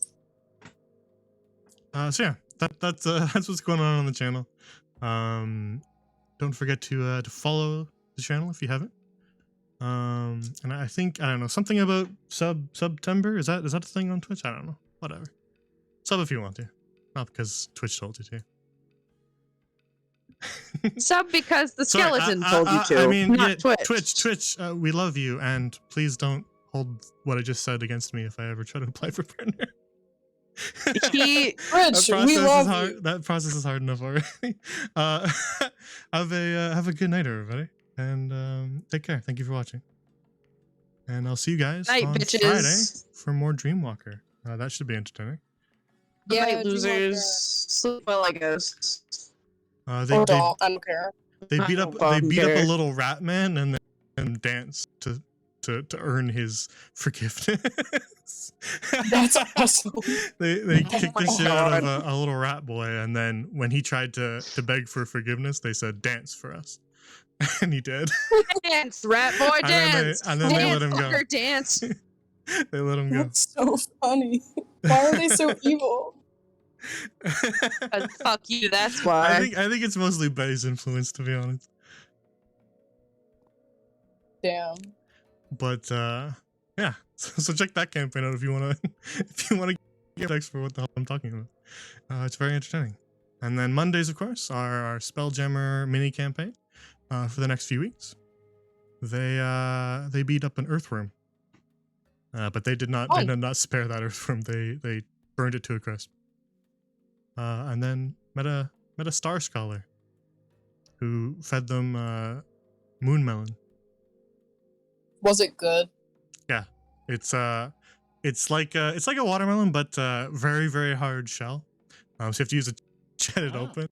yeah, that's what's going on the channel. Don't forget to follow the channel if you haven't. And I think, I don't know, something about September, is that a thing on Twitch? I don't know, whatever. Sub if you want to, not because Twitch told you to. Sub because the Sorry, skeleton told you to. I mean, not yeah, Twitch. Twitch, we love you, and please don't hold what I just said against me if I ever try to apply for partner. He Rich, we love you. That process is hard enough already. Have a good night, everybody, and take care. Thank you for watching, and I'll see you guys Night, on bitches. Friday for more Dreamwalker. That should be entertaining. Good Yeah, night, do losers. Sleep well, I guess. They Or don't, I don't care. beat up I don't a care. little rat man and then dance to earn his forgiveness. That's awesome. They Oh kicked my the shit out of God. a little rat boy, and then when he tried to beg for forgiveness, they said, "Dance for us," and he did. Dance, rat boy, And then they- dance. and then they let him go. Fucker, dance. They let him go. That's so funny. Why are they so evil? Fuck you, that's why. I think it's mostly Betty's influence, to be honest. Damn. But yeah, so check that campaign out if you wanna get text for what the hell I'm talking about. It's very entertaining. And then Mondays, of course, are our Spelljammer mini campaign for the next few weeks. They beat up an earthworm, but they did not spare that earthworm. They burned it to a crisp. And then met a star scholar who fed them moon melon. Was it good? Yeah, it's like a watermelon, but very, very hard shell. So you have to use a jet it open.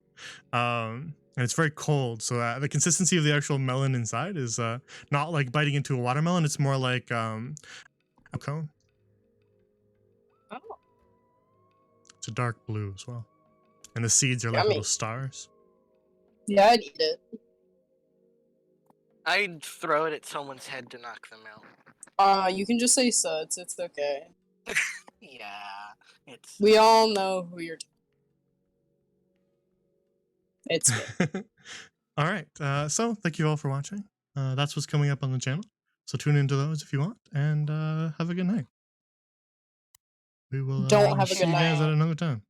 And it's very cold, so the consistency of the actual melon inside is not like biting into a watermelon. It's more like a cone. Oh. It's a dark blue as well, and the seeds are like Yummy. little stars. Yeah, I'd eat it. I'd throw it at someone's head to knock them out. You can just say suds. It's okay. Yeah, it's. We all know who you're. It's me. All right, so thank you all for watching. That's what's coming up on the channel, so tune into those if you want, and have a good night. We will Don't have a see good you guys night. at another time.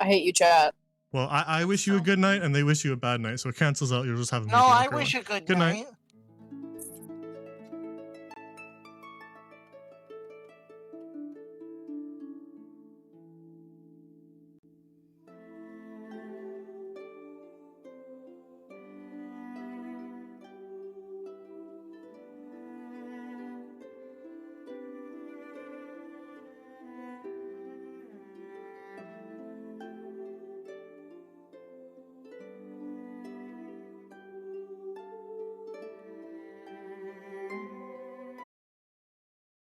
I hate you, chat. Well, I wish you a good night, and they wish you a bad night, so it cancels out. You'll just have a No, I mediocre wish one. a good Good night. night.